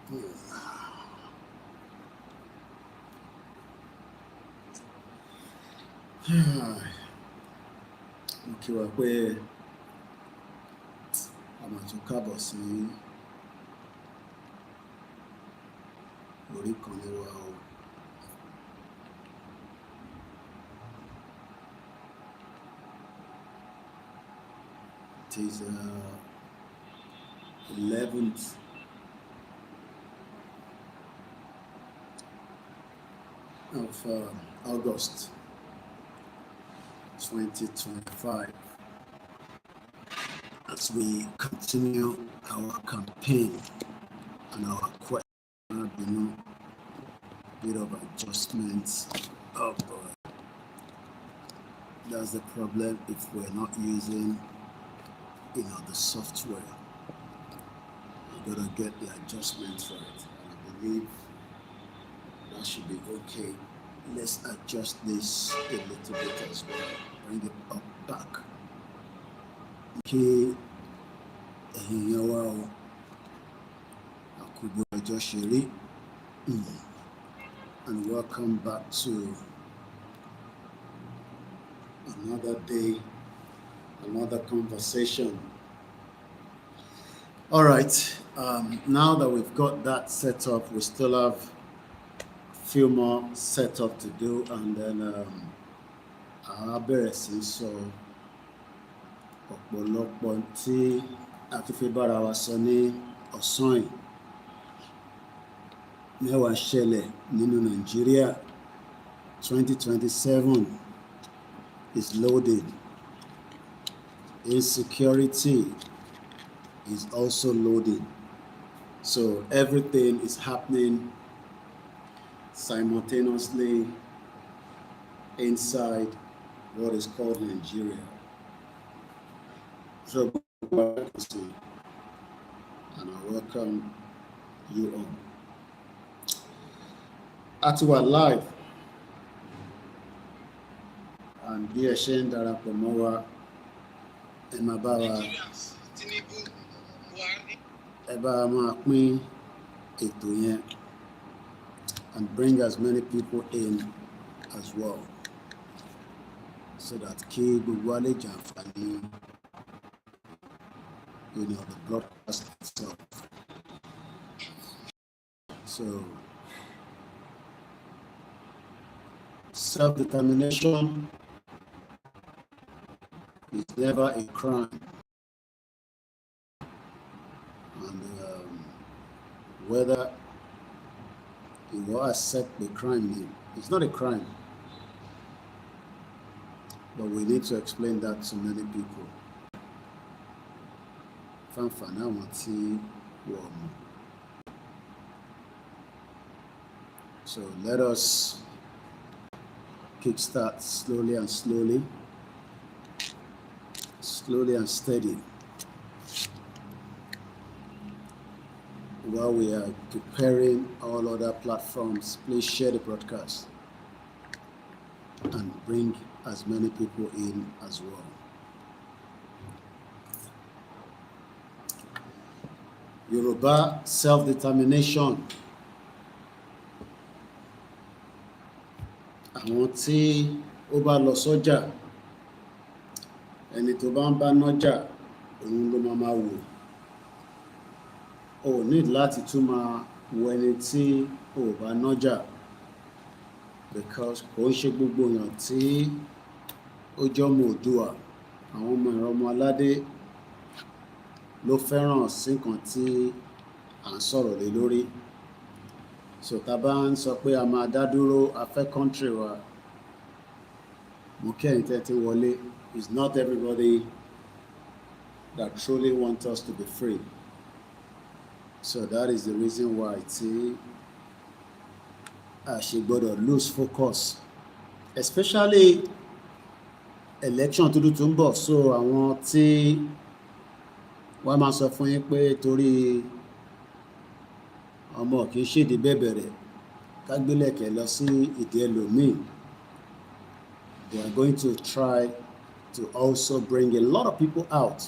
mo kí wa pé a máa tún kábọ̀ sí orí kan ní wa o. It is 11th of August 2025 as we continue our campaign and our quest. Bit of adjustments. Oh boy, that's the problem if we're not using the software. We gotta get the adjustments right. I believe that should be okay. Let's adjust this a little bit as well. Bring it up back. Okay, and welcome back to another day, another conversation. All right, now that we've got that set up, we still have a few more setup to do, and then I'll be so ọ̀pọ̀lọpọ̀ tí a ti fi bára wa sọ ní ọ̀sán yìí mẹ́wàá ṣẹlẹ̀ nínú Nàìjíríà 2027 is loaded. Insecurity is also loaded. So everything is happening simultaneously inside what is called Nigeria. So, and I welcome you all. At our live, and bí ẹ ṣe ń darapọ̀ mọ́ wa, ẹ máa bá wa, ẹ bá máa pín ètò yẹn and bring as many people in as well, so that kí gbogbo wa lè jàǹfààní the broadcast itself. So, self-determination is never a crime, and whether you will accept the crime, it's not a crime, but we need to explain that to many people. So let us kickstart slowly and steady, while we are preparing all other platforms. Please share the broadcast and bring as many people in as well. Yoruba self-determination. Àwọn tí ó bá lọ sọ́jà, ẹni tó bá ń bá nájà, òun ló máa wò. O need láti tún máa wo ẹni tí ò bá nájà, because kò ń ṣe gbogbo èèyàn tí ó jẹ́ ọmọ Oòduà, àwọn ọmọ ìran ọmọ aládé ló fẹ́ràn sí nǹkan tí à ń sọ̀rọ̀ lé lórí. So tá bá ń sọ pé a máa dá dúró, a fẹ́ country wa, mo kẹ́yìn tẹ́tí wọlé. It's not everybody that truly wants us to be free. So that is the reason why tí a ṣe gbọ́dọ̀ lose focus, especially election tó ń bọ̀. So àwọn tí wọ́n máa sọ fún yín pé torí ọmọ kì í ṣèdí bẹ̀bẹ̀rẹ̀ ká gbélẹ̀kẹ̀ lọ sí ìdí ẹlòmíì, they are going to try to also bring a lot of people out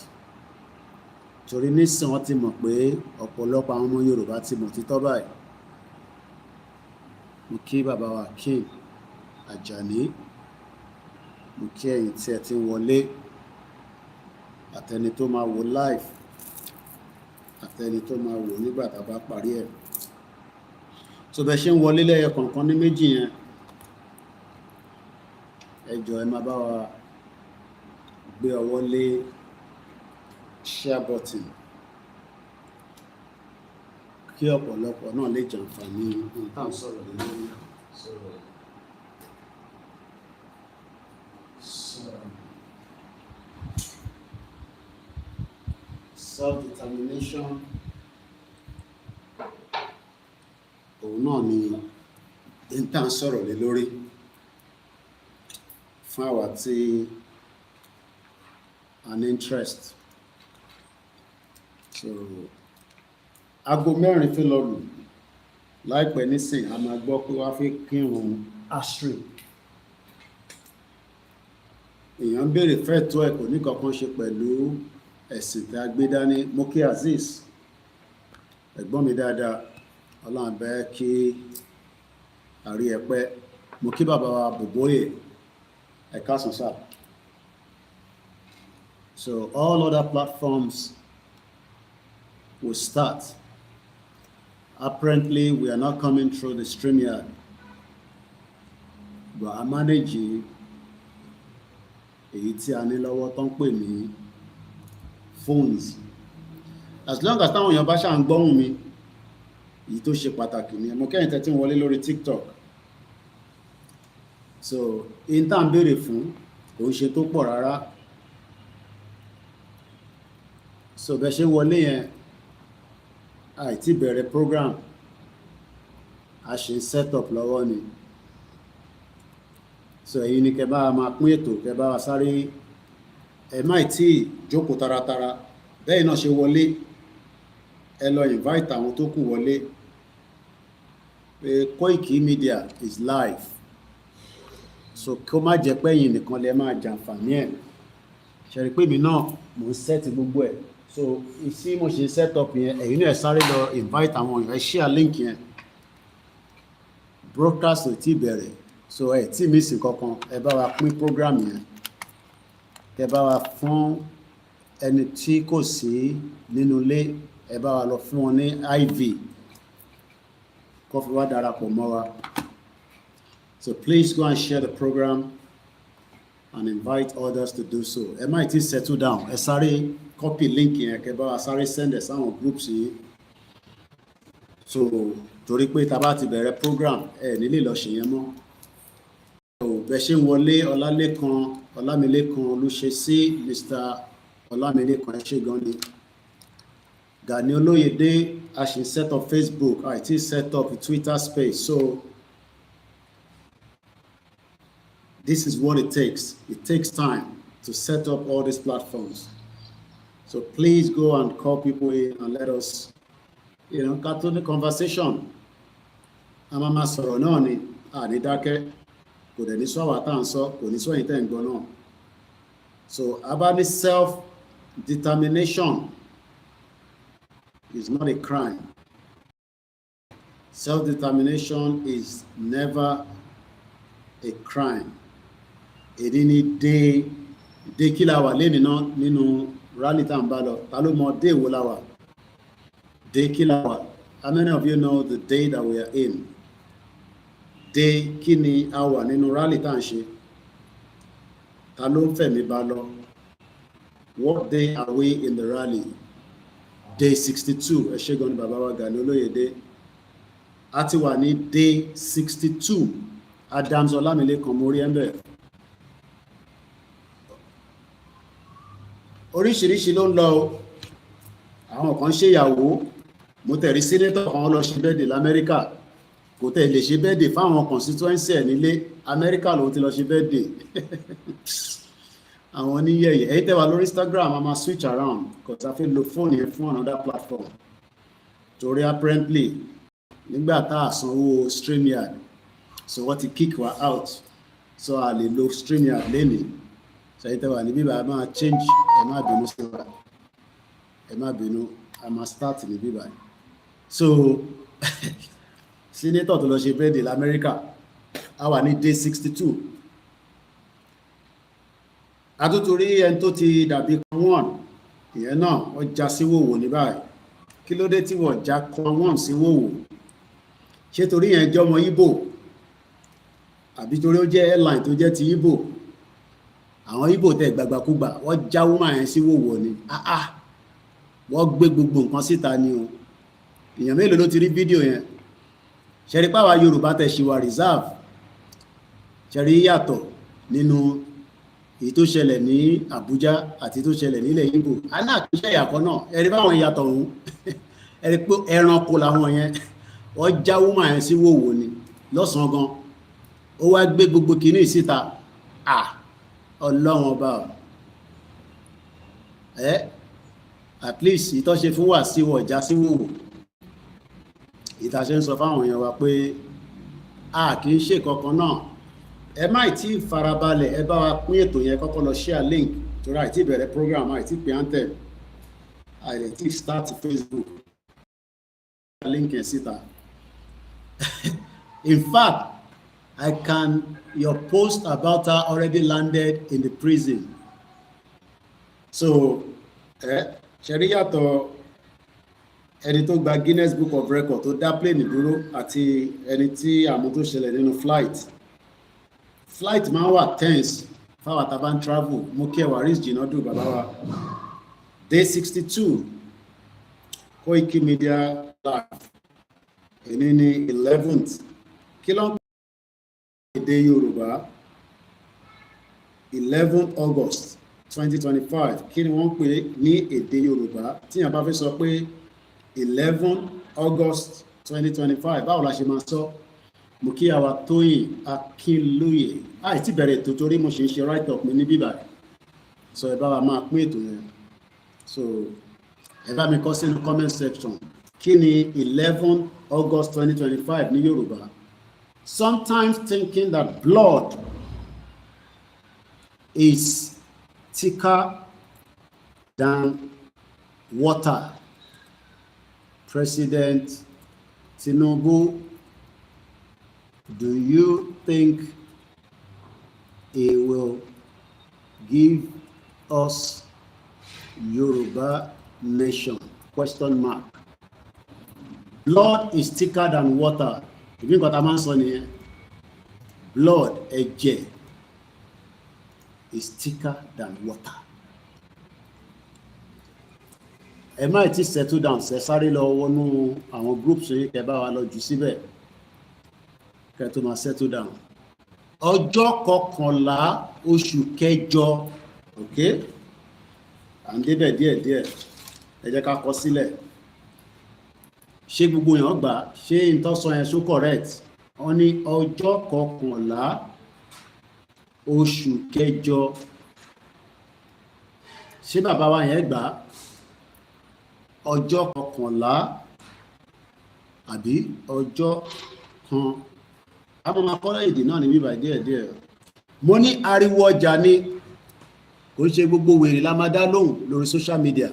torí nísìn wọ́n ti mọ̀ pé ọ̀pọ̀lọpọ̀ àwọn ọmọ Yorùbá ti mọ̀ títọ́ báyìí. Mo kí bàbá wa King Àjàní, mo kí ẹ̀yin tí ẹ ti ń wọlé, àtẹni tó máa wò live, àtẹni tó máa wò nígbà tá a bá parí ẹ̀. So bẹ́ẹ̀ ṣe ń wọlé lẹ́yọ kọ̀ọ̀kan ní méjì yẹn, ẹ jọ̀ọ́ ẹ máa bá wa gbé ọwọ́ lé share button kí ọ̀pọ̀lọpọ̀ náà lè jàǹfààní nǹkan sọ̀rọ̀ lé lórí. Self-determination, òun náà ni nǹkan sọ̀rọ̀ lé lórí fún àwa tí an interest. So aago 4 fi lọ lù láìpẹ́ nísìn a máa gbọ́ pé wá fi kírun asri. Èèyàn béèrè fẹ́ tó ẹ̀ kò ní kankan ṣe pẹ̀lú ẹ̀sìn tí a gbé dání. Mo kí Azeez ẹ̀gbọ́n mi dáadáa, Ọlọ́run bẹ́ẹ̀ kí àrí ẹ pẹ́. Mo kí bàbá wa Bòbóyè ẹ káàsán sáà. So all other platforms will start. Apparently we are not coming through the StreamYard, but I manage èyí tí a ní lọ́wọ́ tó ń pè ní phones. As long as táwọn èèyàn bá ṣà ń gbọ́hùn mi, èyí tó ṣe pàtàkì ni. Mo kẹ́yìn tẹ́tí wọlé lórí TikTok. So in tá ń béèrè fún kò ń ṣe tó pọ̀ rárá. So bẹ́ẹ̀ ṣe wọlé yẹn, àìtí bẹ̀rẹ̀ program, a ṣe set up lọ́wọ́ ni. So èyí ni kẹ́ bá máa pín ètò, kẹ́ bá wa sáré, ẹ má tí jókòó taratara. Bẹ́ẹ̀ náà ṣe wọlé, ẹ lọ invite àwọn tó kù wọlé pé Koikimedia is live. So kó má jẹ́ pé ẹ̀yin nìkan lẹ máa jàǹfààní ẹ̀. Ṣé rí pé mi náà mò ń set gbogbo ẹ̀. So ìsí mo ṣe set up yẹn, ẹ̀yin náà sáré lọ invite àwọn èèyàn, ẹ share link yẹn. Broadcast ò tí bẹ̀rẹ̀, so ẹ tí mi sì kankan, ẹ bá wa pín program yẹn. Ẹ bá wa fún ẹni tí kò sí nínú ilé, ẹ bá wa lọ fún wọn ní IV kó fi wá darapọ̀ mọ́ wa. So please go and share the program and invite others to do so. Ẹ má tí settle down, ẹ sáré copy link yẹn, kẹ́ bá wa sáré send ẹ̀ sáwọn groups yìí. So torí pé tá bá ti bẹ̀rẹ̀ program, ẹ nílé lọ ṣe yẹn mọ́. So bẹ́ ṣe ń wọlé, Ọlámilékan Olúṣesí, Mr. Ọlámilékan ẹ ṣé gan ni. Gani Olóyèdé, a ṣì set up Facebook, àìtí set up Twitter space. So this is what it takes. It takes time to set up all these platforms. So please go and call people in and let us, ká tó ní conversation. A máa sọ̀rọ̀ náà ni, àní dákẹ́, kò dẹ̀ ní sọ àwa tá à ń sọ, kò ní sọ ẹ̀yin tẹ́ ń gbọ́ náà. So about this self-determination is not a crime. Self-determination is never a crime. Èdè ni dé kí la wà lẹ́ni náà nínú rally tá ń bá lọ. Ta ló mọ dé wo la wà? Dé kí la wà? How many of you know the day that we are in? Dé kí ni a wà nínú rally tá ń ṣe? Ta ló ń fẹ̀mí bá lọ? What day are we in the rally? Day 62. Ẹ ṣé gan ni bàbá wa Gani Olóyèdé. A ti wà ní day 62. Adams Ọlámilékan mo rí ẹ̀ ń bẹ̀. Oríṣiríṣi ló ń lọ o. Àwọn kan ṣe ìyàwó, mo tẹ̀rí senator kan lọ ṣe bẹ́ẹ̀dẹ̀ l'Amẹ́ríkà, kò tẹ̀ lè ṣe bẹ́ẹ̀dẹ̀ fáwọn constituency ẹ̀ nílé, Amẹ́ríkà ló ti lọ ṣe bẹ́ẹ̀dẹ̀. Àwọn oníyẹ̀yẹ̀, ẹ̀yin tẹ́ wà lórí Instagram, a máa switch around because a fẹ́ lo phone yẹn fún another platform. Torí apparently nígbà tá a sanwó StreamYard, so wọ́n ti kick wa out, so a lè lo StreamYard lénìí. So ẹ̀yin tẹ́ wà níbí bá máa change, ẹ má bínú sí wa. ẹ má bínú, a máa start ní bíbá. So senator tó lọ ṣe birthday l'Amẹ́ríkà, a wà ní day 62. Àtútùrí ẹni tó ti dàbí kan wọ́n, ìyẹn náà wọ́n já sí wòwò ní báyìí. Kí ló dé tí wọ́n já kan wọ́n sí wòwò? Ṣé torí yẹn jọmọ Ìgbò? Àbí torí ó jẹ́ airline tó jẹ́ ti Ìgbò? Àwọn Ìgbò tẹ̀ gbàgbàkúgbà, wọ́n já woman yẹn sí wòwò ni. Wọ́n gbé gbogbo nǹkan síta ni o. Èèyàn mélòó ló ti rí fídíò yẹn? Ṣẹ̀rí pàwà Yorùbá tẹ̀ ṣì wà reserve. Ṣẹ̀rí yàtọ̀ nínú èyí tó ṣẹlẹ̀ ní Àbújá àti tó ṣẹlẹ̀ nílẹ̀ Ìgbò. Àná àtúnṣe ìyàkọ́ náà, ẹ̀rí báwọn ìyàtọ̀ ọ̀hún. Ẹ̀rí pé ẹranko làwọn yẹn. Wọ́n já woman yẹn sí wòwò ni lọ́sàn-án gan. Ó wá gbé gbogbo kìíní síta. Ọlọ́run ọba. At least ìtọ́ṣe fún wà sí wọ̀ já sí wòwò. Ìtàṣe ń sọ fáwọn èèyàn wa pé kì í ṣe kankan náà. Ẹ má tí farabalẹ̀, ẹ bá wa pín ètò yẹn, kọ́kọ́ lọ share link torí àìtí bẹ̀rẹ̀ program, àìtí pé anthem, àìtí start Facebook, link yẹn síta. In fact, your post about her already landed in the prison. So ṣẹ̀rí yàtọ̀ ẹni tó gba Guinness Book of Record tó dá plane dúró àti ẹni tí àmú tó ṣẹlẹ̀ nínú flight máa ń wà tense fáwọn àtàbá ń travel. Mo kí ẹwà rí jìnnàdù bàbá wa. Day 62 Koikimedia live, èní ní 11th. Kí ló ń pè èdè Yorùbá? 11 August 2025. Kí ni wọ́n pè ní èdè Yorùbá? Tí yàn bá fẹ́ sọ pé 11 August 2025, báwo la ṣe máa sọ? Mo kí àwa Tóyìn Akínlóye. Àìtí bẹ̀rẹ̀ ètò torí mo ṣe ń ṣe write up mi ní bíbá. So ẹ bá wa máa pín ètò yẹn. So ẹ bá mi kọ sínú comment section. Kí ni 11 August 2025 ní Yorùbá? Sometimes thinking that blood is thicker than water. President Tinubu, do you think he will give us Yoruba nation? Question mark. Blood is thicker than water. If you got a man son here, blood, ẹ̀jẹ̀, is thicker than water. Ẹ má ti settle down, ṣe sáré lọ wọnú àwọn groups yìí kẹ́ bá wa lọ jù síbẹ̀. Kẹ́ tó máa settle down. Ọjọ́ 11 oṣù kẹjọ, okay? À ń débẹ̀ díẹ̀díẹ̀. Ẹ jẹ́ ká kọ sílẹ̀. Ṣé gbogbo èèyàn gbà? Ṣé ìtọ́sọ yẹn so correct? Wọ́n ní ọjọ́ 11 oṣù kẹjọ. Ṣé bàbá wa yẹn gbà? Ọjọ́ 11 àbí ọjọ́ kan. A máa kọ́lẹ̀ èdè náà ní bíbá díẹ̀díẹ̀. Mo ní ariwo ọjà ni, kò ṣe gbogbo wèrè la máa dá lóhùn lórí social media.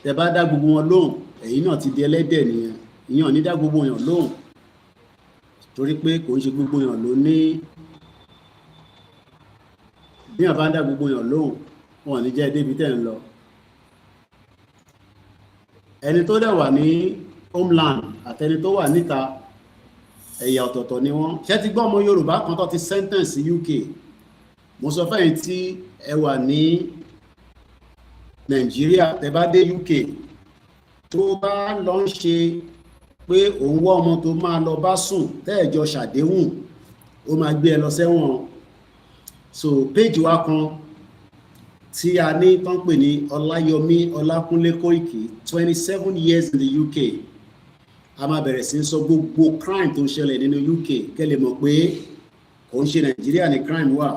Tẹ́ bá dá gbogbo wọn lóhùn, èyí náà ti di ẹlẹ́dẹ̀ nìyẹn. Ìyẹn ní dá gbogbo èèyàn lóhùn torí pé kò ń ṣe gbogbo èèyàn ló ní. Bí wọ́n bá ń dá gbogbo èèyàn lóhùn, wọn ò ní jẹ́ débi tẹ́ ń lọ. Ẹni tó dẹ̀ wà ní homeland àtẹni tó wà níta, ẹ̀yà ọ̀tọ̀ọ̀tọ̀ ni wọ́n. Ṣé ti gbọ́ ọmọ Yorùbá kan tó ti sentence sí UK? Mo sọ fẹ́yìn tí ẹ wà ní Nàìjíríà, tẹ́ bá dé UK, tó bá lọ ń ṣe pé òun wá ọmọ tó máa lọ bá sùn tẹ́ẹ̀jọ ṣàdéhùn, ó máa gbé ẹ lọ sẹ́wọ̀n. So page wa kan tí a ní tán pè ní OLAYOMI KOIKI, 27 years in the UK. A máa bẹ̀rẹ̀ sí sọ gbogbo crime tó ń ṣẹlẹ̀ nínú UK kẹ́ lè mọ̀ pé kò ń ṣe Nàìjíríà ní crime wà.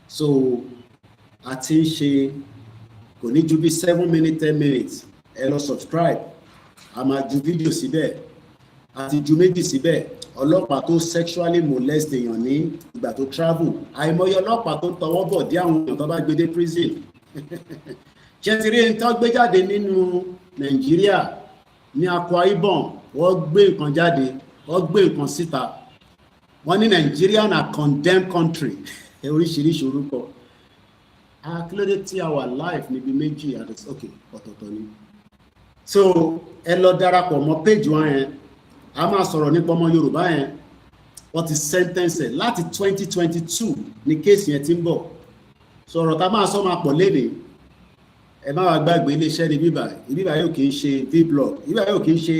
So a ti ń ṣe kò ní ju bí 7 minutes 10 minutes. Ẹ lọ subscribe. A máa ju fídíò síbẹ̀, àti ju méjì síbẹ̀. Ọlọ́pàá tó sexually molest èèyàn ní ìgbà tó travel. Àìmọye ọlọ́pàá tó tọwọ́ bọ̀ dí àwọn èèyàn tó bá gbé dé prison. ṣé ti rí ẹni tó gbé jáde nínú Nàìjíríà ní Akwa Ibom, wọ́n gbé nǹkan jáde, wọ́n gbé nǹkan síta, wọ́n ní Nigeria na condemned country, oríṣiríṣi orúkọ. Kí ló dé tí a wà live níbi méjì àti okay ọ̀tọ̀ọ̀tọ̀ ni. So ẹ lọ darapọ̀ mọ́ page wa yẹn, a máa sọ̀rọ̀ nípa ọmọ Yorùbá yẹn, wọ́n ti sentence ẹ̀ láti 2022 ní kéèsì yẹn ti ń bọ̀. Sọ̀rọ̀ tá máa sọ máa pọ̀ lénìí, ẹ má wá gbàgbé iléeṣẹ́ ní bíbá yóò kì í ṣe vblog, bíbá yóò kì í ṣe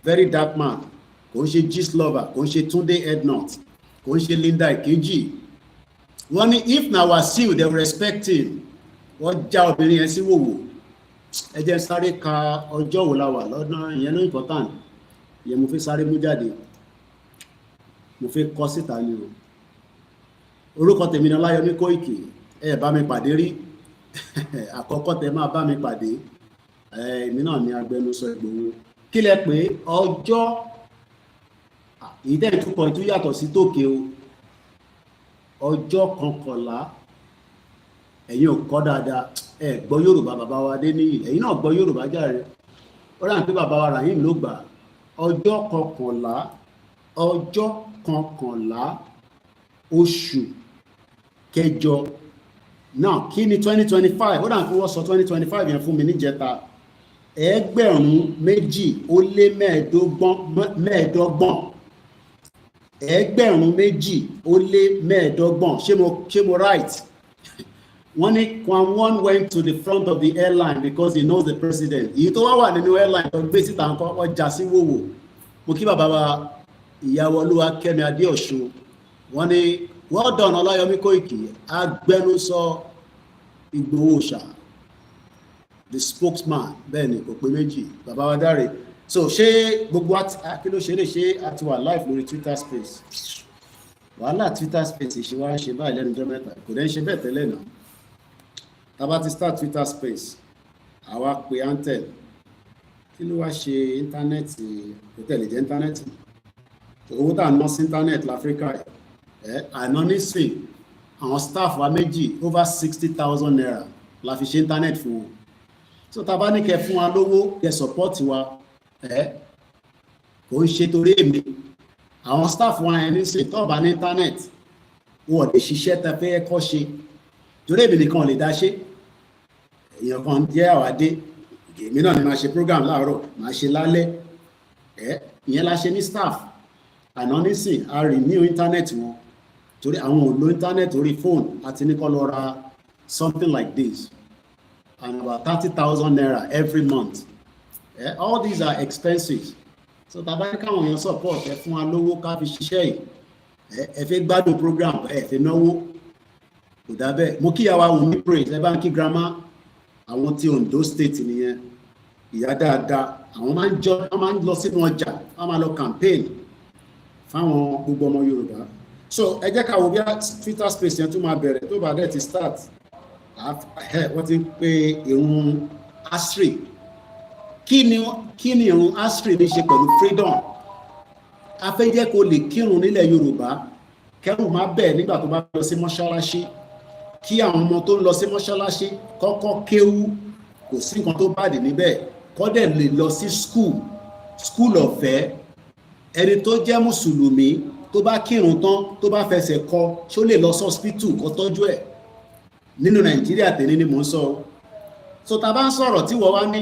very dark man, kò ń ṣe gist lover, kò ń ṣe Túndé Ednut, kò ń ṣe Linda Ìkejì. Wọ́n ní if na Wasiu they respect him, wọ́n já obìnrin yẹn sí wòwò. Ẹ jẹ́ sáré ka ọjọ́ wo la wà lọ́dún ìyẹn ló important, ìyẹn mo fi sáré mú jáde, mo fi kọ síta ni o. Orúkọ tèmi ni Ọláyọmí Kóìkì, ẹ bá mi pàdé rí àkọ́kọ́ tẹ máa bá mi pàdé, èmi náà ni agbẹnusọ Ìgbòho. Kí lẹ pé ọjọ́ ìdẹ́ 2.2 yàtọ̀ sí tòkè o, ọjọ́ 11, ẹ̀yin ò kọ́ dáadáa, ẹ gbọ́ Yorùbá. Bàbá wa Adéníyì, ẹ̀yin náà gbọ́ Yorùbá jàre, ó rà pé bàbá wa Rahim ló gbà. Ọjọ́ 11 oṣù kẹjọ náà, kí ni 2025, ó rà pé wọ́n sọ 2025 yẹn fún mi níjẹta. 2,250 ṣé mo right? Wọ́n ní one went to the front of the airline because he knows the president. Èyí tó wà nínú airline tó gbé síta nǹkan ọjà sí wòwò. Mo kí bàbá wa ìyàwó Olúwakẹ́mi Adéọ̀ṣun, wọ́n ní well done Ọláyọmí Kóìkì, agbẹnusọ Ìgbòho ṣá, the spokesman. Bẹ́ẹ̀ ni kò pé méjì, bàbá wa dáre. So ṣé gbogbo kí ló ṣe lè ṣe àti wà live lórí Twitter space? Wàhálà Twitter space ṣe wá ń ṣe báyìí lẹ́nu ọjọ́ mẹ́ta, kò dẹ́ ń ṣe bẹ́ẹ̀ tẹ́lẹ̀ náà. Tá bá ti start Twitter space, àwa pe Antel, kí ló wá ṣe íńtánẹ́ẹ̀tì, kò tẹ̀lé jẹ́ íńtánẹ́ẹ̀tì. Owó tá à ń ná sí íńtánẹ́ẹ̀tì l'Áfíríkà àná nísìn, àwọn staff wa méjì over 60,000 naira la fi ṣe íńtánẹ́ẹ̀tì fún wọn. So tá bá ní kẹ́ fún wa lówó, kẹ́ support wa, kò ń ṣe torí èmi. Àwọn staff wa yẹn nísìn tó bá ní íńtánẹ́ẹ̀tì, wọ́n lè ṣiṣẹ́ tẹ́ fẹ́ kọ́ ṣe, torí èmi nìkan lè dá ṣe. Èèyàn kan jẹ́ àwádé, èmi náà ni máa ṣe program láàárọ̀, máa ṣe lálẹ́, ìyẹn la ṣe ní staff. Àná nísìn a renew íńtánẹ́ẹ̀tì wọn, torí àwọn ò lo íńtánẹ́ẹ̀tì orí fóònù, àti ní kó lọ ra something like this and about 30,000 naira every month. All these are expenses. So tàbá ní káwọn èèyàn support ẹ fún wa lówó ká fi ṣiṣẹ́ yìí, ẹ fẹ́ gbádùn program, ẹ fẹ́ náwó, kò dábẹ́. Mo kí ìyàwó àwọn mi praise, ẹ bá ń kí grandma, àwọn tí Ondo state nìyẹn, ìyá dáadáa. Àwọn máa ń lọ sínú ọjà, wọ́n máa lọ campaign fáwọn gbogbo ọmọ Yorùbá. So ẹ jẹ́ ká wo bí Twitter space yẹn tún máa bẹ̀rẹ̀, tó bá dẹ̀ ti start, wọ́n ti ń pe ìrun asri. Kí ni ìrun asri ní ṣe pẹ̀lú freedom? A fẹ́ jẹ́ kó lè kírun nílẹ̀ Yorùbá, kẹ́rù má bẹ̀ nígbà tó bá lọ sí mọ́ṣáláṣí, kí àwọn ọmọ tó ń lọ sí mọ́ṣáláṣí kọ́kọ́ kéwú, kò sí nǹkan tó bàdì níbẹ̀, kọ́ dẹ̀ lè lọ sí school ọ̀fẹ́. Ẹni tó jẹ́ mùsùlùmí tó bá kírun tán, tó bá fẹsẹ̀ kọ, ṣó lè lọ sí hospital kó tọ́jú ẹ̀. Nínú Nàìjíríà tèmi ni mò ń sọ. So tá bá ń sọ̀rọ̀ tí wọ́n wá ní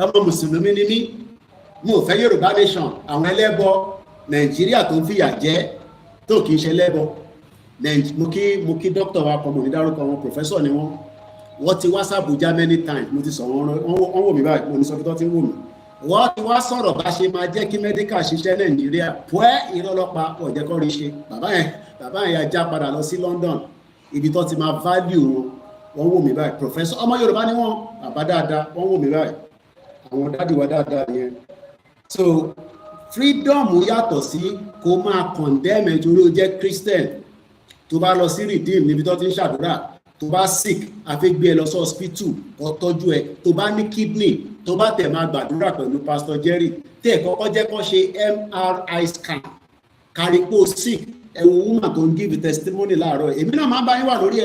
ọmọ mùsùlùmí ni mí, mo ò fẹ́ Yorùbá nation, àwọn ẹlẹ́bọ Nàìjíríà tó ń fìyà jẹ tó kì í ṣe ẹlẹ́bọ. Mo kí dókítà wa kan, mo ní dárúkọ wọn, professor ni wọ́n ti wá sí Abuja many times, mo ti sọ wọ́n wò mí báyìí, mo ní sọ pé tó ti ń wò mí. Wọ́n ti wá sọ̀rọ̀ bá ṣe máa jẹ́ kí medical ṣiṣẹ́ Nàìjíríà, ìrọ́lọ́pàá ọ̀jẹ̀ kọ́ rí ṣe. Bàbá yẹn ya já padà lọ sí London, ibi tó ti máa value wọ́n wò mí báyìí. Professor ọmọ Yorùbá ni wọ́n, bàbá dáadáa, wọ́n wò mí báyìí, àwọn dádì wa dáadáa yẹn. So freedom yàtọ̀ sí kó máa condemn ẹ̀ torí ó jẹ́ Christian. Tó bá lọ sí redeem níbi tó ti ń ṣàdúrà, tó bá sick àfi gbé ẹ lọ sí hospital kó tọ́jú ẹ, tó bá ní kidney, tó bá tẹ̀ máa gbàdúrà pẹ̀lú Pastor Jerry, tẹ̀ kọ́kọ́ jẹ́ kó ṣe MRI scan, kárípò sick, ẹ̀wọ̀n woman tó ń give testimony láàárọ̀, èmi náà máa bá yín wà lórí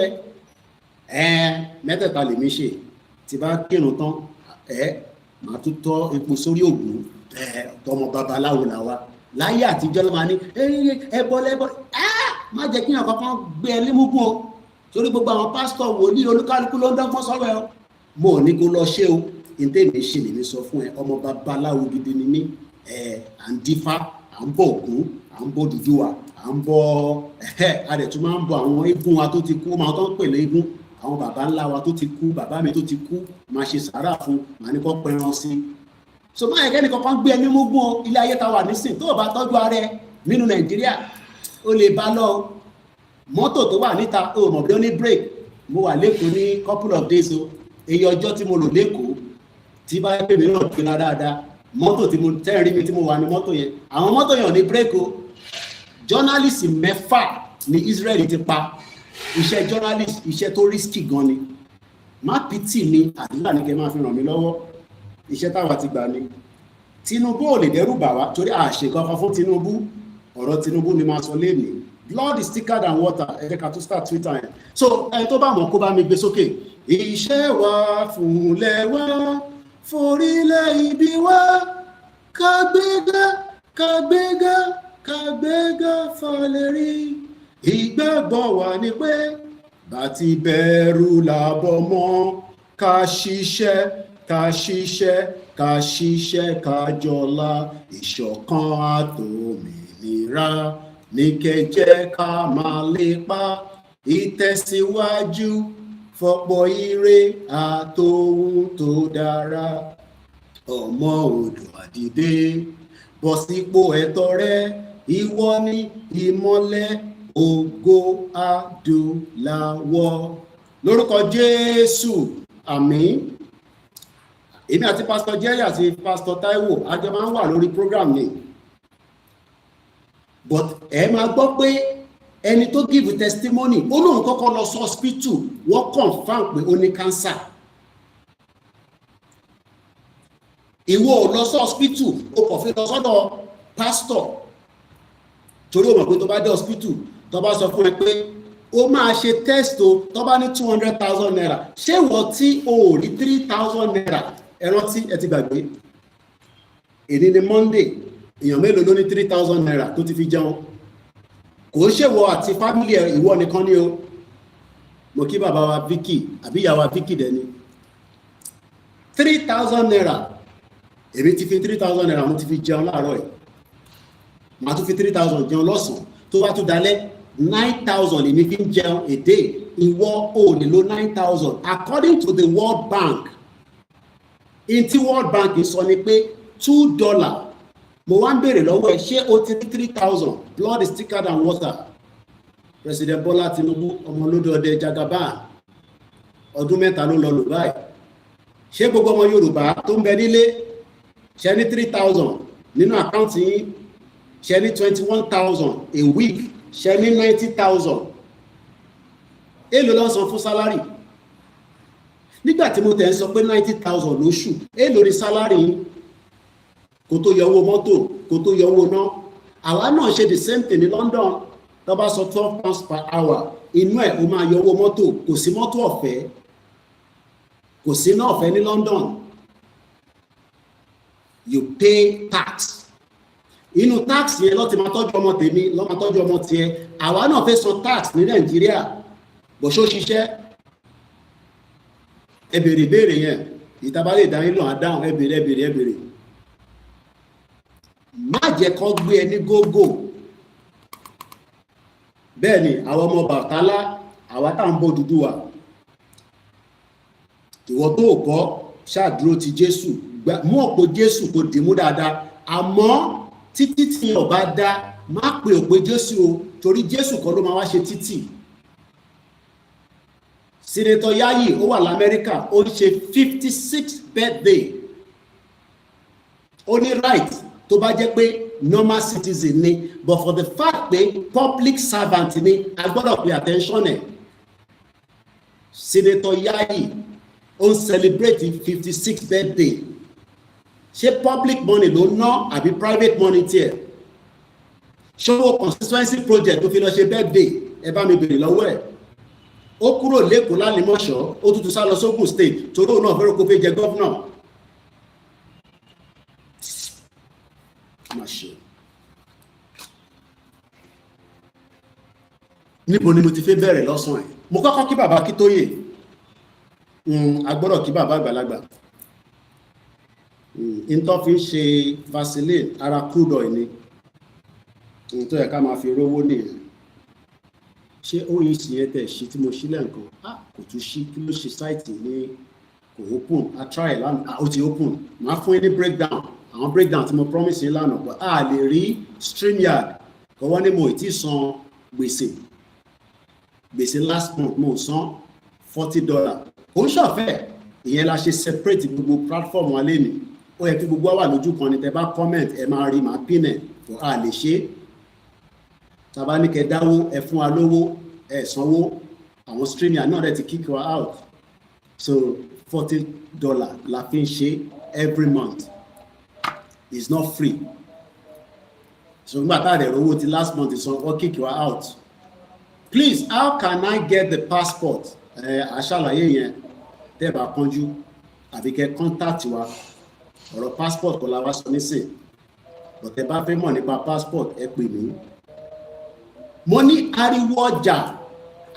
mẹ́tẹ̀ẹ̀ta lèmi ṣe. tí bá kírun tán màá tún tọ́ epo sórí ògùn ọmọ babaláwo làwa láyé àtijọ́ ló máa ní ẹbọ lẹ́bọ má jẹ́ kí èèyàn kankan gbé ẹ lémúgún o torí gbogbo àwọn pásítọ̀ wòlíì olúkálukú ló ń dọ́gbọ́n sọ́rọ̀ ẹ mo ò ní kó lọ ṣe o ìdèmí ṣe lèmi sọ fún ẹ ọmọ babaláwo gidi ni mí à ń dífá à ń bọ Ògún à ń bọ Odùduwà à ń bọ adẹ̀tún máa ń bọ àwọn eégún wa tó ti kú máa tó ń pèlè eégún àwọn bàbá ńlá wa tó ti kú bàbá mi tó ti kú máa ṣe sàárà fún màá ní kó pẹran sí so máa yẹ kẹ́ni kankan gbé ẹni mógún o ilé ayé ta wà nísìn tó o bá tọ́jú ara ẹ nínú Nàìjíríà ó lè bá lọ mọ́tò tó wà níta ó mọ̀ bí ó ní break mo wà lẹ́kọ̀ọ́ ní couple of days o èyí ọjọ́ tí mo lò lẹ́kọ̀ọ́ tí bá pè mí náà gbéra dáadáa mọ́tò tí mo tẹ́rì mi tí mo wà ní mọ́tò yẹn àwọn mọ́tò yẹn ò ní break o journalist 6 ní Israel ti pa iṣẹ́ journalist iṣẹ́ tó risky gan ni má pìtì mi àdúrà ní kẹ́ máa fi ràn mí lọ́wọ́ iṣẹ́ táwa ti gbà ni Tinubu ò lè dẹ́rù bà wá torí àṣẹ kankan fún Tinubu ọ̀rọ̀ Tinubu ni máa sọ lẹ́nìí blood is thicker than water ẹ jẹ́ ká tún start Twitter yẹn so ẹni tó bá mọ̀ kó bá mi gbé sókè iṣẹ́ wa fúnlẹ̀ wá forílẹ̀ ibi wá kàgbéga kàgbéga kàgbéga fàlẹ́rí ìgbàgbọ́ wa ni pé bàtí bẹ̀rù làbọ̀ mọ́ ká ṣiṣẹ́ ká ṣiṣẹ́ ká ṣiṣẹ́ ká jọlá ìṣọ̀kan àtòmìnira ní kẹjẹ ká máa lépa ìtẹ̀síwájú fọ́pọ̀ ire àtòhun tó dára ọmọ Oòduà dìde bọ́ sípò ẹ̀tọ́ rẹ ìwọ ni ìmọ́lẹ̀ ògo adúláwọ̀ lórúkọ Jésù àmín. Èmi àti pásítọ̀ Jerry àti pásítọ̀ Táíwò àjọ máa ń wà lórí program ni but ẹ máa gbọ́ pé ẹni tó give testimony ó lóun kọ́kọ́ lọ sí hospital wọ́n confirm pé ó ní cancer ìwọ ò lọ sí hospital ó kàn fi lọ sọ́dọ̀ pastor torí ó mọ̀ pé tó bá dé hospital tó bá sọ fún ẹ pé ó máa ṣe test o tó bá ní 200,000 naira ṣé wọ́n tí o ò rí 3,000 naira ẹ rántí ẹ ti gbàgbé èdè ni Monday èèyàn mélòó ló ní 3,000 naira tó ti fi jẹun kò ń ṣèwọ àti family ẹ ìwọ nìkan ni o mo kí bàbá wa Vicky àbí ìyá wa Vicky dẹni 3,000 naira èmi ti fi 3,000 naira mo ti fi jẹun láàárọ̀ ẹ̀ màá tún fi 3,000 jẹun lọ́sàn-án tó bá tún dalẹ̀ 9,000 èmi fi ń jẹun a day ìwọ ò lè lo 9,000 according to the World Bank in tí World Bank sọ ni pé $2 mo wá ń béèrè lọ́wọ́ ẹ ṣé o ti ní 3,000 blood is thicker than water President Bola Tinubu ọmọlódé Jagaban ọdún 3 ló lọ lò báyìí ṣé gbogbo ọmọ Yorùbá tó ń bẹ nílé ṣe ní 3,000 nínú àkáǹtì yín ṣe ní 21,000 a week ṣe ní 90,000 èlò ló ń san fún sálárì nígbà tí mo tẹ̀ ń sọ pé 90,000 lóṣù èlò ní sálárì yín kò tó yọ owó mọ́tò kò tó yọ owó náà àwa náà ṣe the same thing ní London tó bá sọ £12 per hour inú ẹ̀ ó máa yọ owó mọ́tò kò sí mọ́tò ọ̀fẹ́ kò sí náà ọ̀fẹ́ ní London you pay tax inú tax yẹn ló ti máa tọ́jú ọmọ tèmi ló máa tọ́jú ọmọ tiẹ̀ àwa náà fẹ́ san tax ní Nàìjíríà bó ṣó ṣiṣẹ́ ẹ bèrè ìbéèrè yẹn ìtàbálẹ̀ ìdáyín lọ́n àdáhùn ẹ bèrè má jẹ́ kó gbé ẹ ní gógó bẹ́ẹ̀ ni àwọn ọmọ Bàtálá àwa tá ń bọ Odùduwà ìwọ tó kọ́ ṣáàdúró ti Jésù mú òpó Jésù kò dìmú dáadáa àmọ́ títí tí ọba dá má pe òpó Jésù o torí Jésù kọ́ ló máa wá ṣe títì Senator Yayi ó wà l'Amẹ́ríkà ó ń ṣe 56th birthday ó ní right tó bá jẹ́ pé normal citizen ni but for the fact pé public servant ni a gbọ́dọ̀ pay attention ẹ̀ Senator Yayi ó ń celebrate 56th birthday ṣé public money ló ná àbí private money tiẹ̀ ṣòwò constituency project tó fi lọ ṣe birthday ẹ bá mi bèrè lọ́wọ́ ẹ̀ ó kúrò lẹ́kọ̀ọ́ lálẹ́mọ̀ṣọ́ ó tún sá lọ sógùn state torí òun náà fẹ́ràn kó fẹ́ jẹ gọ́fúnà. má ṣe níbo ni mo ti fẹ́ bẹ̀rẹ̀ lọ́sàn-án ẹ̀ mo kọ́kọ́ kí bàbá Akíntóyè agbọ́dọ̀ kí bàbá àgbàlagbà ìntọ́ fi ń ṣe vaseline ara crude oil ni tó yẹ ká máa fi rówó nìyẹn. Ṣé oec yẹn tẹ̀ ṣí tí mo ṣí lẹ́ǹkan kò tún ṣí kí ló ṣe sáìtì ní kò open a try lánàá ó ti open máa fún yín ní breakdown àwọn breakdown tí mo promise yín lánàá but a lè rí StreamYard kọ́ wọ́n ní mo ì tí san gbèsè last month mo san $40 ó ń ṣọ̀fẹ́ ìyẹn la ṣe separate gbogbo platform wa lé mi ó yẹ kí gbogbo wa wà lójú kan ní tẹ́ bá comment ẹ máa rí màá pin ẹ̀ but a lè ṣe é tàbá ní kẹ dáwó ẹ fún wa lówó ẹ sanwó àwọn StreamYard náà rẹ ti kick wa out so $40 la fi ń ṣe every month it's not free so nígbà tá a rẹ̀ owó ti last month ìsan wọ́n kick wa out please how can I get the passport àṣàlàyé yẹn tẹ́ bá kánjú àbí kẹ́ contact wa ọ̀rọ̀ passport kọ́ la wá sọ nísìn bọ̀tẹ́ bá fẹ́ mọ̀ nípa passport ẹ pè mí. Mo ní ariwo ọjà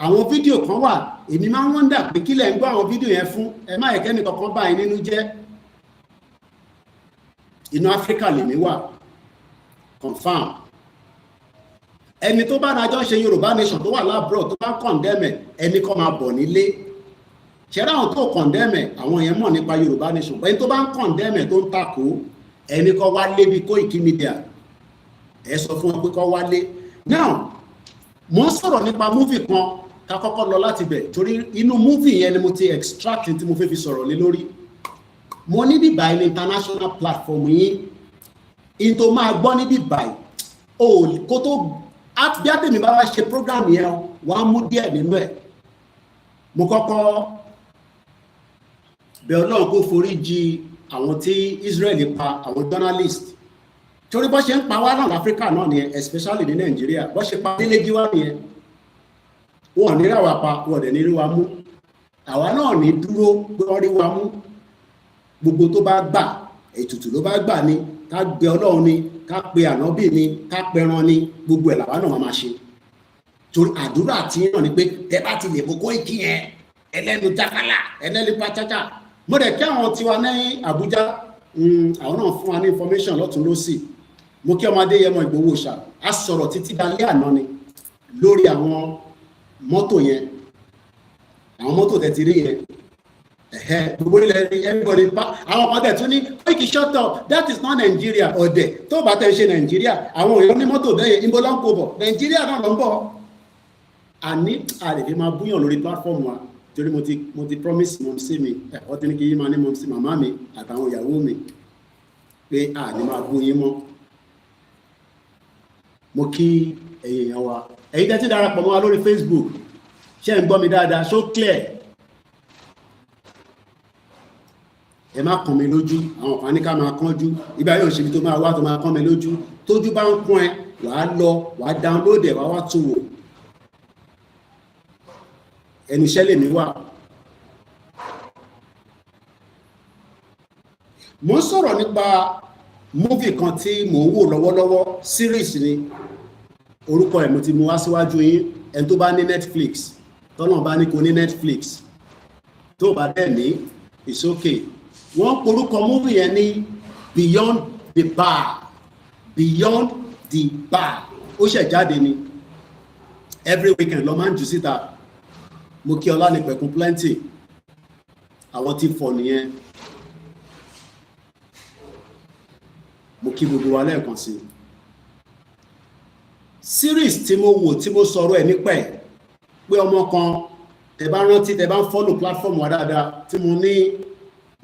àwọn fídíò kan wà èmi máa ń wọ́ndà pé kílẹ̀ ń gbọ́ àwọn fídíò yẹn fún ẹ má yẹ kẹ́ni kankan báyìí nínú jẹ́ inú Áfíríkà lèmi wà confam ẹni tó bá dájọ́ ṣe Yorùbá nation tó wà lábúrò tó bá ń kọ̀ndẹ́mẹ̀ ẹni kọ́ máa bọ̀ nílé ṣẹ́rẹ́ àwọn tó kọ̀ndẹ́mẹ̀ àwọn yẹn mọ̀ nípa Yorùbá nation ẹni tó bá ń kọ̀ndẹ́mẹ̀ tó ń takò ẹni kọ́ wá lé bí Koikimedia ẹ sọ fún wọn pé kọ́ wá lé now mo ń sọ̀rọ̀ nípa múvì kan ká kọ́kọ́ lọ láti bẹ̀ torí inú múvì yẹn ni mo ti extract tí mo fẹ́ fi sọ̀rọ̀ lé lórí mo ní bíbá ilé international platform yín in tó máa gbọ́ ní bíbá kó tó bí àtẹ̀mí bá wá ṣe program yẹn wọ́n á mú díẹ̀ nínú ẹ̀ mo kọ́kọ́ bẹ̀ Ọlọ́run kó forí jì àwọn tí Israel pa àwọn journalist torí bọ́ ṣe ń pa wá náà láfíríkà náà nìyẹn especially ní Nàìjíríà bọ́ ṣe pa délégi wá nìyẹn wọn ò ní rà wá pa wọn ò dẹ̀ ní rí wa mú àwa náà ní dúró pé wọ́n rí wa mú gbogbo tó bá gbà ètùtù ló bá gbà ní ká gbé Ọlọ́run ní ká pe ànábì ní ká pẹran ní gbogbo ẹ̀ làwa náà máa ṣe torí àdúrà tí náà ni pé tẹ bá ti lè bo Koiki yẹn ẹlẹ́nu jákàlà ẹlẹ́nu pàtàkì mo dẹ̀ kí àwọn tiwa ní Àbújá àwọn náà fún wa ní information lọ́tún lọ́sì mo kí ọmọdé yẹmọ Ìgbòho ṣá a sọ̀rọ̀ títí dalẹ́ àná ni lórí àwọn mọ́tò yẹn àwọn mọ́tò tẹ̀ ti rí yẹn gbogbo ilẹ̀ everybody àwọn kan tẹ̀ tún ní Koiki shut up that is not Nigeria ọ̀dẹ̀ tó bá tẹ̀ ṣe Nigeria àwọn èèyàn ní mọ́tò bẹ́ẹ̀ ìbò ló ń kó bọ̀ Nigeria náà ló ń bọ̀ àní àlèfé máa búyàn lórí platform wa torí mo ti promise mọ̀ sí mi ẹ̀kọ́ tí ní kí yí máa ní mọ̀ sí màmá mi àtàwọn ìyàwó mi pé àní máa bú yín mọ́ mo kí èèyàn wa ẹ̀yin tẹ́ ti darapọ̀ mọ́ wa lórí Facebook ṣé ń gbọ́ mi dáadáa ṣó clear ẹ má kàn mí lójú àwọn kan ní ká máa kánjú ibà yóò ṣe ibi tó máa wá tó máa kàn mí lójú tójú bá ń kún ẹ wàá lọ wàá download ẹ wàá wá tún wò ẹnu iṣẹ́ lèmi wà. mo ń sọ̀rọ̀ nípa múvì kan tí mò ń wò lọ́wọ́lọ́wọ́ series ni orúkọ ẹ̀ mo ti mú wá síwájú yín ẹni tó bá ní Netflix tọ́nà bá ní kò ní Netflix tó bá dẹ̀ ní it's okay wọ́n porúkọ múvì yẹn ní Beyond the Bar ó ṣẹ̀ jáde ni every weekend lọ máa ń jù síta mo kí ọlá ní pẹ̀kún plenty àwọn tí fọ̀ nìyẹn mo kí gbogbo wa lẹ́ẹ̀kan sí series tí mo wò tí mo sọ̀rọ̀ ẹ̀ nípa ẹ̀ pé ọmọ kan tẹ bá rántí tẹ bá ń follow platform wa dáadáa tí mo ní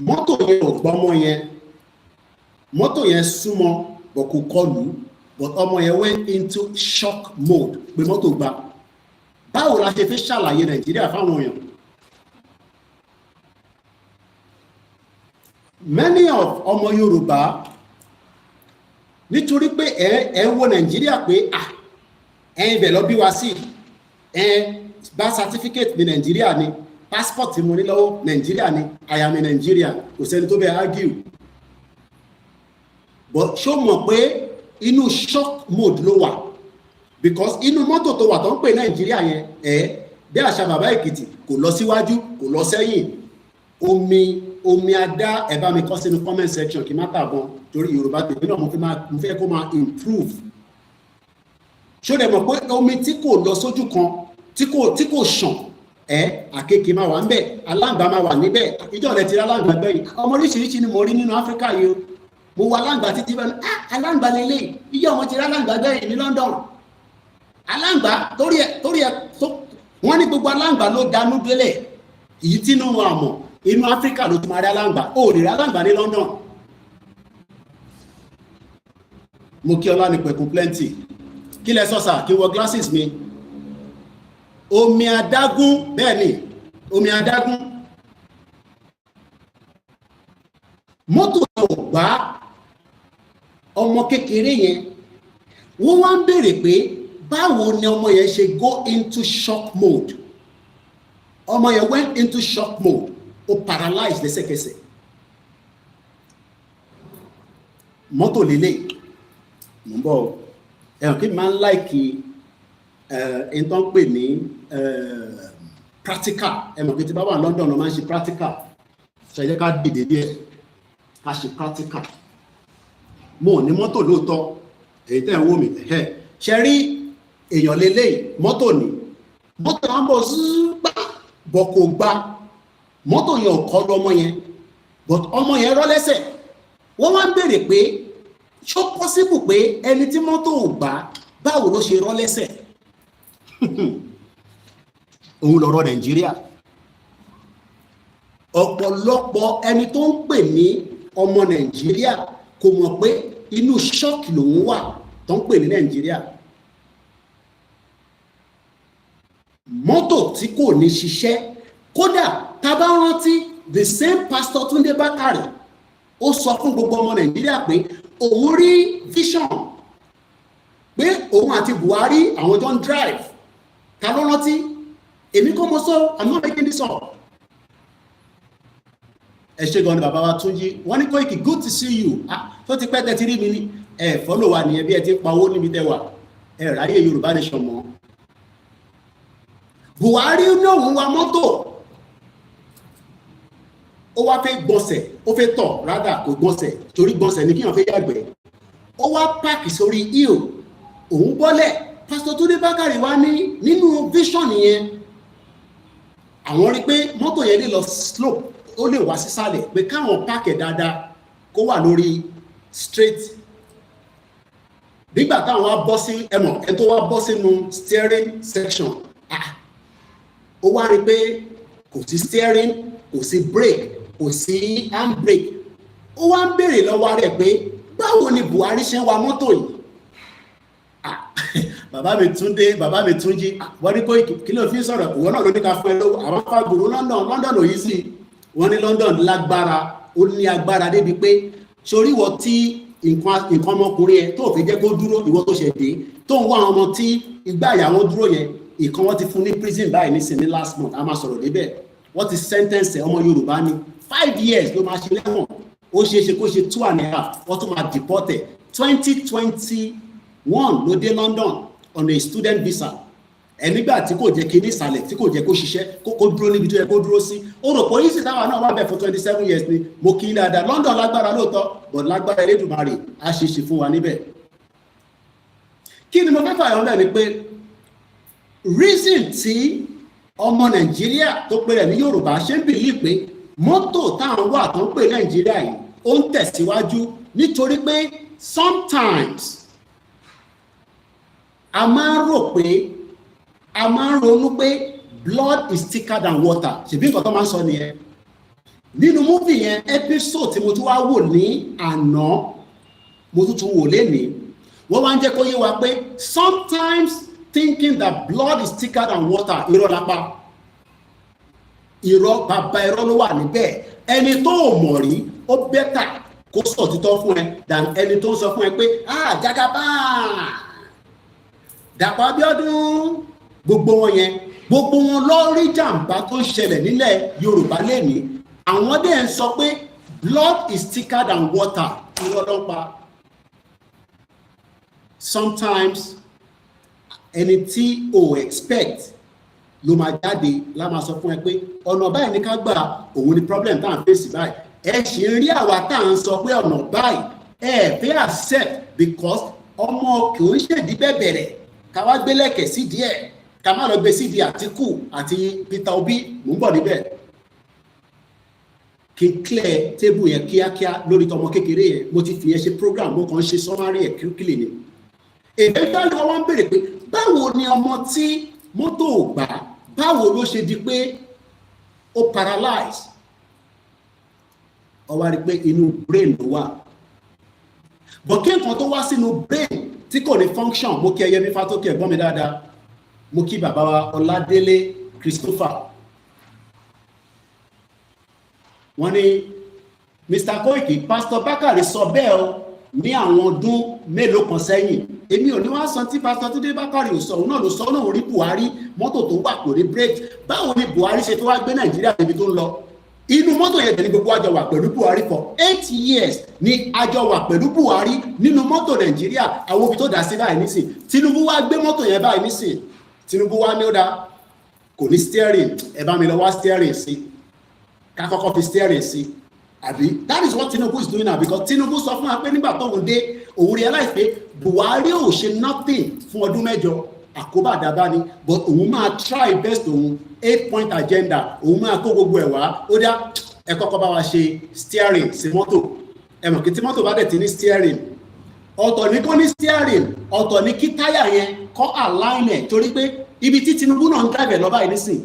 mọ́tò yẹn ò gbọ́mọ yẹn mọ́tò yẹn súnmọ́ bọ̀ kò kọlù but ọmọ yẹn went into shock mode pé mọ́tò gbà báwo la ṣe fi ṣàlàyé Nàìjíríà fáwọn èèyàn many of ọmọ Yorùbá nítorí pé ẹ wo Nàìjíríà pé ẹ̀yin bẹ̀ lọ bí wa sí birth certificate mi Nàìjíríà ni, passport tí mo ní lọ́wọ́ Nàìjíríà ni, I am a Nigerian, kò sẹ́ni tó bẹ́ẹ̀ argue. But ṣó mọ̀ pé inú shock mode ló wà, because inú mọ́tò tó wà tó ń pè Nàìjíríà yẹn bí àṣà bàbá Èkìtì kò lọ síwájú kò lọ sẹ́yìn, omi adá ẹ bá mi kọ sínú comment section kí n má tàbọn torí Yorùbá tèmi náà mo fẹ́ kó máa improve. ṣó dẹ̀ mọ̀ pé omi tí kò lọ sójú kan tí kò ṣàn àkekèé máa wà níbẹ̀, aláǹgbá máa wà níbẹ̀. ìjọ rẹ̀ ti rí aláǹgbá gbẹ̀yìn, ọmọ oríṣiríṣi ni mo rí nínú Áfíríkà yìí o. mo wo aláǹgbá títí bẹ́ẹ̀ aláǹgbá lélẹ̀, ìjọ wọn ti rí aláǹgbá gbẹ̀yìn ní London. aláǹgbá torí ẹ wọ́n ní gbogbo aláǹgbá ló dánú délẹ̀, èyí tí inú wọn àmọ́ inú Áfíríkà ló ti máa rí aláǹgbá, ó rí aláǹgbá ní London. mo kí ọlá ní pẹ̀kún plenty. kí lẹ sọ sà, kí wọ glasses mi. omi adágún, bẹ́ẹ̀ ni omi adágún. mọ́tò ò gbá ọmọ kékeré yẹn, wọ́n wá ń béèrè pé báwo ni ọmọ yẹn ṣe go into shock mode. ọmọ yẹn went into shock mode, ó paralyze lẹ́sẹ̀kẹsẹ̀. mọ́tò lélẹ̀ mò ń bọ̀ ẹ̀hàn kí n máa ń láìkì ẹni tó ń pè ní practical. ẹ̀mọ̀ pé tí bá wà London ló máa ń ṣe practical, ṣẹ̀jẹ̀ ká dìde díẹ̀ ká ṣe practical. mo ní mọ́tò lóòótọ́, èyí tẹ́ ń wò mí ṣe rí èèyàn lélẹ̀ mọ́tò ní mọ́tò máa ń bọ̀ gbá bọ̀ kò gbá mọ́tò yẹn ò kọlu ọmọ yẹn, but ọmọ yẹn rọ́ lẹ́sẹ̀. wọ́n wá ń béèrè pé ṣó possible pé ẹni tí mọ́tò ò gbá báwo ló ṣe rọ́ lẹ́sẹ̀. òun lọ̀rọ̀ Nàìjíríà. ọ̀pọ̀lọpọ̀ ẹni tó ń pè ní ọmọ Nàìjíríà kò mọ̀ pé inú ṣọ́ọ̀kì lòun wà tó ń pè ní Nàìjíríà. mọ́tò tí kò ní ṣiṣẹ́, kódà tá bá rántí the same pastor Túndé Bákàrè ó sọ fún gbogbo ọmọ Nàìjíríà pé òun rí vision pé òun àti Buhari àwọn jọ ń drive. ta ló rántí? èmi kọ́ mo sọ, I'm not making this up. ẹ ṣé gan ni bàbá wa Túnjí, wọ́n ní Koiki good to see you. tó ti pẹ́ tẹ́ ti rí mi ní follow wa nìyẹn bí ẹ ti ń pa owó níbi tẹ́ wà, ráyè Yorùbá nation mọ́. Buhari ní òun wa mọ́tò, ó wá fẹ́ gbọ̀nsẹ̀, ó fẹ́ tọ̀ rádà kò gbọ̀nsẹ̀ torí gbọ̀nsẹ̀ ní kí wọ́n fẹ́ yàgbẹ́. ó wá páàkì sórí hill, òun bọ́lẹ̀. Pastor Túndé Bákàrè wá ní nínú vision yẹn àwọn rí pé mọ́tò yẹn lè lọ slope, ó lè wá sísàlẹ̀ pé káwọn páàkì dáadáa kó wà lórí straight. nígbà táwọn wá bọ́ sí ẹ tó wá bọ́ sínú steering section, ó wá rí pé kò sí steering, kò sí brake, kò sí handbrake. ó wá ń béèrè lọ́wọ́ rẹ̀ pé báwo ni Buhari ṣe ń wa mọ́tò yìí. bàbá mi Túndé, bàbá mi Túnjí, wọ́n ní Koiki kí ló fi sọ̀rọ̀, ìwọ náà ló ní ká fún ẹ lówó. àwọn fagboro London ò yí sí, wọ́n ní London lágbára, ó ní agbára débi pé sórí ìwọ tí nǹkan ọmọkùnrin ẹ tó fi jẹ́ kó dúró, ìwọ tó ṣẹ̀ dé tó ń wá àwọn ọmọ tí ìgbà ìyá wọn dúró yẹn, ìkan wọn ti fún ní prison báyìí nísìnyí last month, a máa sọ̀rọ̀ débẹ̀. wọ́n ti sentence ọmọ Yorùbá ní 5 years ló máa ṣe lẹ́wọ̀n, ó ṣeéṣe kó ṣe 2.5, wọ́n tún máa deport ẹ̀. 2021 ló dé London on a student visa. nígbà tí kò jẹ́ kí ní ìsàlẹ̀, tí kò jẹ́ kó ṣiṣẹ́ kó dúró níbi tó yẹ kó dúró sí. ó rò pé yìí táwa náà wà bẹ̀ fún 27 years ni. mo kì í dáadáa, London lágbára lóòótọ́, but lágbára Elédùmarè á ṣe ṣe fún wa níbẹ̀. kí ni mo fẹ́ fààyàn bẹ́ẹ̀ ni pé reason tí ọmọ Nàìjíríà tó pé rẹ̀ ní Yorùbá ṣe ń believe pé mọ́tò táwọn wà tó ń pè Nàìjíríà yìí ó ń tẹ̀síwájú nítorí pé sometimes a máa ń rò pé a máa ń ronú pé blood is thicker than water. ṣèbí nǹkan tó máa ń sọ nìyẹn. nínú múfì yẹn episode tí mo tún wá wò ní àná, mo tún wò lénìí, wọ́n wá ń jẹ́ kó yé wa pé sometimes thinking that blood is thicker than water, irọ́ lápá. irọ́ bàbá irọ́ ló wà níbẹ̀. ẹni tó ò mọ̀ rí ó bẹ́tà kó sọ títọ́ fún ẹ than ẹni tó ń sọ fún ẹ pé Jagaban, Dàpọ̀ Abíọ́dún, gbogbo wọn yẹn gbogbo wọn lọ rí jàǹbá tó ń ṣẹlẹ̀ nílẹ̀ Yorùbá lẹ́ni. Àwọn dẹ̀ ń sọ pé blood is thicker than water. Irọ́ ló ń pa. Sometimes ẹni tí o expect ló máa jáde la máa sọ fún ẹ pé ọ̀nà báyìí ní ká gbà, òun ni problem tá à ń fèsì báyìí. Ẹ ṣì ń rí àwa tá à ń sọ pé ọ̀nà báyìí ẹ fẹ́ accept because ọmọ kì í ṣèdí bẹ̀bẹ̀rẹ̀ ká wá gbélẹ̀kẹ̀ sí díẹ̀ ká má lọ gbé sídìí Àtíkù àti Peter Obi. Mò ń bọ̀ níbẹ̀ kí n clear table yẹn kíákíá lórí tọmọ kékeré yẹn. Mo ti fi yẹn ṣe program, mo kàn ń ṣe summary ẹ̀ kíríkìlì ni. Èmi bá lọ wọ́n ń béèrè pé báwo ni ọmọ tí mọ́tò ò gbà báwo ló ṣe di pé ó paralyze. Ó wá rí pé inú brain ló wà. But kí nǹkan tó wá sínú brain tí kò ní function, mo kí Ẹyẹmí Fátókè ẹ̀gbọ́n mi dáadáa, mo kí bàbá wa Ọládélé Christopher. Wọ́n ní Mr. Koiki, Pastor Bakare sọ bẹ́ẹ̀ o ní àwọn ọdún mélòó kan sẹ́yìn. Èmi ò ní wá sọ tí Pastor Túndé Bakare ò sọ, òun náà ló sọ náà orí Buhari mọ́tò tó wà kò ní break. Báwo ni Buhari ṣe tó wá gbé Nàìjíríà débi tó ń lọ? Inú mọ́tò yẹn ní gbogbo àjọ wà pẹ̀lú Buhari for 8 years ní àjọ wà pẹ̀lú Buhari nínú mọ́tò Nàìjíríà. Àwọn òbí tó dá sí báyìí nísìn, Tinubu wá gbé mọ́tò yẹn báyìí nísìn. Tinubu wá ní ó dá kò ní steering, ẹ bá mi lọ wá steering sí, ká kọ́kọ́ fi steering sí. Àbí that is what Tinubu is doing now, because Tinubu sọ fún wa pé nígbà tó ń dé òun realize pé Buhari ò ṣe nothing fún ọdún mẹ́jọ, àkóbá àdábá ni, but òun máa try best òun 8-point agenda, òun máa kó gbogbo ẹ̀ wá. Ó dá ẹ kọ́kọ́ bá wa ṣe steering sí mọ́tò. Ẹ mọ̀ kí tí mọ́tò bá dẹ̀ ti ní steering, ọ̀tọ̀ ní kó ní steering, ọ̀tọ̀ ní kí táyà yẹn kọ́ align ẹ̀, torí pé ibi tí Tinubu náà ń drive lọ báyìí nísìn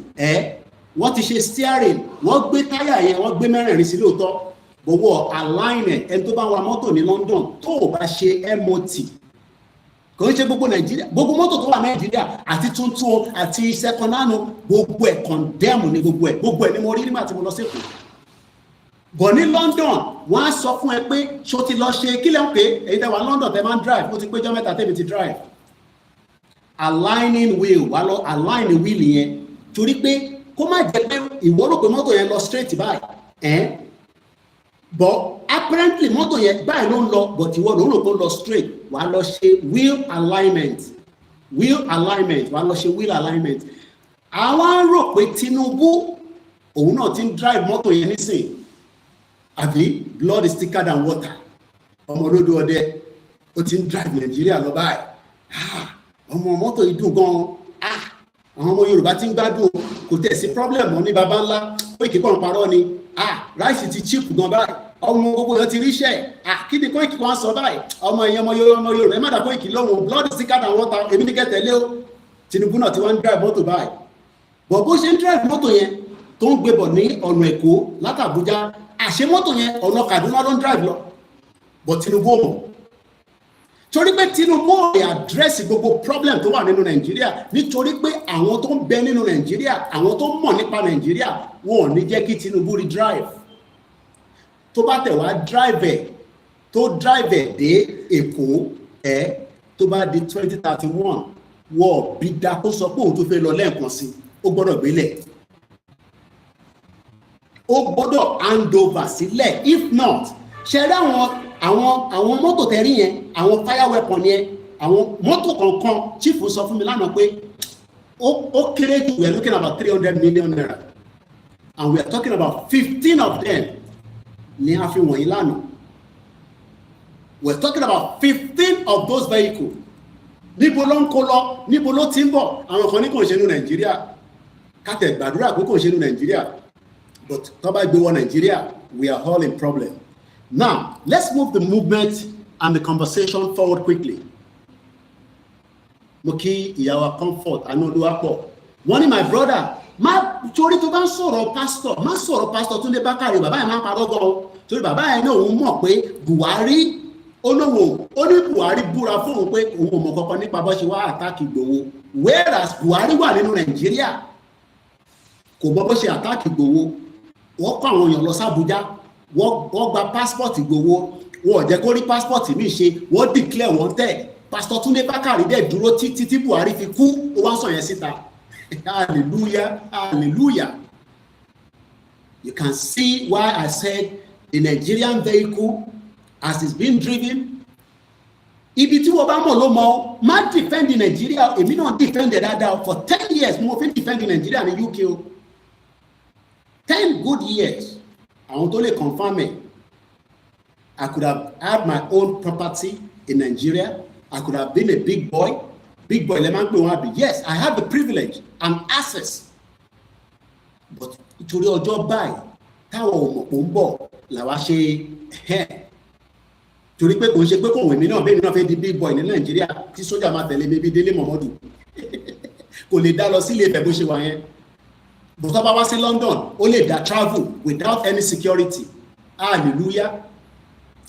wọ́n ti ṣe steering, wọ́n gbé táyà yẹn, wọ́n gbé mẹ́rẹ̀ẹ̀rin sí lóòótọ́, gbogbo align ẹ̀. Ẹni tó bá wa mọ́tò ní London tó o bá ṣe MOT, kò ń ṣe gbogbo Nàìjíríà, gbogbo mọ́tò tó wà Nàìjíríà àti tuntun àti second hand gbogbo ẹ̀ condemn ni gbogbo ẹ̀ ni mo rí nígbà tí mo lọ sí Èkó. Bọ̀ ní London wọ́n á sọ fún ẹ pé ṣó ti lọ ṣe kí lẹ́ ń pè é, èyí tẹ́ wà London tẹ́ máa ń drive, mo ti péjọ mẹ́ta tẹ́mi ti drive. Aligning wheel, wà lọ align wheel yẹn, torí pé kó má jẹ́ pé ìwọ rò pé mọ́tò yẹn lọ straight báyìí but apparently mọ́tò yẹn báyìí ló ń lọ, but ìwọ ló ń rò pé ó lọ straight. Wà á lọ ṣe wheel alignment, wà á lọ ṣe wheel alignment. Àwọn rò pé Tinubu òun náà ti ń drive mọ́tò yẹn nísìn, àbí blood is thicker than water. Ọmọ olódò ọdẹ ó ti ń drive Nàìjíríà lọ báyìí. Ọmọ mọ́tò yìí dùn gan-an. Àwọn ọmọ Yorùbá ti ń gbádùn, kò tẹ̀ sí problem mọ́ ní baba ńlá. Koiki kan parọ́ ni, ráìsì ti cheap gan báyìí, ọmọ gbogbo yẹn ti ríṣẹ́. Kí ni Koiki kan sọ báyìí? Ọmọ ìyẹn ọmọ Yorùbá ẹ má dà Koiki lóhùn, blood is thicker than water, èmi ní kẹtẹ̀lé o. Tinubu náà ti wá ń drive mọ́tò báyìí. Bọ̀ bó ṣe ń drive mọ́tò yẹn tó ń gbé bọ̀ ní ọ̀nà Èkó láti Àbújá, àṣẹ mọ́tò yẹn ọ̀nà Kaduna ló ń drive lọ. Bọ̀ Tinubu mọ̀. Torí pé Tinubu ò lè àdírẹ́sì gbogbo problem tó wà nínú Nàìjíríà, nítorí pé àwọn tó ń bẹ nínú Nàìjíríà, àwọn tó mọ̀ nípa Nàìjíríà, wọn ò ní jẹ́ kí Tinubu rí drive. Tó bá tẹ̀ wá drive dé Èkó tó bá di 2031 wọ́n bí dá kó sọ pé òun tó fẹ́ lọ lẹ́ẹ̀kan sí, ó gbọ́dọ̀ gbélẹ̀, ó gbọ́dọ̀ hand over sílẹ̀. If not, ṣe rí àwọn mọ́tò tẹ̀rí yẹn, àwọn fire weapon yẹn, àwọn mọ́tò kọ̀ọ̀kan, chief sọ fún mi lánàá pé ó kéré jù, we are looking about 300 million naira, and we are talking about 15 of them ní a fi wọ̀nyí lánàá. We are talking about 15 of those vehicles. Níbo ló ń kó lọ, níbo ló ti ń bọ̀? Àwọn kan ní kò ń ṣe ní Nàìjíríà, kátẹ̀ gbàdúrà pé kò ń ṣe ní Nàìjíríà, but tó bá gbé wọ Nàìjíríà, we are all in problem. Now, let's move the movement and the conversation forward quickly. Mo kí ìyàwó Comfort Anoluwapo. Wọ́n ní my brother, má torí tó bá ń sọ̀rọ̀ pastor Túndé Bákàrè, bàbá yẹn máa ń parọ́ gan-an. Torí bàbá yẹn náà òun mọ̀ pé Buhari olówó, ó ní Buhari búra fún òun pé òun ò mọ̀ kankan nípa bó ṣe wá àtàkì Ìgbòho. Whereas Buhari wà nínú Nàìjíríà, kò mọ̀ bó ṣe àtàkì Ìgbòho. Wọ́n kó àwọn èèyàn lọ sí Àbújá, wọ́n gba passport Ìgbòho, wọ́n jẹ́ kó rí passport mi ṣe, wọ́n declare wọ́n tẹ̀. Pastor Túndé Bákàrè dẹ̀ dúró títí tí Buhari fi kú, ó wá ń sọ yẹn síta. Hallelujah, hallelujah. You can see why I said the Nigerian vehicle, as it's being driven, ibi tí wọ́n bá mọ̀ ló mọ̀, má defend Nigeria, èmi náà defend that for 10 years, mo fi defend Nigeria ní UK o. 10 good years. Àwọn tó lè confirm it. I could have had my own property in Nigeria. I could have been a big boy. Big boy, yes, I have the privilege and access. But torí ọjọ́ báyìí, táwọn ọmọ pò ń bọ̀ làwa ṣe torí pé kò ń ṣe pé kò wèmí náà bẹ́ẹ̀ náà fẹ́ di big boy ní Nàìjíríà tí sójà máa tẹ̀lé mi bí Délé Mọ̀mọ́dù kò lè dá lọ sí ilé Ifẹ̀ bó ṣe wà yẹn. But tó bá wá sí London, ó lè dá travel without any security. Hallelujah.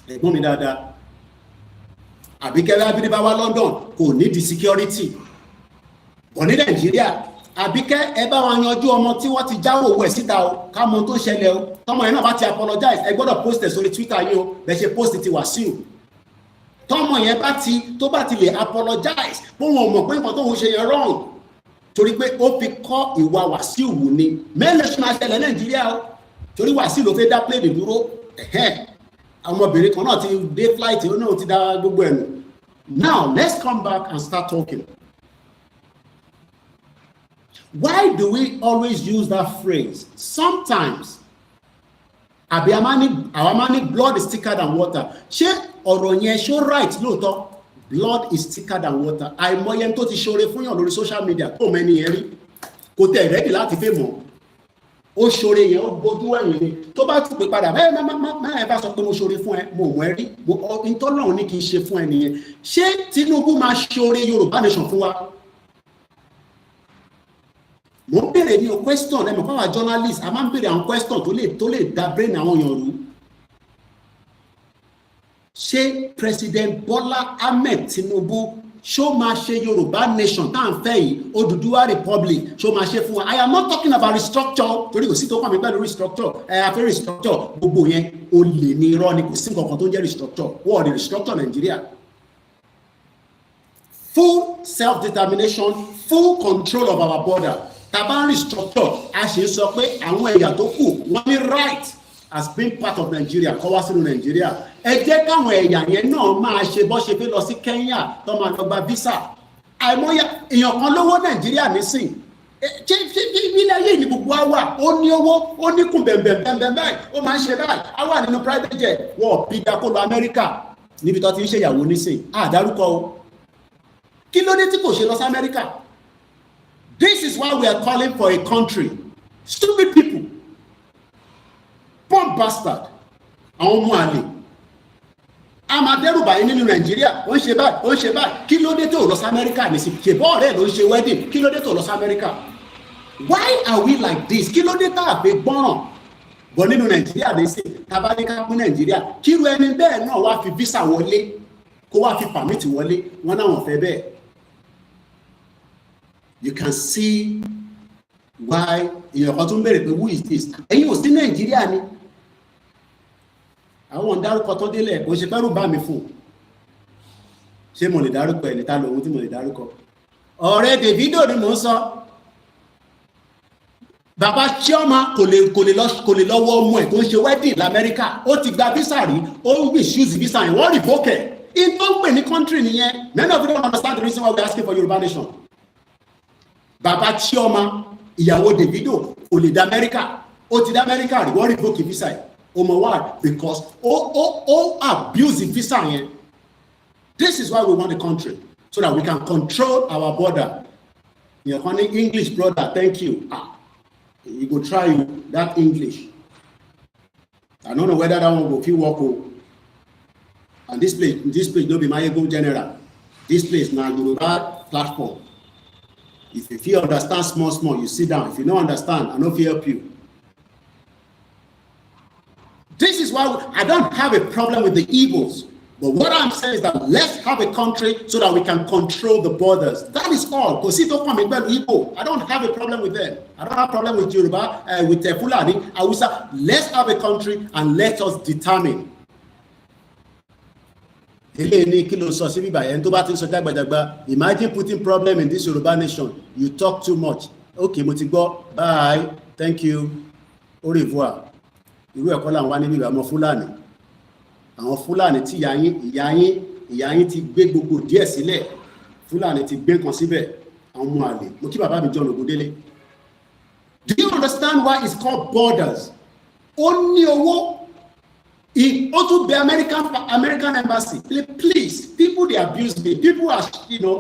Ẹ̀gbọ́n mi dáadáa. Àbíkẹ́ Abídé bá wá London kò ní di security. Bọ̀ ní Nàìjíríà, Àbíkẹ́ ẹ bá wa yanjú ọmọ tí wọ́n ti jáwọ́ owó ẹ̀ síta o, ká mọ tó ṣẹlẹ̀ o. Tọ́mọ yẹn náà bá ti apologize, ẹ gbọ́dọ̀ post ẹ̀ sórí Twitter yín o, bẹ́ẹ̀ ṣe post ti Wàsíù. Tọ́mọ yẹn tó bá ti lè apologize, bó wọn mọ̀ pé nǹkan tó ń ṣe yẹn wrong. Torí pé ó fi kọ́ ìwà Wàsíù wù ni. Mẹ́lẹ̀ ṣe máa ṣẹlẹ̀ Nàìjíríà o. Torí Wàsíù ló fẹ́ dá plane dúró. Ọmọbìnrin kan náà ti dé flight ó náà ti dá gbogbo ẹnu. Now let's come back and start talking. Why do we always use that phrase? Sometimes àbí àwa máa ní blood is thicker than water. Ṣé ọ̀rọ̀ yẹn ṣó right lóòótọ́? Blood is thicker than water. Àìmọye tó ti ṣoore fún yàn lórí social media tó mẹ́ni yẹn rí kò tẹ̀ rẹ́dì láti fẹ́ mọ̀. Ó ṣoore yẹn ó bójú ẹ̀yìn ni tó bá tún pè padà má ẹ bá sọ pé mo ṣoore fún ẹ mo mọ̀ ẹ́ rí ìtọ́lọ́run ní kí n ṣe fún ẹ nìyẹn. Ṣé Tinubu máa ṣoore Yorùbá nation fún wa? Mo ń bèrè ní o question ẹ mọ̀ fún àwọn journalist a máa ń bèrè àwọn question tó lè da brain àwọn èèyàn rú. Ṣé President Bola Ahmed Tinubu ṣó máa ṣe Yorùbá nation tá à ń fẹ́ yìí Odùduwà republic ṣó máa ṣe fún wa? I am not talking about restructure torí kò sí tó kàn mí pẹ̀lú restructure àfẹ́ restructure gbogbo yẹn o lè ní irọ́ ni kò sí nǹkan kan tó ń jẹ́ restructure wọ́n ní restructure Nàìjíríà. Full self-determination, full control of our border. Tàbá restructure a ṣe sọ pé àwọn ẹ̀yà tó kù wọ́n ní right as being part of Nigeria kọ́ wá sínú Nigeria. Ẹ jẹ́ káwọn ẹ̀yà yẹn náà máa ṣe bọ́ ṣe fẹ́ lọ sí Kenya tó máa lọ gba visa. Àìmọye èèyàn kan lówó Nàìjíríà nísìn. Ṣé ilé ayé ni gbogbo wa wà? Ó ní owó, ó ní kùn bẹ̀m̀bẹ̀ báyìí, ó máa ń ṣe báyìí. A wà nínú private jet, wọ́n bí dákó lọ Amẹ́ríkà níbi tó ti ń ṣe ìyàwó nísìn. Àdárúkọ o. Kí ló dé tí kò ṣe lọ sí Amẹ́ríkà? This is why we are calling for a country. Stupid people. Poor bastard. Àwọn ọmọ àlè. A máa dẹ́rù báyìí nínú Nàìjíríà. Ó ń ṣe báyìí. Kí ló dé tó lọ sí Amẹ́ríkà nísìn? Ṣèbọ́ ọ̀rẹ́ ló ń ṣe wedding. Kí ló dé tó lọ sí Amẹ́ríkà? Why are we like this? Kí ló dé tá a fi gbọ́ràn? Bọ̀ nínú Nàìjíríà nísìn. Tàbá ní ká pín Nàìjíríà. Kí irú ẹni bẹ́ẹ̀ náà wá fi visa wọlé. Kó wá fi permit wọlé. Wọ́n náà wọ́n fẹ́ bẹ́ẹ̀. You can see why èèyàn kan tún bẹ̀rẹ̀ pé who is this? Ẹ̀yin ò sí Nàìjíríà ni. Àwọn dárúkọ tó délẹ̀ kò ṣe pẹ́rù bá mi fún. Ṣé mo lè dárúkọ ẹni tá lóhun tí mo lè dárúkọ? Ọ̀rẹ́ Davido ni mò ń sọ. Bàbá Chioma kò lè lọ́wọ́ ọmọ ẹ̀ tó ń ṣe wedding l'Amẹ́ríkà. Ó ti gba visa rí, ó ń misuse visa yẹn, wọ́n revoke ẹ̀. In tó ń pè ní country nìyẹn. Many of you don't understand the reason why we are asking for Yoruba nation. Bàbá Chioma ìyàwó Davido kò lè dá Amẹ́ríkà ó ti dá Amẹ́ríkà rí wọ́n revoke visa ẹ̀ o mọ̀ why because ó abuse visa yẹn. This is why we want a country so that we can control our border. Ìyẹn kan ní English brother thank you you go try that English. I don't know whether that one go fit work o. And this place no be Mayegun general. This place na Yoruba platform. If you understand small, you sit down. If you don't understand, I no fit help you. This is why I don't have a problem with the Igbos. But what I'm saying is that let's have a country so that we can control the borders. That is all. Because Igbo, I don't have a problem with them. I don't have a problem with Yoruba, with Fulani, Hausa. Let's have a country and let us determine. Imagine putting problem in this Yoruba nation. You talk too much. okay mo ti gbọ́, bye, thank you, au revoir. Irú ẹ̀kọ́ là ń wá níbi ìbámọ́ Fúlàní. Àwọn Fúlàní tí ìyá yín ti gbé gbogbo díẹ̀ sílẹ̀, Fúlàní ti gbé kan síbẹ̀, àwọn ọmọ àlè. Mo kí bàbá mi John Ogundele. Do you understand why it's called borders? Ó ní owó. He ought to be American embassy. Please, people they abuse me. People are,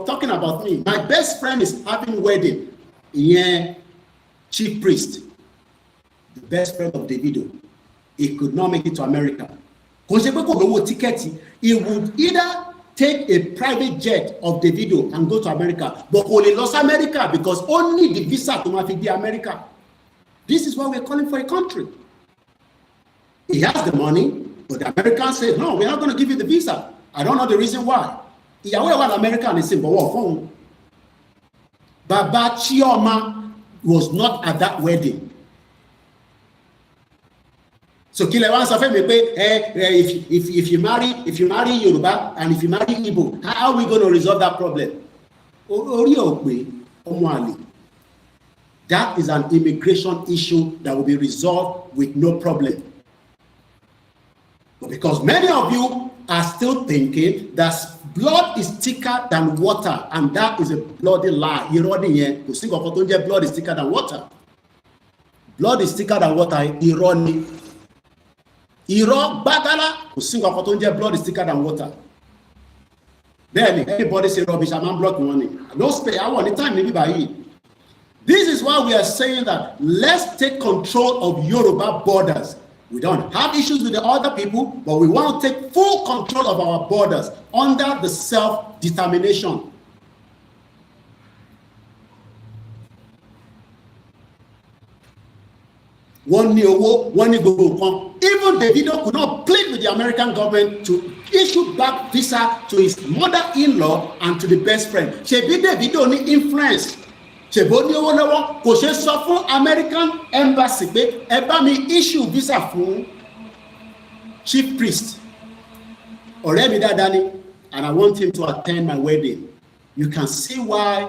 talking about me. My best friend is having wedding. Yeah, chief priest, the best friend of Davido. He could not make it to America. He would either take a private jet of Davido and go to America, but only lost America because only the visa to be America. This is why we're calling for a country. He has the money, but the Americans say, no, we're not going to give you the visa. I don't know the reason why. Ìyàwó American is saying, but what phone? Baba Chioma was not at that wedding. So Kile wants to say, if you marry Yoruba and if you marry Igbo, how are we going to resolve that problem? That is an immigration issue that will be resolved with no problem. But because many of you are still thinking that blood is thicker than water, and that is a bloody lie. Blood is thicker than water. Blood is thicker than water. Irony. Blood is thicker than water. Then anybody say rubbish, I'm not blocking money. No spare. I want the time maybe by it. This is why we are saying that let's take control of Yoruba borders. We don't have issues with the other people, but we want to take full control of our borders under the self-determination. Even Davido could not plead with the American government to issue back visa to his mother-in-law and to the best friend. Shebi Davido ní influence. Ṣèbó ní owó lọ́wọ́ kò ṣe sọ fún American embassy pé ẹ bá mi issue visa fún chief priest ọ̀rẹ́ mi dáadáa ni, and I want him to attend my wedding. You can see why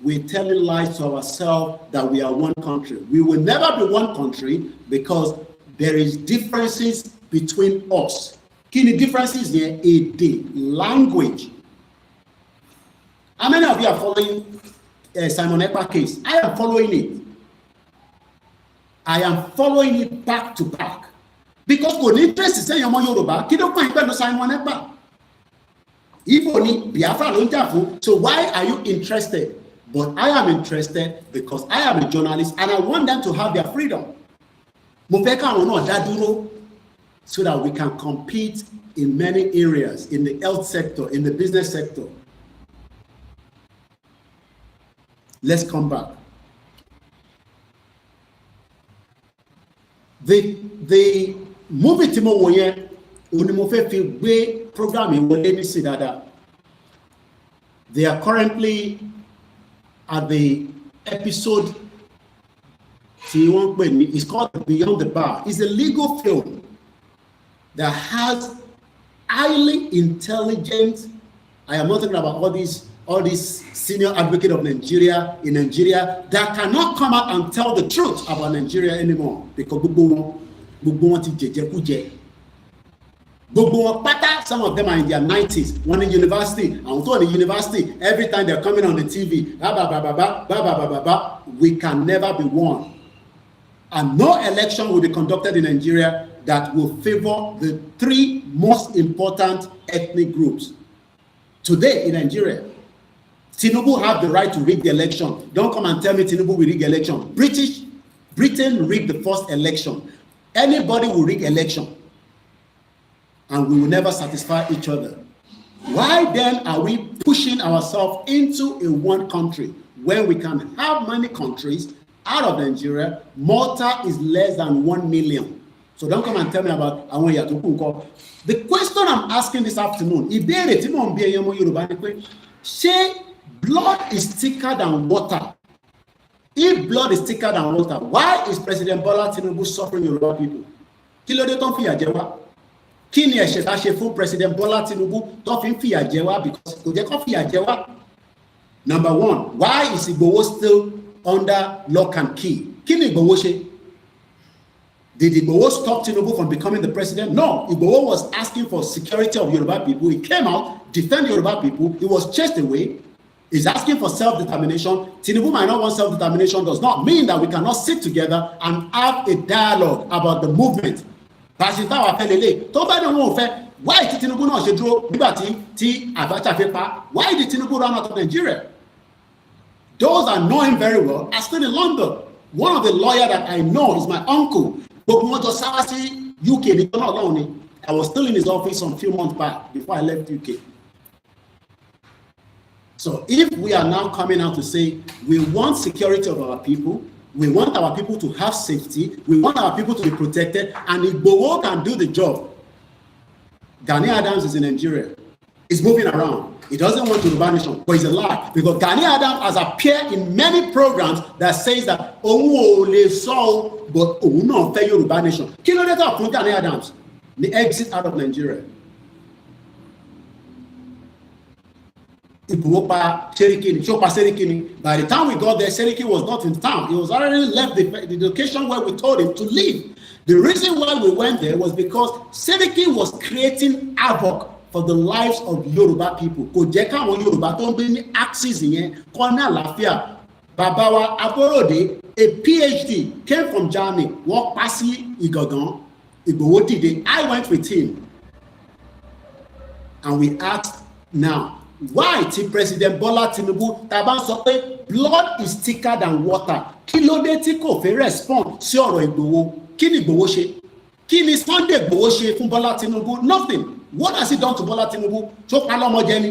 we're telling lies to ourselves that we are one country. We will never be one country because there is differences between us. Kí ni differences here? Èdè, language. How many of you are following Simon Ekpa case? I am following it. I am following it back to back. Because kò ní interest say ọmọ Yorùbá, kí ló kàn pẹ̀lú Simon Ekpa? Igbo ni Biafra ló ń jà fún. So why are you interested? But I am interested because I am a journalist and I want them to have their freedom. Mo fẹ́ káwọn náà dá dúró so that we can compete in many areas, in the health sector, in the business sector. Let's come back. The movie tí mo wò yẹn, òun ni mo fẹ́ fi gbé program ìwọlé ní sí dáadáa. They are currently at the episode tí wọ́n pè ní, it's called Beyond the Bar. It's a legal film that has highly intelligent, I am not talking about all these senior advocate of Nigeria in Nigeria that cannot come out and tell the truth about Nigeria anymore because gbogbo wọn ti jẹjẹkújẹ. Gbogbo wọn pátá, some of them are in their 90s, one in university, àwọn tó ní university, every time they're coming on the TV, we can never be one. And no election will be conducted in Nigeria that will favor the three most important ethnic groups. Today in Nigeria, Tinubu have the right to rig the election. Don't come and tell me Tinubu will rig the election. Britain rigged the first election. Anybody will rig election. And we will never satisfy each other. Why then are we pushing ourselves into a one country when we can have many countries out of Nigeria? Malta is less than 1 million. So don't come and tell me about àwọn èèyàn tó kù ńkọ́. The question I'm asking this afternoon, ìbéèrè tí mò ń bi ẹ̀yin ọmọ Yorùbá ni pé, ṣé blood is thicker than water? If blood is thicker than water, why is President Bola Tinubu suffering Yoruba people? Kí ló dé tó ń fìyà jẹ wá? Kí ni ẹ̀ṣẹ̀ tá ṣe fún President Bola Tinubu tó fi ń fìyà jẹ wá because kò jẹ́ kó fìyà jẹ wá? Number one, why is Igboho still under lock and key. Kí ni Igboho ṣe? Did Igboho stop Tinubu from becoming the president? No. Igboho was asking for security of Yoruba people. He came out, defend Yoruba people. He was chased away. He's asking for self-determination. Tinubu might not want self-determination, does not mean that we cannot sit together and have a dialogue about the movement. Why did Tinubu not ṣe dúró nígbà tí Abacha fẹ́ pa? Why did Tinubu run out of Nigeria? Those that know him very well are still in London. One of the lawyers that I know is my uncle. UK. I was still in his office some few months back before I left UK. So if we are now coming out to say we want security of our people, we want our people to have safety, we want our people to be protected, and Igboho can do the job. Gani Adams is in Nigeria. He's moving around. He doesn't want Yoruba nation, but it's a lie. Because Gani Adams has appeared in many programs that says that only so, but no fair Yoruba nation. Kilometer from Gani Adams, the exit out of Nigeria. By the time we got there, Seriki was not in town. He was already left the location where we told him to leave. The reason why we went there was because Seriki was creating havoc for the lives of Yoruba people. Kò jẹ́ káwọn Yoruba tó ń gbé ní axis yẹn kọ́ ní àlàáfíà. Bàbá wa Aborode, a PhD, came from Germany. Wọ́n pa sí Ìgàngán, Ìgbòho dìde. I went with him. And we asked now, why ti President Bola Tinubu taba sọ pé blood is thicker than water? Kí ló dé tí kò fẹ́ respond sí ọ̀rọ̀ Ìgbòho? Kí ni Ìgbòho ṣe? Kí ni Sunday Ìgbòho ṣe fún Bola Tinubu? Nothing. What has he done to Bola Tinubu? Ṣó pa lọ́mọ jẹ ni?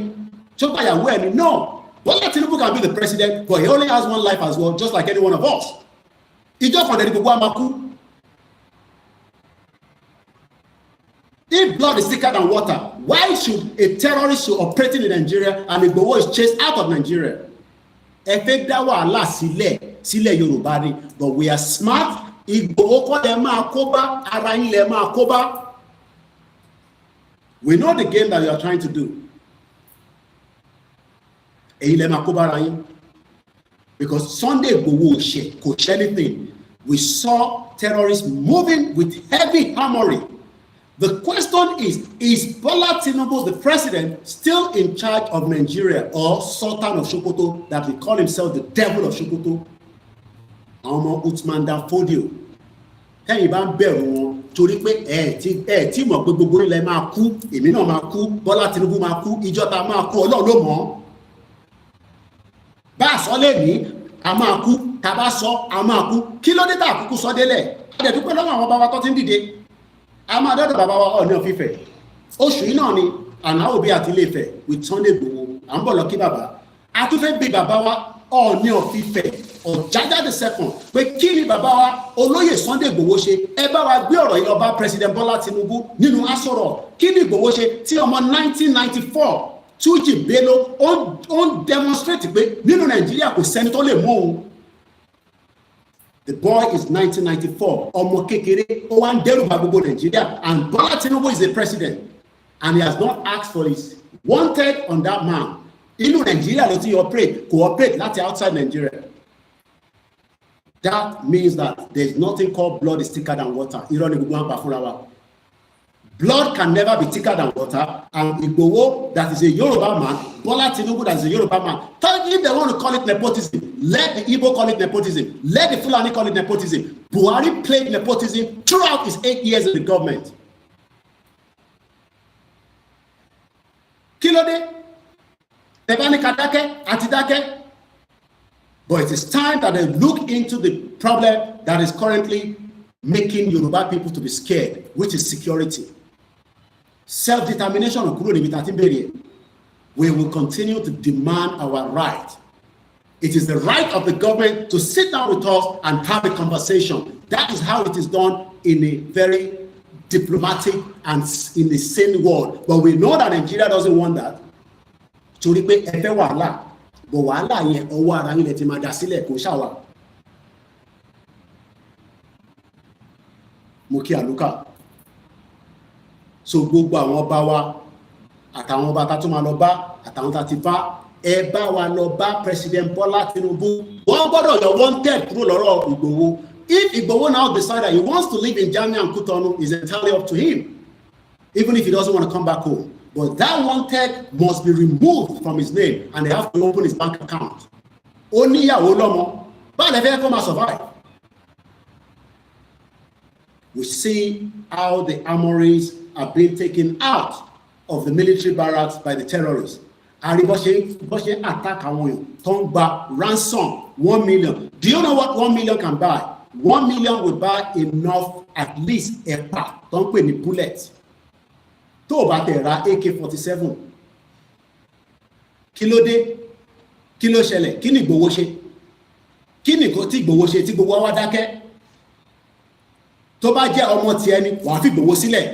Ṣó pa ìyàwó ẹ̀ ni? No. Bola Tinubu can be the president, but he only has one life as well, just like any one of us. Ìjọ kan dẹ̀ ni gbogbo àmàkú. If blood is thicker than water, why should a terrorist operating in Nigeria and Igboho is chased out of Nigeria? Ẹ fẹ́ dá wàhálà sílẹ̀ Yorùbá ni, but we are smart. Igboho kọ́ lẹ máa kó bá, ara yín lẹ máa kó bá. We know the game that you are trying to do. Èyí lẹ máa kó bá ara yín. Because Sunday Igboho kò ṣe anything. We saw terrorists moving with heavy hammering. The question is Bola Tinubu, the president, still in charge of Nigeria, or Sultan of Sokoto, that he call himself the devil of Sokoto? Ọmọ Usman Dan Fodio. Tẹ́yìn bá ń bẹ̀rù wọn torí pé ẹ tí mọ̀ pé gbogbo ilẹ̀ máa kú, èmi náà máa kú, Bola Tinubu máa kú, ìjọta máa kú, Ọlọ́run ló mọ̀. Bá a sọ lẹ́ni, a máa kú, tá bá sọ, a máa kú. Kí ló dé tá àkúkú sọ délẹ̀? A dẹ̀ dúpẹ́ lọ́wọ́ àwọn bàbá tó ti ń dìde. A máa dọ́dọ̀ bàbá wa Ọọ̀ni of Ifẹ̀. Oṣù yìí náà ni àná òbí àti Ilé Ifẹ̀ with Sunday Igboho. À ń bọ̀ lọ kí bàbá. A tún fẹ́ bí bàbá wa Ọọ̀ni of Ifẹ̀ Ọ̀jájá the second pé kí ni bàbá wa olóyè Sunday Igboho ṣe? Ẹ bá wa gbé ọ̀rọ̀ yìí lọ bá President Bola Tinubu nínú Aso Rock. Kí ni Igboho ṣe tí ọmọ 1994 Túnjí Bello ó ń demonstrate pé nínú Nàìjíríà kò sẹ́ni tó lè mú òun. The boy is 1994. Ọmọ kékeré ó wá ń dẹ́rù bà gbogbo Nigeria, and Bola Tinubu is the president, and he has not asked for his wanted on that man. Inú Nigeria ló ti cooperate láti outside Nigeria. That means that there is nothing called blood is thicker than water. Irọ́ ni gbogbo wọn pa fúnra wa. Blood can never be thicker than water, and Igboho, that is a Yoruba man, Bola Tinubu, that is a Yoruba man. If they want to call it nepotism, let the Igbo call it nepotism, let the Fulani call it nepotism. Buhari played nepotism throughout his 8 years in the government. Kí ló dé? Tebani kadake, atidake. But it is time that they look into the problem that is currently making Yoruba people to be scared, which is security. Self-determination of Kuro Nimitatimberie. We will continue to demand our right. It is the right of the government to sit down with us and have a conversation. That is how it is done in a very diplomatic and in the sane world. But we know that Nigeria doesn't want that. Torí pé ẹ fẹ́ wàhálà, but wàhálà yẹn ọwọ́ ara yín lẹ ti máa dá sílẹ̀ kò ṣàwà. Mo kí àlùkà. So gbogbo àwọn ọba wa àtàwọn ọba tá tó máa lọ bá àtàwọn tá ti bá ẹ bá wa lọ bá President Bola Tinubu wọ́n gbọ́dọ̀ yọ wanted kúrò lọ́rọ̀ Igboho. If Igboho now decide that he wants to live in Germany and Cotonou, is entirely up to him, even if he doesn't want to come back home. But that wanted must be removed from his name, and they have to open his bank account. Only Olomo, but they never come and survive. We see how the armories are being taken out of the military barracks by the terrorists. Àríbọ̀ṣe attack àwọn èèyàn tó ń gba ransom 1 million. Do you know what 1 million can buy? 1 million will buy enough, at least ẹ̀pà tó ń pè ní bullet. Tó o bá tẹ̀ ra AK-47. Kí ló dé? Kí ló ṣẹlẹ̀? Kí ni Ìgbòho ṣe? Kí ni nǹkan tí Ìgbòho ṣe tí gbogbo wa dákẹ́? Tó bá jẹ́ ọmọ tiẹ̀ ni wàá fi Ìgbòho sílẹ̀.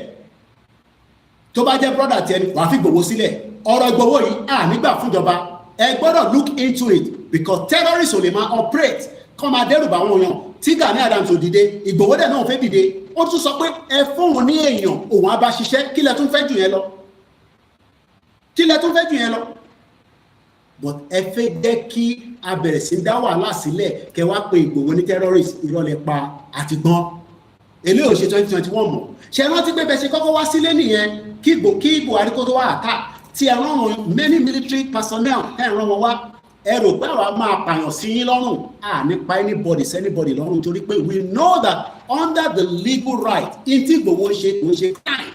Tó bá jẹ́ brother tiẹ̀ ni wàá fi Ìgbòho sílẹ̀. Ọ̀rọ̀ Ìgbòho yìí nígbà fúnjọba ẹ gbọ́dọ̀ look into it, because terrorists ò lè máa operate kọ́ máa dẹ́rù bá wọn èèyàn. Tí Gani Adams ò dìde, Ìgbòho dẹ̀ náà fẹ́ dìde. Ó tún sọ pé ẹ fún òun ní èèyàn òun á bá ṣiṣẹ́. Kí lẹ tún fẹ́ jù yẹn lọ? Kí lẹ tún fẹ́ jù yẹn lọ? But ẹ fẹ́ jẹ́ kí a bẹ̀rẹ̀ sí dá wàhálà sílẹ̀ kẹ wá pé Ìgbòho ní terrorist, irọ́ lẹ pa àti gbọ́n. Èlé ò ṣe 2021 mọ̀. Ṣé rántí pé bẹ́ẹ̀ ṣe kọ́kọ́ wá sílé nìyẹn kí Buhari kó tó wá àtà tí ẹ rán wọn many military personnel ẹ rán wọn wá. Ẹ rò pé àwa máa pààyàn sí yín lọ́rùn, nípa anybody lọ́rùn, torí pé we know that under the legal right in tí Ìgbòho ṣe kò ṣe crime.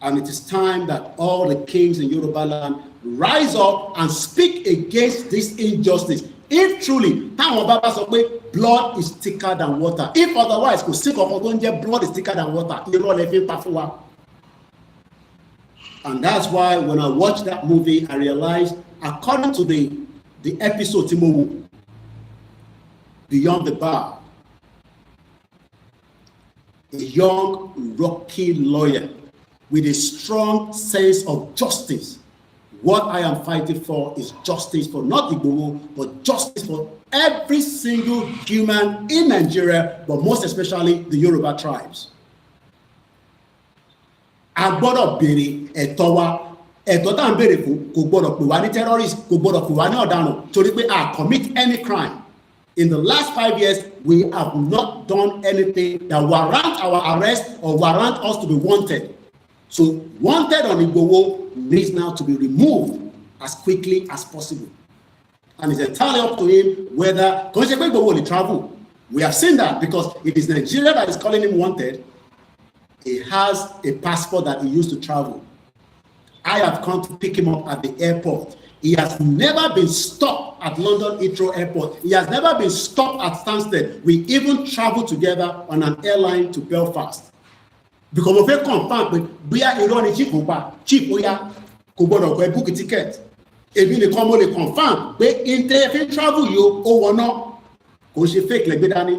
And it is time that all the kings in Yoruba land rise up and speak against this injustice. If truly táwọn bàbá sọ pé blood is thicker than water, if otherwise kò sí kankan tó ń jẹ́ blood is thicker than water, irọ́ lẹ fi ń pa fún wa. And that's why when I watched that movie, I realized, according to the episode Tinubu, Beyond the Bar, a young, rocky lawyer with a strong sense of justice. What I am fighting for is justice for not Igboho, but justice for every single human in Nigeria, but most especially the Yoruba tribes. A gbọ́dọ̀ béèrè ẹ̀tọ́ wa. Ẹ̀tọ́ tá à ń béèrè fún kò gbọ́dọ̀ pè wá ní terrorist, kò gbọ́dọ̀ pè wá ní ọ̀daràn, torí pé a commit any crime. In the last 5 years, we have not done anything that warrant our arrest or warrant us to be wanted. So wanted on Igboho needs now to be removed as quickly as possible. And it's entirely up to him whether Igboho will travel. We have seen that because it is Nigeria that is calling him wanted. He has a passport that he used to travel. I have come to pick him up at the airport. He has never been stopped at London Heathrow Airport. He has never been stopped at Stansted. We even traveled together on an airline to Belfast. Because mo fẹ́ confirm pé bóyá irọ́ ni chief pa chief bóyá kò gbọ́dọ̀ kọ book ticket. Èmi nìkan mo lè confirm pé interfere travel yìí ó wọná kò ṣe fake lẹ́gbẹ́ dání.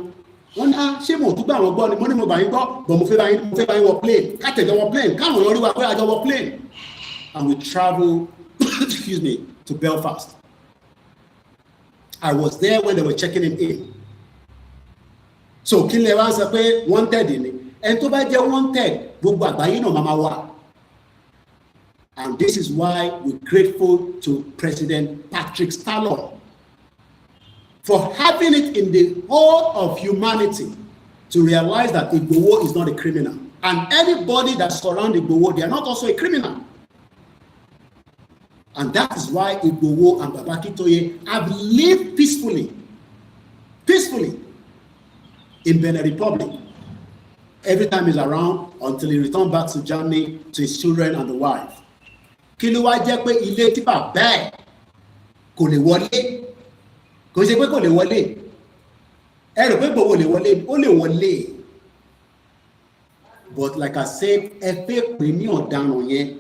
Wọ́n ní ṣé mo tún gbà wọ́n gbọ́ ni mo ní mo gbà yín gbọ́ but mo fẹ́ bá yín wọ plane kátẹ̀jọ́ wọ plane káwọn èèyàn rí wa pé àjọ wọ plane. And we travel excuse me, to Belfast. I was there when they were checking him in. So kí lè wá sọ pé wanted ni. And tó bá jẹ́ wanted, gbogbo àgbáyé náà máa wà. And this is why we're grateful to President Patrick Stallone for having it in the whole of humanity to realize that Igboho is not a criminal. And anybody that surrounds Igboho, they are not also a criminal. And that is why Igboho and Baba Akintoye have lived peacefully in Benin Republic. Every time he's around until he returned back to Germany to his children and the wife. Kí ló wá jẹ́ pé ilé tí bàbá ẹ̀ kò lè wọlé, kò ṣe pé kò lè wọlé, ẹ rò pé Igboho lè wọlé, ó lè wọlé. But like I said, ẹ fẹ́ pè ní ọ̀daràn yẹn,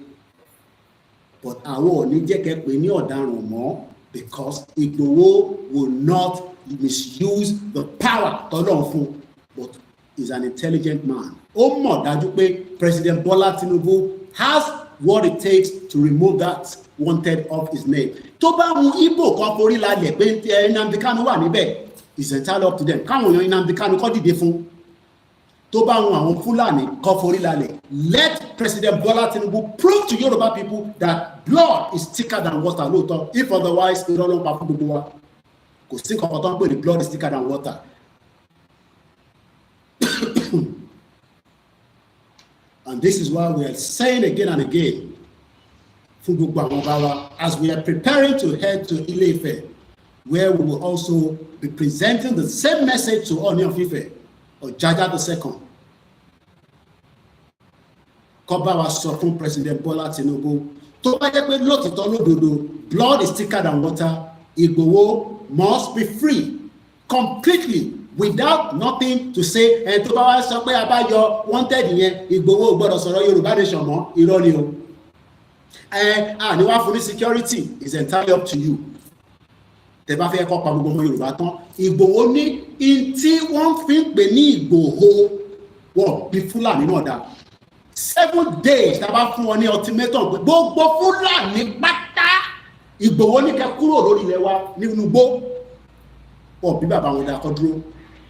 but àwọn ò ní jẹ́ kẹ́ pè ní ọ̀daràn mọ́, because Igboho will not misuse the power tọ́lọ́run fún, but is an intelligent man. Ó mọ̀ dájú pé President Bola Tinubu has what it takes to remove that wanted off his name. Tó bá mú Igbo kan forí lálẹ̀ pé Nnamdi Kanu wà níbẹ̀, it's entirely up to them. Káwọn èèyàn Nnamdi Kanu kọ́ dìde fún. tó bá wọn àwọn Fúlàní kó forí lálẹ̀. Let President Bola Tinubu prove to Yoruba people that blood is thicker than water lóòótọ́, if otherwise irọ́ ló ń pa fún gbogbo wa. Kò sí nǹkan tó ń pè ní blood is thicker than water. And this is why we are saying again and again, fún gbogbo àwọn ọba wa, as we are preparing to head to Ile-Ife, where we will also be presenting the same message to Ooni of Ife, Ọjájá II. Kó bá wa sọ fún President Bola Tinubu, tó bá jẹ́ pé lótìtọ́ lódodo, blood is thicker than water, Igboho must be free completely without nothing to say. And tó bá wá sọ pé abáyọ wanted yẹn, Igboho gbọ́dọ̀ sọ̀rọ̀ Yorùbá nation mọ́, irọ́ ni o. Ni wá fún ní security is entirely up to you. Tẹ́ bá fẹ́ kọ́ pa gbogbo ọmọ Yorùbá tán, Igboho ní in tí wọ́n fi ń pè ní Igboho wọ́n bí Fúlàní náà dá. 7 days tá a bá fún wọn ní ultimatum pé gbogbo Fúlàní pátá Igboho ní kẹ́ kúrò lórí ilẹ̀ wa nínú igbó. Wọ́n bí bàbá wọn dá kọ́ dúró.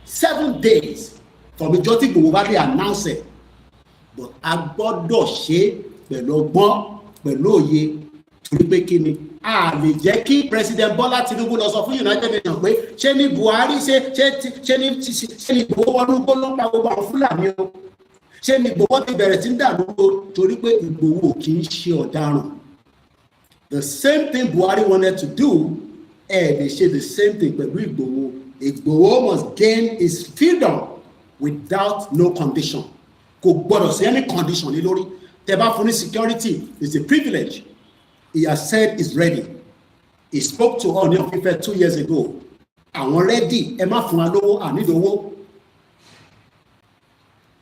7 days for majority Igboho bá dé announce it. But a gbọ́dọ̀ ṣe pẹ̀lú ọgbọ́n, pẹ̀lú òye, torí pé kí ni a lè jẹ́ kí President Bola Tinubu lọ sọ fún United Nations pé ṣé ní Buhari ṣé ní Igboho wọnú gbólóńgbà gbogbo àwọn Fúlàní o, ṣé ní Igboho ti bẹ̀rẹ̀ sí ń dà lóko, torí pé Igboho kì í ṣe ọ̀daràn. The same thing Buhari wanted to do, they ṣe the same thing pẹ̀lú Igboho. Igboho must gain his freedom without no condition. Kò gbọdọ̀ sí any condition ní lórí. Tẹ́ bá fún ní security is a privilege. He has said he's ready. He spoke to Ooni of Ife 2 years ago. Àwọn ready, ẹ má fún wa lówó, ànídòwó.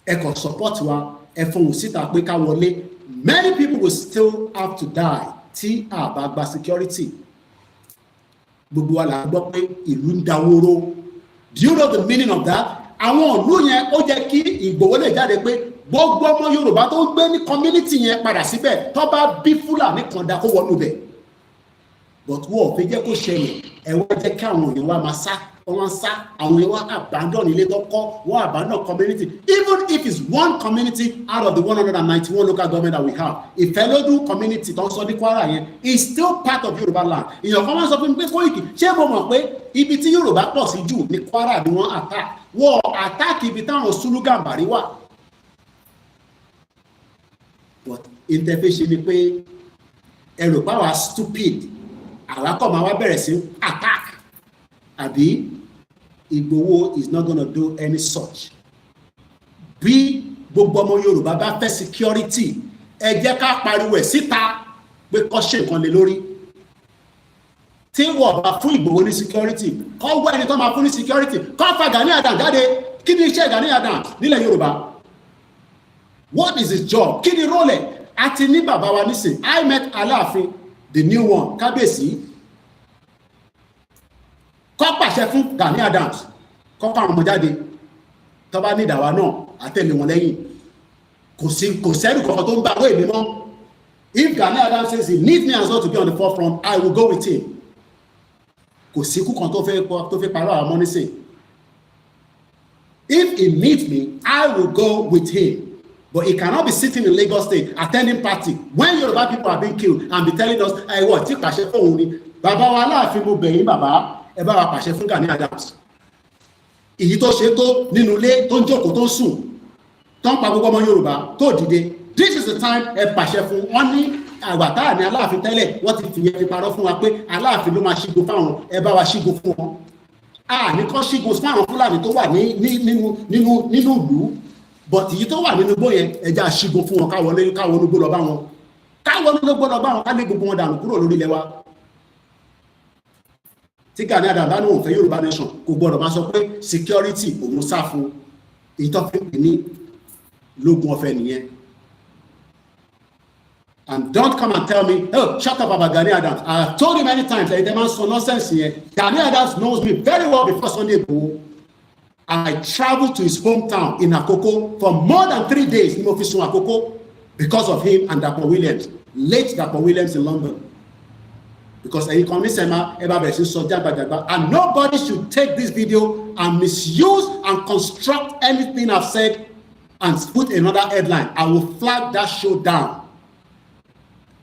Ẹ kàn support wa, ẹ fohùn síta pé ká wọlé. Many people will still have to die tí a bá gba security. Gbogbo wa la gbọ́ pé ìlú ń dawóró. Do you know the meaning of that? Àwọn ìlú yẹn ó jẹ́ kí Ìgbòho lè jáde pé gbogbo ọmọ Yorùbá tó ń gbé ní community yẹn padà síbẹ̀ tó bá bí Fúlàní kan dá kó wọnú bẹ̀. But wọ́n ò fi jẹ́ kó ṣẹlẹ̀, ẹ wá jẹ́ kí àwọn èèyàn wa máa sá, wọ́n sá, àwọn èèyàn wa abandon ilé tó kọ́, wọ́n abandon community. Even if it's one community out of the 191 local government that we have, Ìfẹ́lódún community tó ń sọ ní Kwara yẹn is still part of Yorùbá land. Èèyàn kan máa sọ fún mi pé Koiki, ṣé mo mọ̀ pé ibi tí Yorùbá pọ̀ sí jù ní Kwara ni wọ́n attack? Wọ́n attack ibi táwọn Sùlù Gàmbàrí wà. But interface ni pé ẹrù pa wá stupid, àwa kọ̀ máa wá bẹ̀rẹ̀ sí attack. Àbí Igboho is not gonna do any such. Bí gbogbo ọmọ Yorùbá bá fẹ́ security, ẹ jẹ́ ká pariwo ẹ̀ síta pé kó ṣe nǹkan lé lórí. Tí wọ́n bá fún Igboho ní security, kó wá ẹni tó máa fún ní security, kó fa Gani Adams jáde. Kí ni iṣẹ́ Gani Adams nílẹ̀ Yorùbá? What is his job? Kí ni role ẹ̀? Àti ní bàbá wa nísìn, I met Aláàfin, the new one, Kábíyèsí. Kó pàṣẹ fún Gani Adams, kó fa àwọn ọmọ jáde. Tó bá ní ìdàwà náà, àtẹ̀lé wọn lẹ́yìn. Kò sẹ́rù kankan tó ń bá wéèmí mọ́. If Gani Adams says he needs me as well to be on the forefront, I will go with him. Kò sí ikú kan tó fẹ́ parọ́ àwọn ọmọ nísìn. If he needs me, I will go with him. But he cannot be sitting in Lagos State attending party when Yoruba people are being killed and be telling us, "Ẹ wọ tí pàṣẹ fóun ni bàbá wa Aláàfin mo bẹ̀yìn bàbá ẹ bá wa pàṣẹ fún Gani Adams." Èyí tó ṣe tó nínú ilé tó ń jókòó tó ń sùn tó ń pa gbogbo ọmọ Yorùbá tó dìde. This is the time ẹ pàṣẹ fún wọn ní àgbàtà ní Aláàfin tẹ́lẹ̀ wọ́n ti fìyẹn fi parọ́ fún wa pé Aláàfin ló máa ṣígun fáwọn, ẹ bá wa ṣígun fún wọn. Ní kọ́ ṣígun fún àwọn Fúlàní tó wà nínú ìlú. But èyí tó wà nínú igbó yẹn ẹja ṣígun fún wọn káwọn onígbó lọ bá wọn, káwọn onígbó lọ bá wọn, ká lé gbogbo wọn dànù kúrò lórí ilẹ̀ wa. Tí Gani Adams bá ní òun fẹ́ Yorùbá nation kò gbọdọ̀ máa sọ pé security òun sá fún, èyí tó fi ń pè ní lógún ọ̀fẹ́ nìyẹn. And don't come and tell me, "Oh, shut up about Gani Adams." I have told you many times that the man so nonsense here. Gani Adams knows me very well before Sunday Igboho. I traveled to his hometown in Akoko for more than 3 days in office in Akoko because of him and Dapo Williams, late Dapo Williams in London. Because and nobody should take this video and misuse and construct anything I've said and put another headline, I will flag that show down.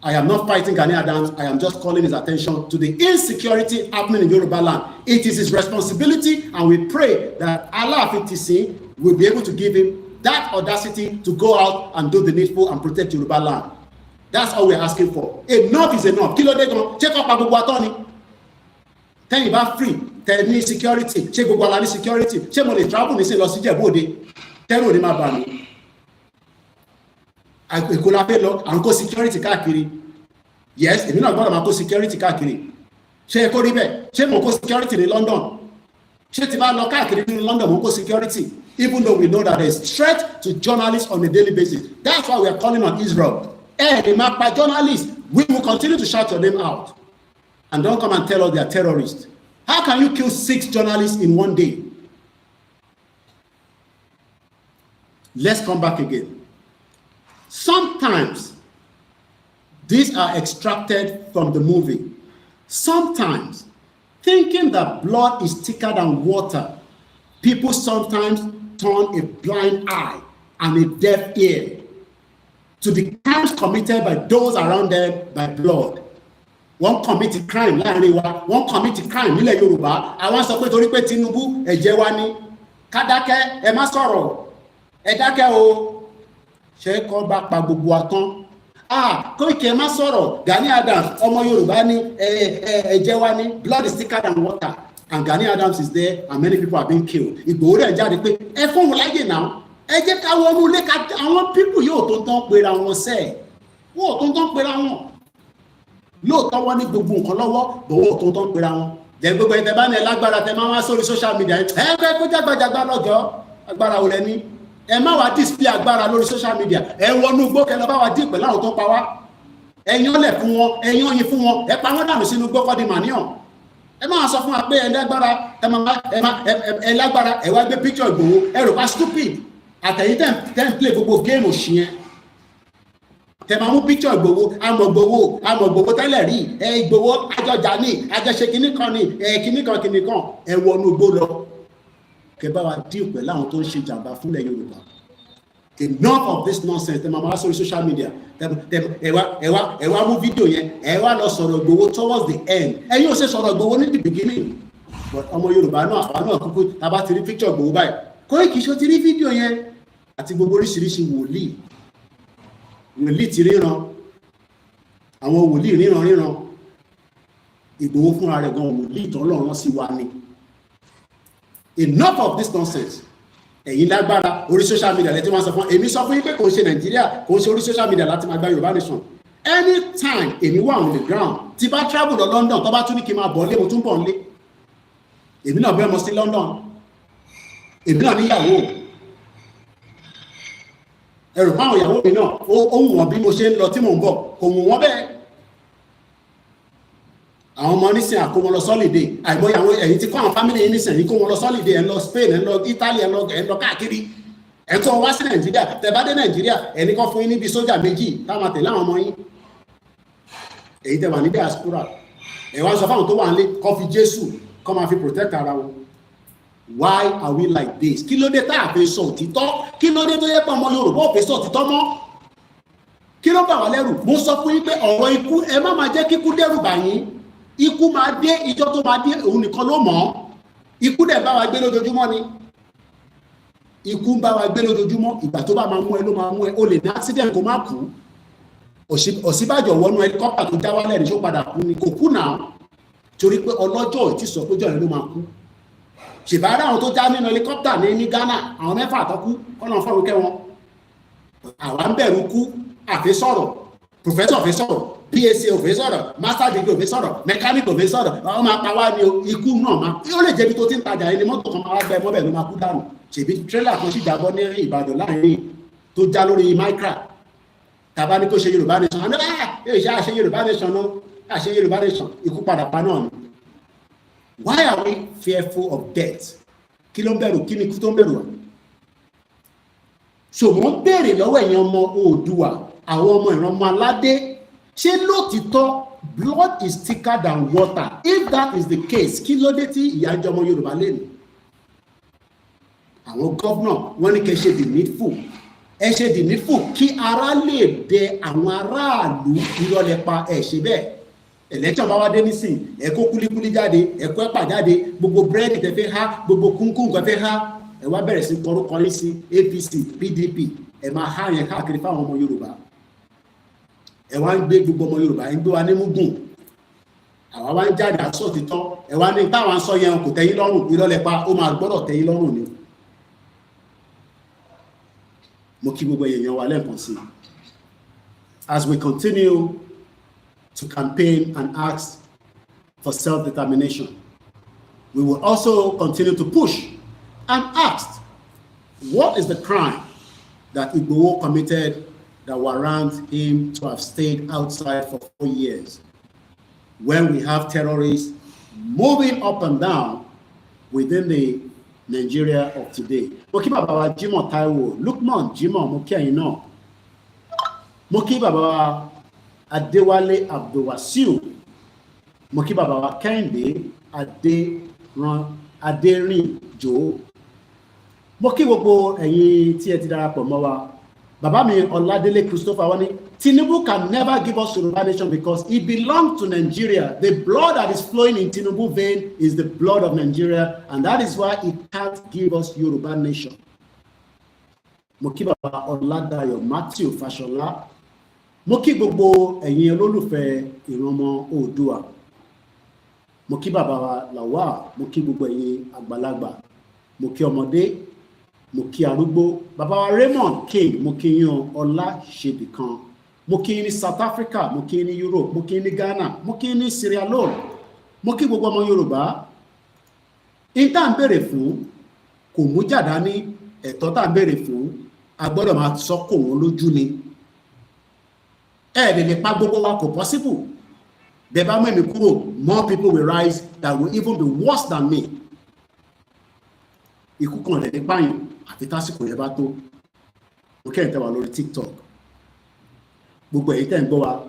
I am not fighting Gani Adams. I am just calling his attention to the insecurity happening in Yoruba land. It is his responsibility, and we pray that Allah FTC will be able to give him that audacity to go out and do the needful and protect Yoruba land. That's all we're asking for. Enough is enough. Kilo de gan, check up gbogbo atoni. Tẹ́yìn bá free, tẹ́ ní security, ṣé gbogbo ala ní security, ṣé mo lè travel ní sí lọ sí Ìjẹ̀bú-Òde, tẹ́rù ní máa bà mí. Èkó la fẹ́ lọ, à ń kó security káàkiri. Yes, èmi náà gbọ́dọ̀ máa kó security káàkiri. Ṣé kó rí bẹ́ẹ̀? Ṣé mo kó security ní London? Ṣé ti bá lọ káàkiri ní London mo kó security? Even though we know that there is threat to journalists on a daily basis. That's why we are calling on Israel. They map by journalists. We will continue to shout your name out. And don't come and tell us they are terrorists. How can you kill 6 journalists in one day? Let's come back again. Sometimes these are extracted from the movie. Sometimes, thinking that blood is thicker than water, people sometimes turn a blind eye and a deaf ear to the crimes committed by those around them by blood. One commit crime láàrin wa, one commit crime nílẹ̀ Yorùbá. Àwọn sọ pé torí pé Tinubu ẹ̀jẹ̀ wa ni, ká dákẹ́, ẹ má sọ̀rọ̀, ẹ dákẹ́ o. Ṣé kọ́ bá pa gbogbo wa tán? Koiki ẹ má sọ̀rọ̀, Gani Adams ọmọ Yorùbá ni, ẹ̀jẹ̀ wa ni, blood is thicker than water. And Gani Adams is there and many people have been killed. Ìgbòho rẹ̀ jáde pé ẹ fún wọn láyè náà. Ẹ jẹ́ ká wọnú ilé ká àwọn people yóò tó tán pera wọn sẹ́ẹ̀. Wọ́n ò tó tán pera wọn. Lóòótọ́ wọ́n ní gbogbo nǹkan lọ́wọ́ bọ̀wọ́ tó tán pera wọn. Jẹ́ gbogbo ẹ̀tẹ̀ bá ní ẹ lágbára tẹ máa wá sórí social media. Ẹ fẹ́ kó jágbàjàgbà lọ́jọ́ agbára ò lẹ́ni. Ẹ má wá display agbára lórí social media. Ẹ wọnú igbó kẹ lọ bá wa dí pẹ̀lú àwọn tó pa wá. Ẹ yánlẹ̀ fún wọn, ẹ yán yin fún wọn, ẹ pa wọ́n dànù sínú igbó kọ́dí màníyàn. Ẹ máa sọ fún wa pé ẹ lágbára, ẹ lágbára, ẹ wá gbé picture Ìgbòho, ẹ rò pa stupid. Àtẹ̀yìn tẹ́ ń play gbogbo game òṣì yẹn. Tẹ́ máa mú picture Ìgbòho, àmọ̀ Ìgbòho tẹ́lẹ̀ rí, Ìgbòho àjọjà ní, àjọṣe kìnnìkan ní, kìnnìkan. Ẹ wọnú igbó lọ. Kẹ bá wa deal pẹ̀lú àwọn tó ń ṣe jàmbá fúnlẹ̀ Yorùbá. Enough of this nonsense. Tẹ́ máa wá sórí social media. Ẹ wá mú fídíò yẹn, ẹ wá lọ sọ̀rọ̀ Ìgbòho towards the end. Ẹ̀yin ò ṣe sọ̀rọ̀ Ìgbòho ní the beginning. But ọmọ Yorùbá náà, àwọn náà kúkú, tá bá ti rí picture Ìgbòho báyìí. Koiki ṣó ti rí fídíò yẹn àti gbogbo oríṣiríṣi wòlíì ti ríran, àwọn wòlíì ríran. Ìgbòho fúnra rẹ̀ gan wòlíì tán lọ́rán sí wa ni. Enough of this nonsense. Ẹ̀yin lágbára orí social media lẹ́tí wọ́n sọ fún èmi sọ fún yín pé kò ń ṣe Nàìjíríà, kò ń ṣe orí social media láti máa gba Yorùbá nation. Anytime èmi wà on the ground, tí bá travel lọ London, tó bá tún ní kí n máa bọ̀ lé, mo tún bọ̀ nlé. Èmi náà bẹ́ẹ̀ mọ sí London. Èmi náà níyàwó. Ẹ̀rù fáwọn ìyàwó mi náà, ó wù wọ́n bí mo ṣe ń lọ tí mò ń bọ̀, kò wù wọ́n bẹ́ẹ̀. Àwọn ọmọ nísìn àkó wọn lọ sọ́lìdé, àìmọye àwọn ẹ̀yìn tí kọ́ àwọn fámìlì yìí nísìn yìí kó wọn lọ sọ́lìdé, ẹ̀ lọ Spain, ẹ̀ lọ Italy, ẹ̀ lọ káàkiri. Ẹ̀ tó wá sí Nàìjíríà, tẹ́ bá dé Nàìjíríà, ẹni kan fún yín níbi sójà méjì táwọn àtẹ̀lé àwọn ọmọ yín. Èyí tẹ́ wà ní diaspora. Ẹ̀ wá sọ fáwọn tó wà nílé, kọ́ fi Jésù, kọ́ máa fi protect ara wọn. Why are we like this? Kí ló dé tá a fẹ́ sọ òtítọ́? Kí ló dé tó yẹ pé ọmọ Yorùbá ò fẹ́ sọ òtítọ́ mọ́? Kí ló bà wá lẹ́rù? Mo sọ fún yín pé ọ̀rọ̀ ikú, ẹ má máa jẹ́ kíkú dẹ́rù bà yín. Ikú máa dé, ìjọ tó máa dé òun nìkan ló mọ̀. Ikú dẹ̀ bá wa gbé lójoojúmọ́ ni. Ikú ń bá wa gbé lójoojúmọ́. Ìgbà tó bá máa mú ẹ ló máa mú ẹ. O lè ní accident kó má kú. Ọ̀sínbàjò wọnú helicopter tó já wálẹ̀ ní ṣó padà kú ni. Kò kú náà. Torí pé ọlọ́jọ́ ò tí sọ pé jọ̀ọ́ ló máa kú. Ṣèbára àwọn tó já nínú helicopter ní Ghana, àwọn 4 àtọ́kú, kọ́nà fọ́rún kẹ́ wọn. Àwa ń bẹ̀rù kú, àfẹ́ sọ̀rọ̀, professor fẹ́ sọ̀rọ̀, PhD ò fẹ́ sọ̀rọ̀, master degree ò fẹ́ sọ̀rọ̀, mechanic ò fẹ́ sọ̀rọ̀, àwọn máa pa wá ní ikú náà máa. Ó lè jẹ́bi tó ti ń tajà ẹni mọ́tò kan máa wá gbẹ mọ́bẹ̀ ló máa kú dànù. Ṣèbí tírélà kan sì jábọ́ ní Ìbàdàn láàrin tó já lórí Micra. Tàbá ní kó ṣe Yorùbá nation, àná àṣẹ Yorùbá nation náà, àṣẹ Yorùbá nation, ikú padà pa náà ni. Why are we fearful of death? Kí ló ń bẹ̀rù? Kí ni ikú tó ń bẹ̀rù wa? Ṣùgbọ́n béèrè lọ́wọ́ ẹ̀yin ọmọ Oòduà, àwọn ọmọ ìran ọmọ aládé, ṣé lótìtọ́ blood is thicker than water? If that is the case, kí ló dé tí ìyà jẹ ọmọ Yorùbá lẹ́nu? Àwọn gọ́vnà wọ́n ní kẹ́ ṣe the needful, ẹ ṣe dìnífù kí ara lè dẹ àwọn aráàlú ìrọ̀lẹ́pa ẹ̀ ṣe bẹ́ẹ̀. Election bá wá dé nísìn ẹ kó kúlíkúlí jáde, ẹ kó ẹ̀pà jáde, gbogbo búrẹ́dì tẹ́ fẹ́ há, gbogbo kúnkún nǹkan fẹ́ há, ẹ wá bẹ̀rẹ̀ sí kọrúkọrí sí APC, PDP, ẹ máa há yẹn káàkiri fáwọn ọmọ Yorùbá. Ẹ wá ń gbé gbogbo ọmọ Yorùbá ń gbé wa ní mugun, àwa wá ń jáde àsọ títọ́, ẹ wá ní táwọn sọ yẹn kò tẹ́yìn lọ́rùn, ìrọ̀lẹ́pa ó máa gbọ́dọ̀ tẹ́yìn lọ́rùn ni. Mo kí gbogbo èèyàn wa lẹ́ẹ̀kan sí. As we continue to campaign and ask for self-determination, we will also continue to push and ask, what is the crime that Igboho committed that warrants him to have stayed outside for 4 years when we have terrorists moving up and down within the Nigeria of today? Mo kí bàbá wa Jimoh Taiwo, Lukman Jimoh, mo kí ẹ̀yin náà. Mo kí bàbá wa Adéwálé Abdulwasiu, mo kí bàbá wa Kẹ́hìndé Adérìnjó, mo kí gbogbo ẹ̀yin tí ẹ ti darapọ̀ mọ́ wa. Bàbá mi Ọládélé Christopher wọ́n ní Tinubu can never give us Yoruba nation because it belongs to Nigeria. The blood that is flowing in Tinubu vein is the blood of Nigeria, and that is why it can't give us Yoruba nation. Mo kí bàbá Ọládayọ̀ Matthew Fashola, mo kí gbogbo ẹ̀yin olólùfẹ́ ìrànmọ́ Oòduà, mo kí bàbá wa Lawal, mo kí gbogbo ẹ̀yin àgbàlagbà, mo kí ọmọdé, mo kí arúgbó, bàbá wa Raymond King, mo kí yín Ọláṣẹ́bìkan, mo kí yín ní South Africa, mo kí yín ní Europe, mo kí yín ní Ghana, mo kí yín ní Sierra Leone, mo kí gbogbo ọmọ Yorùbá. In tá ń béèrè fún kò mú jàdá ní ẹ̀tọ́ tá ń béèrè fún, a gbọ́dọ̀ máa sọ kò wọ́n lójú ni. Lè pa gbogbo wa kò possible. Bẹ́ẹ̀ bá mú èmi kúrò, more people will rise that will even be worse than me. Ikú kan lè nípa yìí àfi tásìkò yẹn bá tó. Mo kẹ́yìn tẹ́ wa lórí TikTok. Gbogbo èyí tẹ́ ń gbọ́ wa,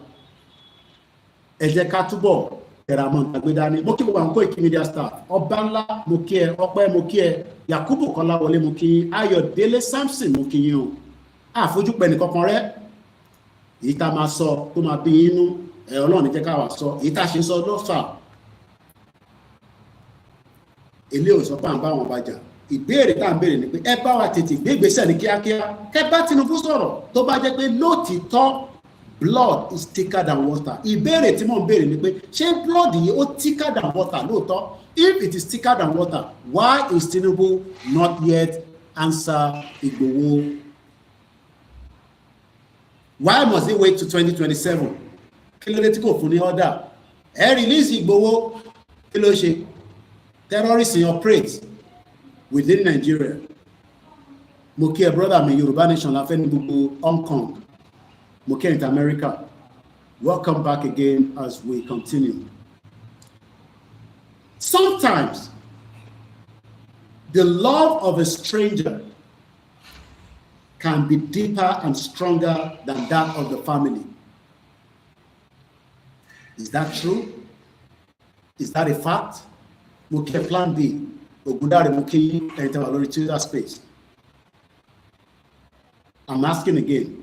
ẹ jẹ́ ká túbọ̀ tẹra mọ́ ìtàgbé dání. Mo kí gbogbo àwọn Koikimedia staff, ọba ńlá mo kí ẹ, ọpẹ́ mo kí ẹ, Yakubu Kọ́láwọlé mo kí yín, Ayọ̀délé Samson mo kí yín o. Àfojúpẹ́ nìkankan rẹ́. Èyí tá máa sọ tó máa bí inú Ọlọ́run ní jẹ́ ká wá sọ, èyí tá ṣe sọ lọ́fà ilé ò sọ pé à ń bá wọn bàjà. Ìbéèrè tá ń béèrè ni pé ẹ bá wa tètè gbé ìgbésẹ̀ ní kíákíá, kẹ́ bá Tinubu sọ̀rọ̀ tó bá jẹ́ pé lóòtítọ́ blood is thicker than water. Ìbéèrè tí mò ń béèrè ni pé ṣé blood yìí ó thicker than water lóòótọ́? If it is thicker than water, why is Tinubu not yet answer Igboho? Why must he wait to 2027? Kí ló dé tí kò fún ní order? Ẹ release Igboho, kí ló ṣe? Terrorists operate within Nigeria. Mo kí ẹ brother mi Yorùbá nation la fẹ́ ní gbogbo Hong Kong. Mo kí ẹ ní America. Welcome back again as we continue. Sometimes the love of a stranger can be deeper and stronger than that of the family. Is that true? Is that a fact? Mo kí plan B. Ogundare mo kí enter our Twitter space. I'm asking again.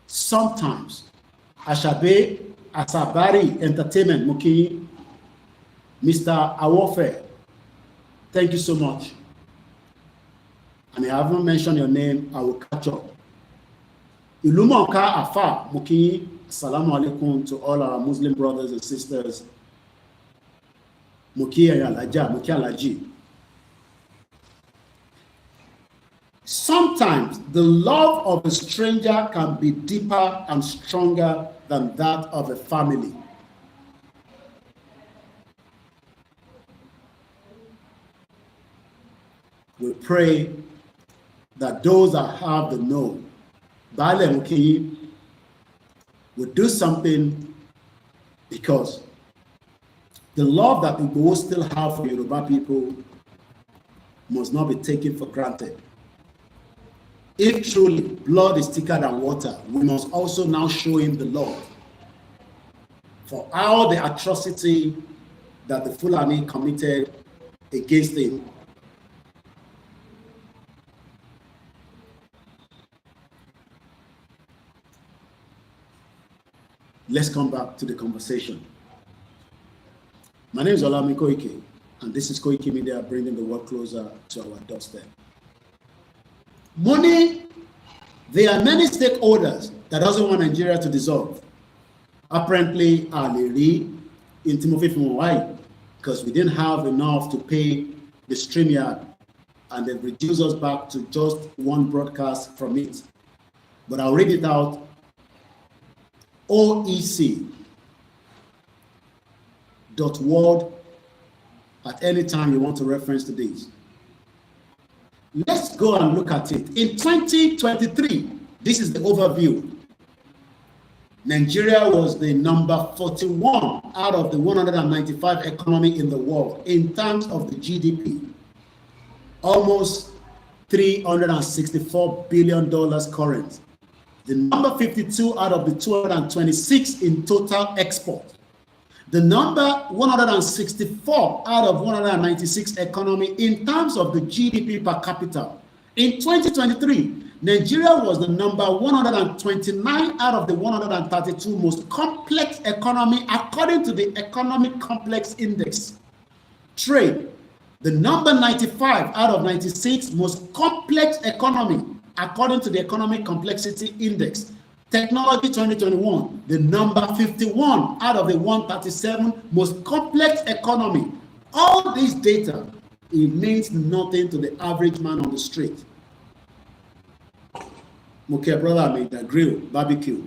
Sometimes Ashabe Asabari Entertainment mo kí Mr. Awofe. Thank you so much. And I haven't mentioned your name, I will catch up. Ilumonka Afa Muki, Assalamu alaikum to all our Muslim brothers and sisters. Muki Alaja, Muki Alaji. Sometimes the love of a stranger can be deeper and stronger than that of a family. We pray that those that have the know, Baale Muki, will do something, because the love that we will still have for Yoruba people must not be taken for granted. If truly blood is thicker than water, we must also now show him the love for all the atrocity that the Fulani committed against him. let's come back to the conversation. My name is OLAYOMI KOIKI, and this is Koikimedia, bringing the world closer to our doorstep. Money, there are many stakeholders that doesn't want Nigeria to dissolve. Apparently, in Timothy because we didn't have enough to pay the StreamYard, and they've reduced us back to just one broadcast from it. But I'll read it out. OEC.world at any time you want to reference to this. Let's go and look at it. In 2023, this is the overview. Nigeria was the number 41 out of the 195 economy in the world in terms of the GDP. Almost $364 billion current. The number 52 out of the 226 in total export. The number 164 out of 196 economy in terms of the GDP per capita. In 2023, Nigeria was the number 129 out of the 132 most complex economy according to the Economic Complex Index. Trade, the number 95 out of 96 most complex economy according to the Economic Complexity Index. Technology 2021, the number 51 out of the 137 most complex economy. All this data, it means nothing to the average man on the street. Okay, brother, made the grill, barbecue.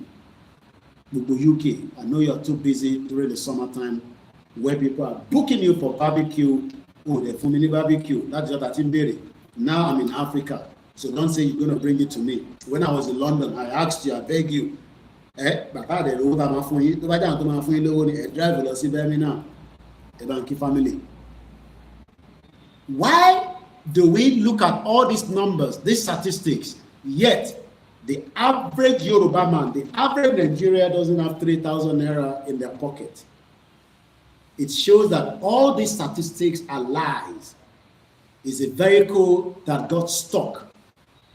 UK, I know you're too busy during the summertime where people are booking you for barbecue. Oh, they're for mini barbecue. That's just a berry. Now I'm in Africa. So don't say you're going to bring it to me. When I was in London, I asked you, I beg you, drive family. Why do we look at all these numbers, these statistics, yet the average Yoruba man, the average Nigeria doesn't have 3,000 naira in their pocket? It shows that all these statistics are lies. It's a vehicle that got stuck,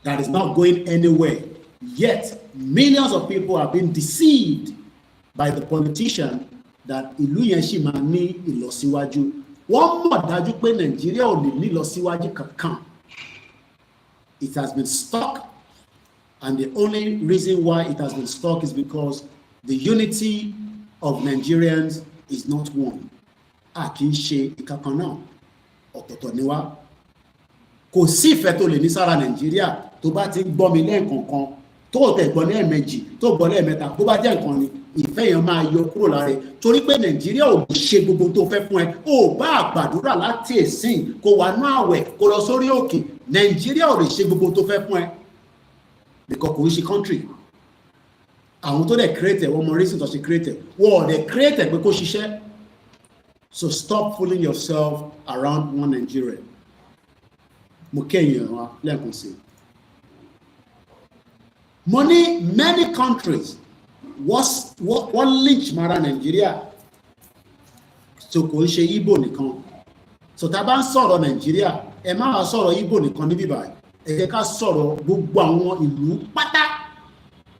that is not going anywhere. Yet, millions of people are being deceived by the politician that ìlú yẹn ṣì máa ní ìlọsíwájú. Wọ́n mọ̀ dájú pé Nàìjíríà ò lè ní ìlọsíwájú kankan. It has been stuck, and the only reason why it has been stuck is because the unity of Nigerians is not one. A kì í ṣe ìkankan náà, ọ̀tọ̀ọ̀tọ̀ ni wá. Kò sí ìfẹ́ tó lè ní sára Nàìjíríà tó bá ti gbọ́ mi lẹ́ẹ̀kọ̀ọ̀kan, tó tẹ̀ gbọ́ ní ẹ̀ẹ̀mejì, tó gbọ́ lẹ́ẹ̀mẹ́ta, bó bá jẹ́ nǹkan ni ìfẹ́ yẹn máa yọ kúrò lára ẹ̀, torí pé Nàìjíríà ò ṣe gbogbo tó fẹ́ fún ẹ. Ó bá àgbàdúrà láti èsìn kó wà ní àwẹ̀ kó lọ sórí òkè, Nàìjíríà ò lè ṣe gbogbo tó fẹ́ fún ẹ because kò ń ṣe country. Àwọn tó dẹ̀ create wọ́n mọ reason tó ṣe create wọ́n ò dẹ̀ create pé kó ṣiṣẹ́. So stop fooling yourself around one Nigeria. Mo kẹ́yìn wa lẹ́ẹ̀kan sí. Money, many countries wọ́n lynch mara Nigeria. So kò ń ṣe Igbo nìkan. So tá a bá ń sọ̀rọ̀ Nigeria, ẹ má wá sọ̀rọ̀ Igbo nìkan níbí báyìí. Ẹ jẹ́ ká sọ̀rọ̀ gbogbo àwọn ìlú pátá.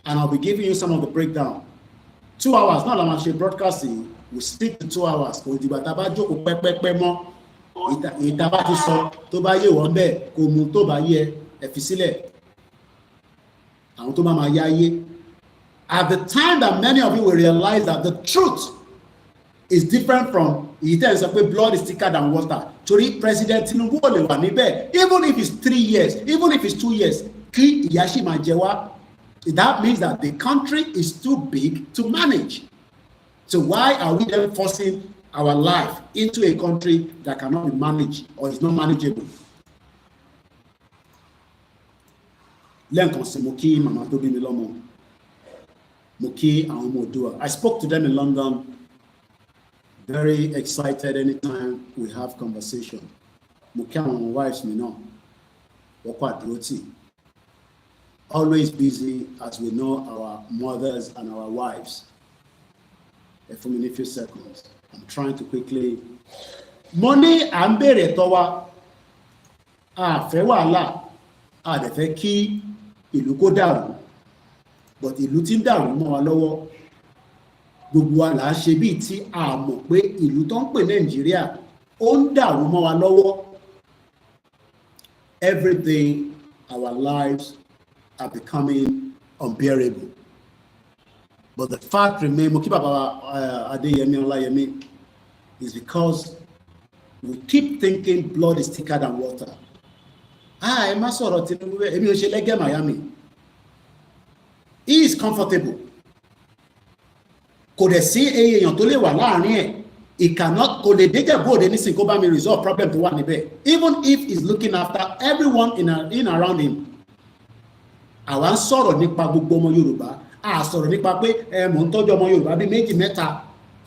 And I'll be giving you some of the breakdown. 2 hours, náà la máa ṣe broadcasting. We stick to 2 hours. Kò dìgbà tá a bá jókòó pẹ́pẹ́pẹ́ mọ́. Ìta bá ti sọ tó bá yé wọ́n bẹ́ẹ̀ kò mú tó bá yé ẹ fi sílẹ̀. Àwọn tó máa yá yé. At the time that many of you will realize that the truth is different from it tells us that blood is thicker than water. Torí President Tinubu ò lè wà níbẹ̀, even if it's 3 years, even if it's 2 years, kí ìyà ṣì máa jẹ wá. That means that the country is too big to manage. So why are we then forcing our life into a country that cannot be managed or is not manageable? Lẹ́ǹkan sí mo kí màmá tó bí mi lọ́mọ. Mo kí àwọn ọmọ Oòduà. I spoke to them in London. Very excited anytime we have conversation. Mo kí àwọn wives mi náà. Wọ́n kọ́ àdúró tì. Always busy, as we know, our mothers and our wives. For me, a few seconds. I'm trying to quickly. Money and bere towa. Fẹ́ wàhálà. Dẹ̀ fẹ́ kí ìlú kó dàrú. But ìlú tí ń dàrú mọ́ wa lọ́wọ́. gbogbo wa là ń ṣe bíi tí a mọ̀ pé ìlú tó ń pè Nàìjíríà ó ń dàrú mọ́ wa lọ́wọ́. Every day our lives are becoming unbearable. But the fact remains, mo kí bàbá Adéyẹmí Ọláyẹmí, is because we keep thinking blood is thicker than water. Ẹ má sọ̀rọ̀ Tinubu, èmi ò ṣe lẹ́gẹ̀ Miami. He is comfortable. Kò dẹ̀ sí èèyàn tó lè wà láàrin ẹ̀. He cannot, kò lè déjẹ̀ bóde nísìn kó bá mi resolve problem tó wà níbẹ̀. Even if he's looking after everyone in around him. Àwa ń sọ̀rọ̀ nípa gbogbo ọmọ Yorùbá. A sọ̀rọ̀ nípa pé mò ń tọ́jú ọmọ Yorùbá bíi méjì mẹ́ta.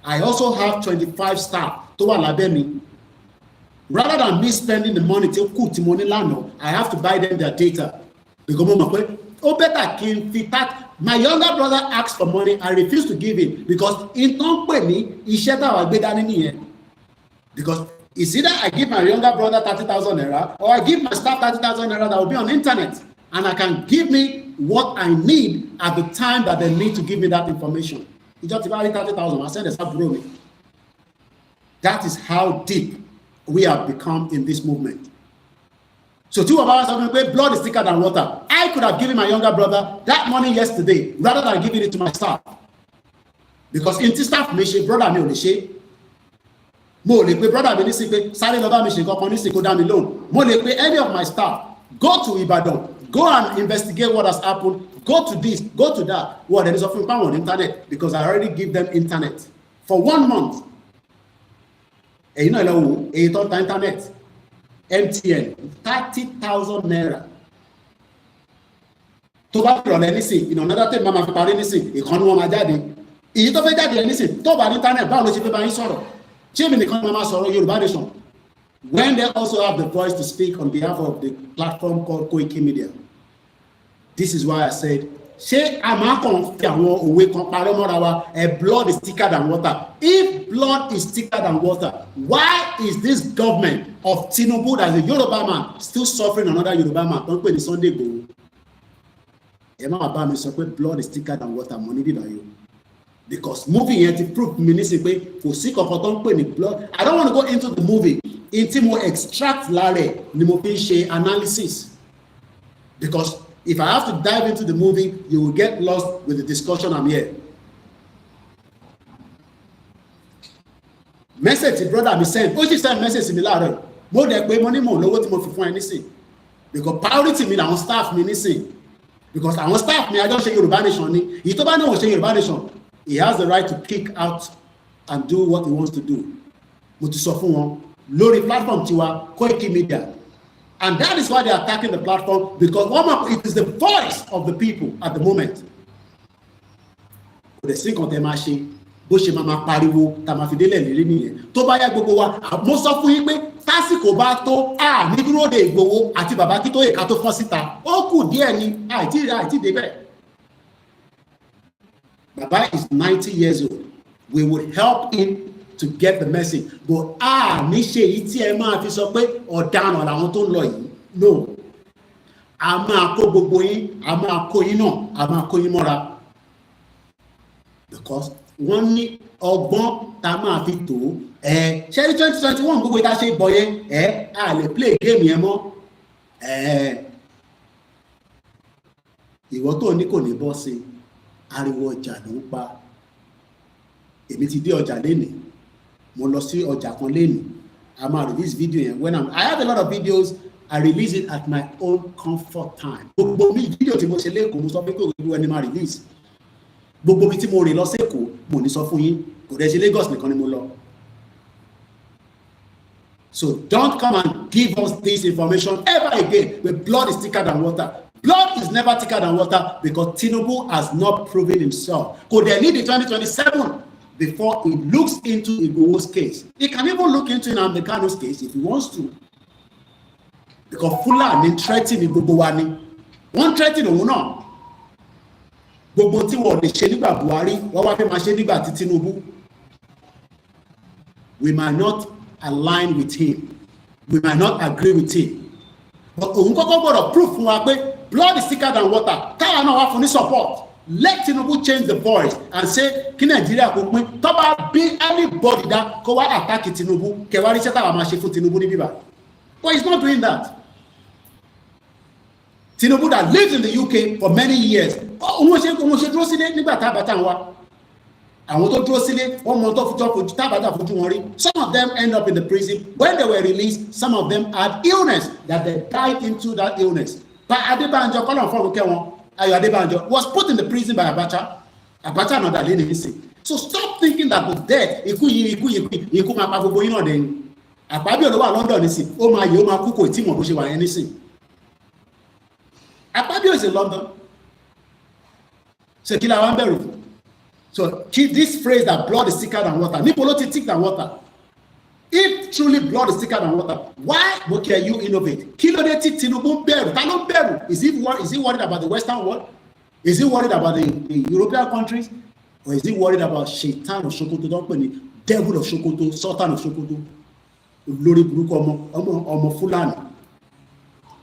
I also have 25 staff tó wà lábẹ́ mi. Rather than me spending the money tí ó kù tí mo ní lánàá, I have to buy them their data. Because mo mọ̀ pé ó better kí n fi tax. My younger brother asked for money, I refused to give him because in tó ń pè ní iṣẹ́ táwa gbé dání nìyẹn. Because it's either I give my younger brother 30,000 naira or I give my staff 30,000 naira that will be on internet and I can give me what I need at the time that they need to give me that information. Ìjọ ti bá rí 30,000, I send a sábúrò mi. That is how deep we have become in this movement. So two of us are saying blood is thicker than water. I could have given my younger brother that money yesterday rather than giving it to my staff. Because in this staff, me ṣe brother mi ò lè ṣe. Mo lè pe brother mi ní sí pé sáré lọ bá mi ṣe nǹkan kan ní sí kó dá mi lóhùn. Mo lè pe any of my staff, go to Ibadan, go and investigate what has happened, go to this, go to that. Well, there is a film on internet because I already give them internet for 1 month. And you know, a total internet. MTN 30,000 naira. Tó bá rọ̀ lẹ́ nísìn, another thing máa fi parí nísìn, ìkànnì wọn máa jáde. Èyí tó fẹ́ jáde nísìn, tó bá ní internet, báwo ló ṣe fẹ́ bá yín sọ̀rọ̀? Ṣé èmi nìkan máa sọ̀rọ̀ Yorùbá Nation? When they also have the voice to speak on behalf of the platform called Koikimedia. This is why I said, ṣé a máa kàn fi àwọn òwe kan parọ́ mọ́ra wa, blood is thicker than water. If blood is thicker than water, why is this government of Tinubu, that is a Yoruba man, still suffering another Yoruba man? Don't pè ní Sunday Igboho. Ẹ má bá mi sọ pé blood is thicker than water, mo ní bíbá yìí. Because movie yẹn ti prove mi nísìnyí pé kò sí kankan tó ń pè ní blood. I don't want to go into the movie. In tí mo extract lára ẹ̀ ni mo fi ń ṣe analysis. Because if I have to dive into the movie, you will get lost with the discussion I'm here. Message brother mi send. Ó sì send message mi láàárọ̀. Mo dẹ̀ pé mo ní mò ń lówó tí mo fi fún ẹ nísìn. Because priority mi làwọn staff mi nísìn. Because àwọn staff mi àjọ ṣe Yorùbá Nation ni. Èyí tó bá ní òun ṣe Yorùbá Nation, he has the right to kick out and do what he wants to do. Mo ti sọ fún wọn lórí platform tiwa Koikimedia. And that is why they are attacking the platform, because it is the voice of the people at the moment. Kò dẹ̀ sí nǹkan tẹ́ máa ṣe bó ṣe máa pariwo tá máa fi délẹ̀ lérí nìyẹn. Tó bá yá gbogbo wa, mo sọ fún yín pé tásìkò bá tó ní dúró de Ìgbòho àti bàbá Akíntóyè ká tó fọ́n síta. Ó kù díẹ̀ ni àìtí débẹ̀. Bàbá is 90 years old. We would help him to get the message, but ní ṣe èyí tí ẹ máa fi sọ pé ọ̀daràn làwọn tó ń lọ yìí. No, a máa kó gbogbo yín, a máa kó yín náà, a máa kó yín mọ́ra. Because wọ́n ní ọgbọ́n tá a máa fi tó ṣẹ́rí 2021 gbogbo ìta ṣe bọ̀ yẹn a lè play game yẹn mọ́. Ìwọ tó ní kò ní bọ́ sí ariwo ọjà ló ń pa. Èmi ti dé ọjà lénìí. Mo lọ sí ọjà kan lénìí. I máa release video yẹn I have a lot of videos. I release it at my own comfort time. Gbogbo mi video tí mo ṣe lẹ́kọ̀ọ́ mo sọ pé kò gbogbo ẹni máa release. Gbogbo mi tí mo rìn lọ sẹ́kọ̀ọ́ mo ní sọ fún yín. Kò dẹ̀ ṣe Lagos nìkan ni mo lọ. So don't come and give us this information ever again. The blood is thicker than water. Blood is never thicker than water because Tinubu has not proven himself. Kò dẹ̀ need the 2027 before he looks into Igboho's case. He can even look into Nnamdi Kanu's case if he wants to. Because Fulani threatening gbogbo wa ni. Wọ́n threaten òun náà. Gbogbo tí wọ́n lè ṣe nígbà Buhari, wọ́n wá fẹ́ máa ṣe nígbà tí Tinubu. We might not align with him. We might not agree with him. But òun kọ́kọ́ gbọ́dọ̀ proof fún wa pé blood is thicker than water. Káwa náà wá fún ní support. let Tinubu change the voice and say kí Nàìjíríà kò pín tó bá bí anybody dá kó wá attack Tinubu kẹwàá rí sẹ́tà wà máa ṣe fún Tinubu ní bíbá. But he's not doing that. Tinubu that lived in the UK for many years. Òun ṣe dúró sílé nígbà tá a bá tàn wá. Àwọn tó dúró sílé wọ́n mọ tó fojú tá a bá tà fojú wọn rí. Some of them end up in the prison. When they were released, some of them had illness that they died into that illness. But Adebanjo, kọ́lọ̀ fọ́ọ̀rù kẹ́wọn, Ayọ̀ Adebanjo was put in the prison by Abacha. Abacha náà dà lé ní nísìn. So stop thinking that with death, ikú máa pa gbogbo yín náà dẹ̀yìn. Àpábíò ló wà London nísìn, ó máa yẹ ó máa kú kò tí mọ̀ bó ṣe wà yẹn nísìn. Àpábíò is in London. So kí la wá ń bẹ̀rù fún? So this phrase that blood is thicker than water, níbo ló ti thick than water? If truly blood is thicker than water, why can you innovate? Kí ló dé tí Tinubu bẹ̀rù? Ta ló bẹ̀rù? Is he worried about the Western world? Is he worried about the European countries? Or is he worried about Shaitan of Sokoto, don't pè ní devil of Sokoto, Sultan of Sokoto, lórí burúkú ọmọ Fúlàní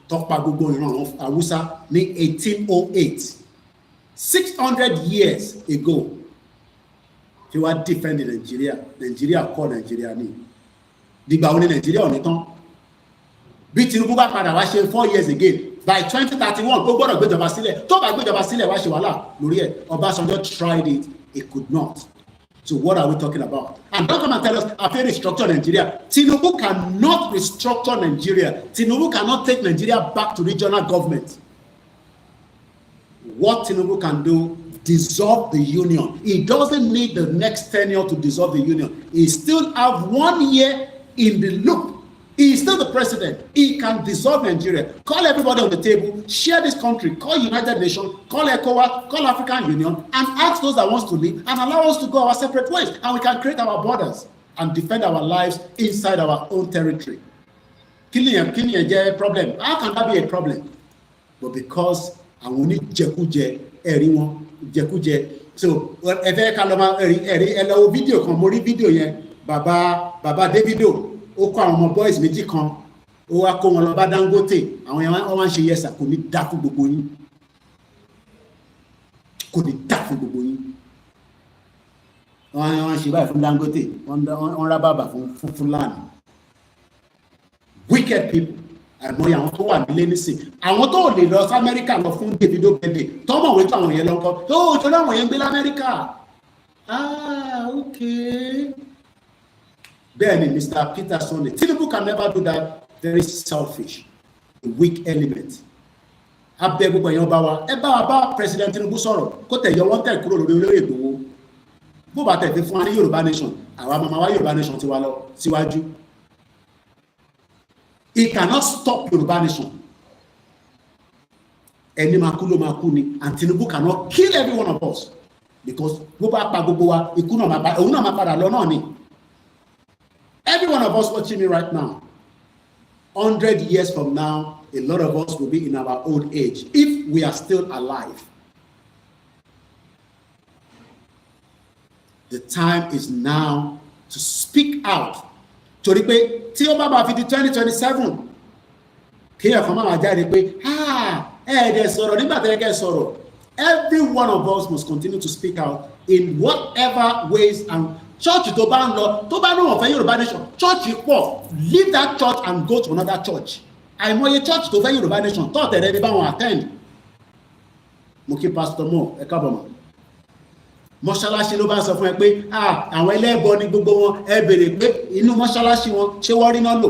tó pa gbogbo ìran Hausa ní 1808, 600 years ago. He was defending Nigeria. Nigeria called Nigeria ní. Dìgbà wo ni Nigeria ò ní tán? Bí Tinubu bá padà wá ṣe 4 years again, by 2031 ó gbọ́dọ̀ gbéjọba sílẹ̀. Tó bá gbéjọba sílẹ̀ wá ṣe wàhálà lórí ẹ̀. Ọbásanjọ́ tried it, it could not. So what are we talking about? And don't come and tell us, I feel restructure Nigeria. Tinubu cannot restructure Nigeria. Tinubu cannot take Nigeria back to regional government. What Tinubu can do, dissolve the union. He doesn't need the next tenure to dissolve the union. He still have 1 year in the loop. He is still the president. He can dissolve Nigeria. Call everybody on the table, share this country, call United Nations, call ECOWAS, call African Union, and ask those that wants to leave and allow us to go our separate ways. And we can create our borders and defend our lives inside our own territory. Killing a problem. How can that be a problem? But because I will need jekuje, everyone, jekuje. So, if I can allow video, come more video, yeah, Baba Davido. Ó kó àwọn ọmọ boys méjì kan ó wá kó wọn lọ bá Dangote àwọn yẹn wọ́n wá ń ṣe yẹsà kò ní dá fún gbogbo yín kò ní dá fún gbogbo yín wọ́n ṣe báyìí fún Dangote wọ́n rá bàbà fún Fúlàní wicked people àmọ́ àwọn tó wà nílé nísìn àwọn tó lè lọ sí Amẹ́ríkà lọ fún Davido bẹ́ẹ̀ tọ́mọ̀wé tó àwọn yẹn lọ́kọ́ tó tó láwọn yẹn gbé l'Amẹ́ríkà okay. Then Mr. Peter Sunday, Tinubu can never do that. Very selfish, a weak element. Abẹ́ gbogbo èèyàn bá wa, ẹ bá wa bá President Tinubu sọ̀rọ̀, kó tẹ̀ yọ wọ́n tẹ̀ kúrò lórí olóyè Ìgbòho. Bó bá tẹ̀ fi fún wa ní Yorùbá nation, àwa màmá wa Yorùbá nation ti wá lọ síwájú. He cannot stop Yorùbá nation. Ẹni máa kú ló máa kú ni, and Tinubu cannot kill every one of us because bó bá pa gbogbo wa, ikú náà máa pa, òun náà máa padà lọ náà ni. Every one of us watching me right now, 100 years from now, a lot of us will be in our old age, if we are still alive. The time is now to speak out. Torí pé tí ó bá bá fi di 2027, kí ẹ̀fọn máa jáde pé, ẹ̀ẹ́dẹ̀ sọ̀rọ̀ nígbà tẹ́lẹ̀ kẹ́ sọ̀rọ̀. Every one of us must continue to speak out in whatever ways and church tó bá ń lọ tó bá náà fẹ́ Yorùbá nation church pọ̀ leave that church and go to another church àìmọye church tó fẹ́ Yorùbá nation tó tẹ̀lé ní báwọn attend mo kí pastor mo ẹ káàbọ̀ mọ́ mọ́ṣáláṣí ló bá sọ fún ẹ pé àwọn ẹlẹ́bọ ní gbogbo wọn ẹ béèrè pé inú mọ́ṣáláṣí wọn ṣé wọ́n rí náà lò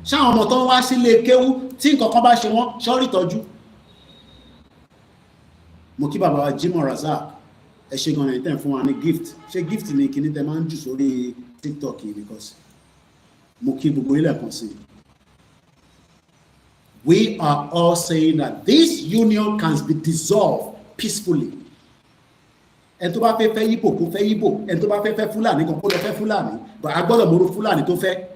ṣáwọn ọmọ tó ń wá sílé kéwú tí nǹkan kan bá ṣe wọ́n ṣọ́rí tọ́jú mo kí bàbá wa Jimoh Razak ẹ ṣe gan-an ẹ̀tẹ́ fún wa ní gift ṣé gift ni kìíní tẹ máa ń jù sórí TikTok yìí because mo kí gbogbo ilẹ̀ kan sí. We are all saying that this union can be dissolved peacefully. Ẹni tó bá fẹ́ Yíbò kó fẹ́ Yíbò, ẹni tó bá fẹ́ Fúlàní kan kó lọ fẹ́ Fúlàní, but a gbọ́dọ̀ mọ̀rọ̀ Fúlàní tó fẹ́.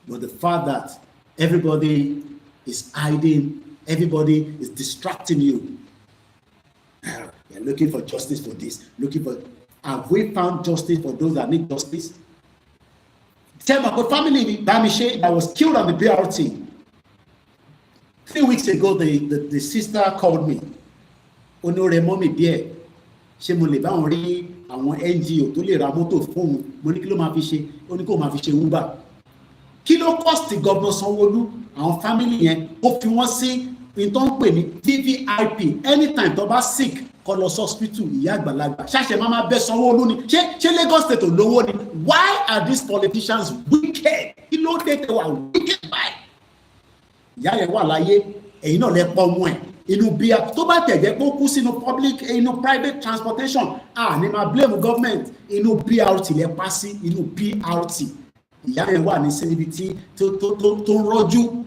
But the fact that everybody is hiding, everybody is distracting you. You're looking for justice for this, have we found justice for those that need justice? Tell my family Bamishe that was killed on the BRT. 3 weeks ago, the sister called me. Onore mommy dear, ṣé mo lè bá wọn rí àwọn NGO tó lè ra mọ́tò fóun. Mo ní kí ló máa fi ṣe? Ó ní kó máa fi ṣe Uber. Kí ló cost Governor Sanwo-Olu àwọn family yẹn? Ó fi wọ́n sí ìtọ́ ń pè ní DVIP. Anytime tó bá sick kó lọ sí hospital ìyá àgbàlagbà. Ṣáṣẹ máa máa bẹ Sanwo-Olu ni. Ṣé Lagos State ò lówó ni? Why are these politicians wicked? Kí ló dé tẹ wà wicked by? Ìyá yẹn wà láyé, ẹ̀yin náà lẹ pọ̀ mọ́ ẹ̀. Inú bí tó bá tẹ̀jẹ́ pé ó kú sínú public, inú private transportation, ní máa blame government. Inú BRT lẹ pa sí, inú BRT. Ìyá yẹn wà ní síbi tí tó ń rọ́jú.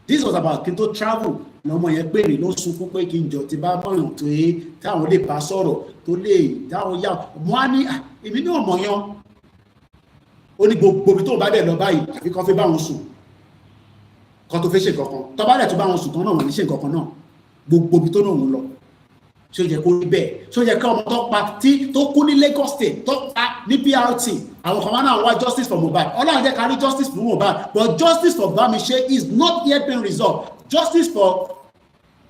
This was about kí n tó travel. Lọ́mọ yẹn pèrè ló sunkún pé kí n jọ ti bá mọ̀yàn tó yé táwọn lè bá sọ̀rọ̀ tó lè táwọn yá. Mo á ní èmi náà mọ̀ yan. Ó ní gbogbo ibi tó bá dẹ̀ lọ báyìí àfi kan fi bá wọn sùn. Kan tó fẹ́ ṣe nǹkankan. Tó bá dẹ̀ tó bá wọn sùn tán náà wọ́n ní ṣe nǹkankan náà. Gbogbo ibi tó náà ń lọ. Ṣé ó yẹ kó rí bẹ́ẹ̀? Ṣé ó yẹ kí ọmọ tó pa tó kú ní Lagos State tó pa ní BRT? Àwọn kan máa náà wá justice for Mohbad. Ọlọ́run jẹ́ ká rí justice for Mohbad. But justice for Bámiṣé is not yet been resolved. Justice for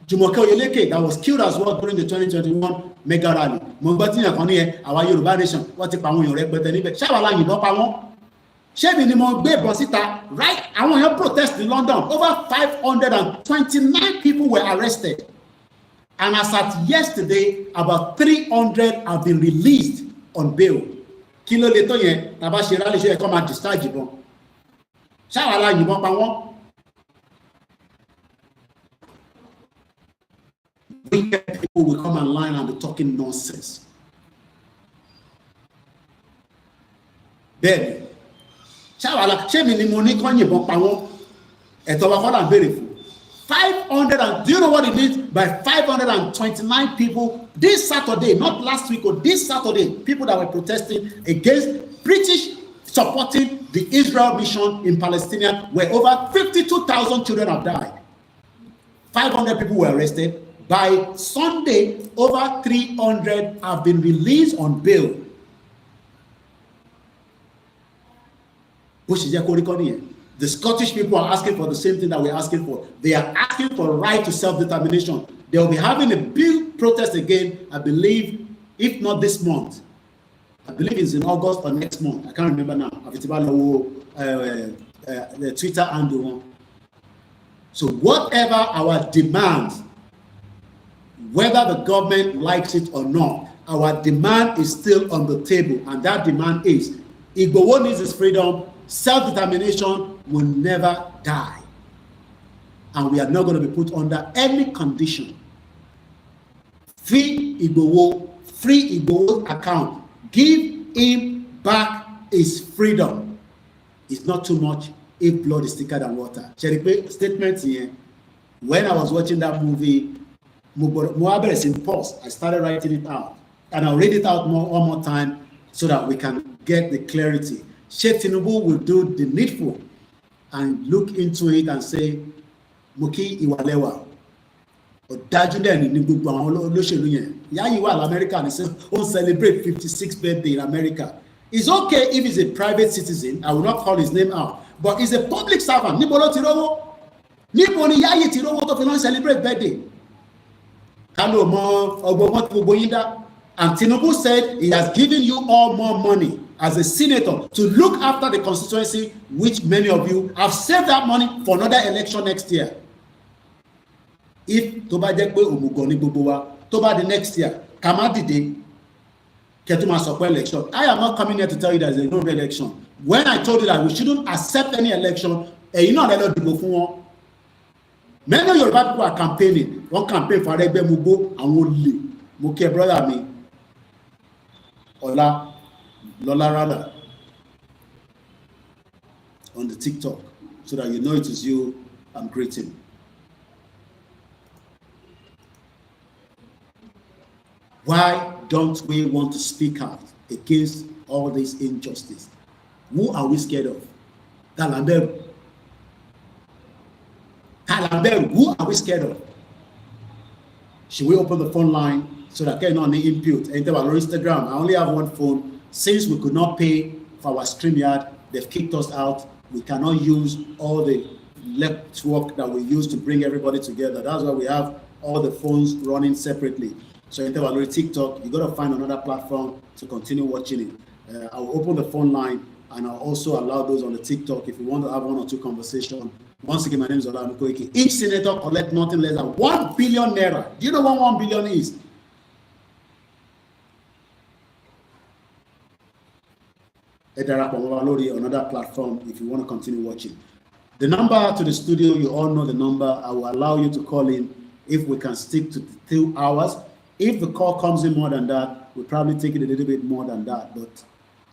Jumoke Oyeleke that was killed as well during the 2021 mega rally. Mo gbọ́ tí yàn kan ní ẹ àwa Yorùbá nation wọ́n ti pa àwọn èèyàn rẹpẹtẹ níbẹ̀. Ṣé àwa la yìnbọn pa wọ́n? Ṣé mi ni mo gbé ìbọn síta? Right? Àwọn èèyàn protest in London. Over 529 people were arrested. And as at yesterday, about 300 have been released on bail. Kí ló lè tó yẹn? Tàbá ṣe rally ṣe ẹ̀kọ́ máa discharge ìbọn. Ṣé àwa la yìnbọn pa wọ́n? Wicked people will come online and be talking nonsense. Bẹ́ẹ̀ni, ṣé mi ni mo ní kán yìnbọn pa wọ́n? Ẹ̀tọ́ wa kọ́ là ń béèrè fún. 500 and do you know what it means by 529 people this Saturday, not last week or this Saturday, people that were protesting against British supporting the Israel mission in Palestine, where over 52,000 children have died. 500 people were arrested. By Sunday, over 300 have been released on bail. The Scottish people are asking for the same thing that we're asking for. They are asking for a right to self-determination. They will be having a big protest again, I believe, if not this month. I believe it's in August or next month. I can't remember now. The Twitter handle. So whatever our demands, whether the government likes it or not, our demand is still on the table. And that demand is, Igboho needs his freedom. Self-determination will never die. And we are not going to be put under any condition. Free Igboho account. Give him back his freedom. It's not too much if blood is thicker than water. Statement here. When I was watching that movie, Moabes in pause, I started writing it out. And I'll read it out one more time so that we can get the clarity. Tinubu will do the needful and look into it and say, Muki Iwalewa. Ọ̀dájú dẹ̀ ní gbogbo àwọn olóṣèlú yẹn. Yayi wà l'America and say, ó celebrate 56th birthday in America. It's okay if he's a private citizen. I will not call his name out. But he's a public servant. Níbo ló ti rówó? Níbo ni Yayi ti rówó tó fi lọ celebrate birthday? Kálọ̀ mọ ọgbọ̀n gbogbo yín dá. And Tinubu said he has given you all more money as a senator to look after the constituency, which many of you have saved that money for another election next year. If tó bá jẹ́ pé òmùgọ̀ ní gbogbo wa, tó bá di next year, ká má dìde kẹ́tù máa sọ pé election. I am not coming here to tell you there is no election. When I told you that we shouldn't accept any election, ẹ̀yin náà lẹ lọ dìbò fún wọn. Many Yoruba people are campaigning. One campaign for Aregbemugo and olè. Mo kí brother mi. Lola rather, on the TikTok, so that you know it is you I'm greeting. Why don't we want to speak out against all this injustice? Who are we scared of? Kalamberu. Who are we scared of? Should we open the phone line so that can on the input? Enter our Instagram. I only have one phone. Since we could not pay for our StreamYard, they've kicked us out. We cannot use all the network that we use to bring everybody together. That's why we have all the phones running separately. So in terms of TikTok, you got to find another platform to continue watching it. I'll open the phone line, and I'll also allow those on the TikTok if you want to have one or two conversations. Once again, my name is OLAYOMI KOIKI. Each senator collect nothing less than 1 billion naira. Do you know what 1 billion is? Another platform if you want to continue watching. The number to the studio, you all know the number. I will allow you to call in if we can stick to 2 hours. If the call comes in more than that, we'll probably take it a little bit more than that. But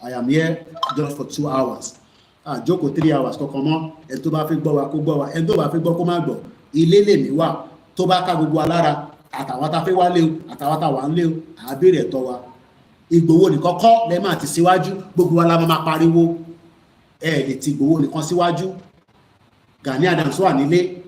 I am here just for 2 hours. Joko 3 hours. To come on, and to ba fi gbo wa ko gbo wa, and to ba fi gbo ko ma gbo. Ile le mi wa, to ba ka gbogbo alara, àtàwọn tá fẹ́ wá lé o, àtàwọn tá wà nlé o, a béèrè ẹ̀tọ́ wa. Ìgbòho nìkan kọ́ lẹ máa ti síwájú, gbogbo wa la máa pariwo. Lè ti Ìgbòho nìkan síwájú. Gani Adams wà nílé,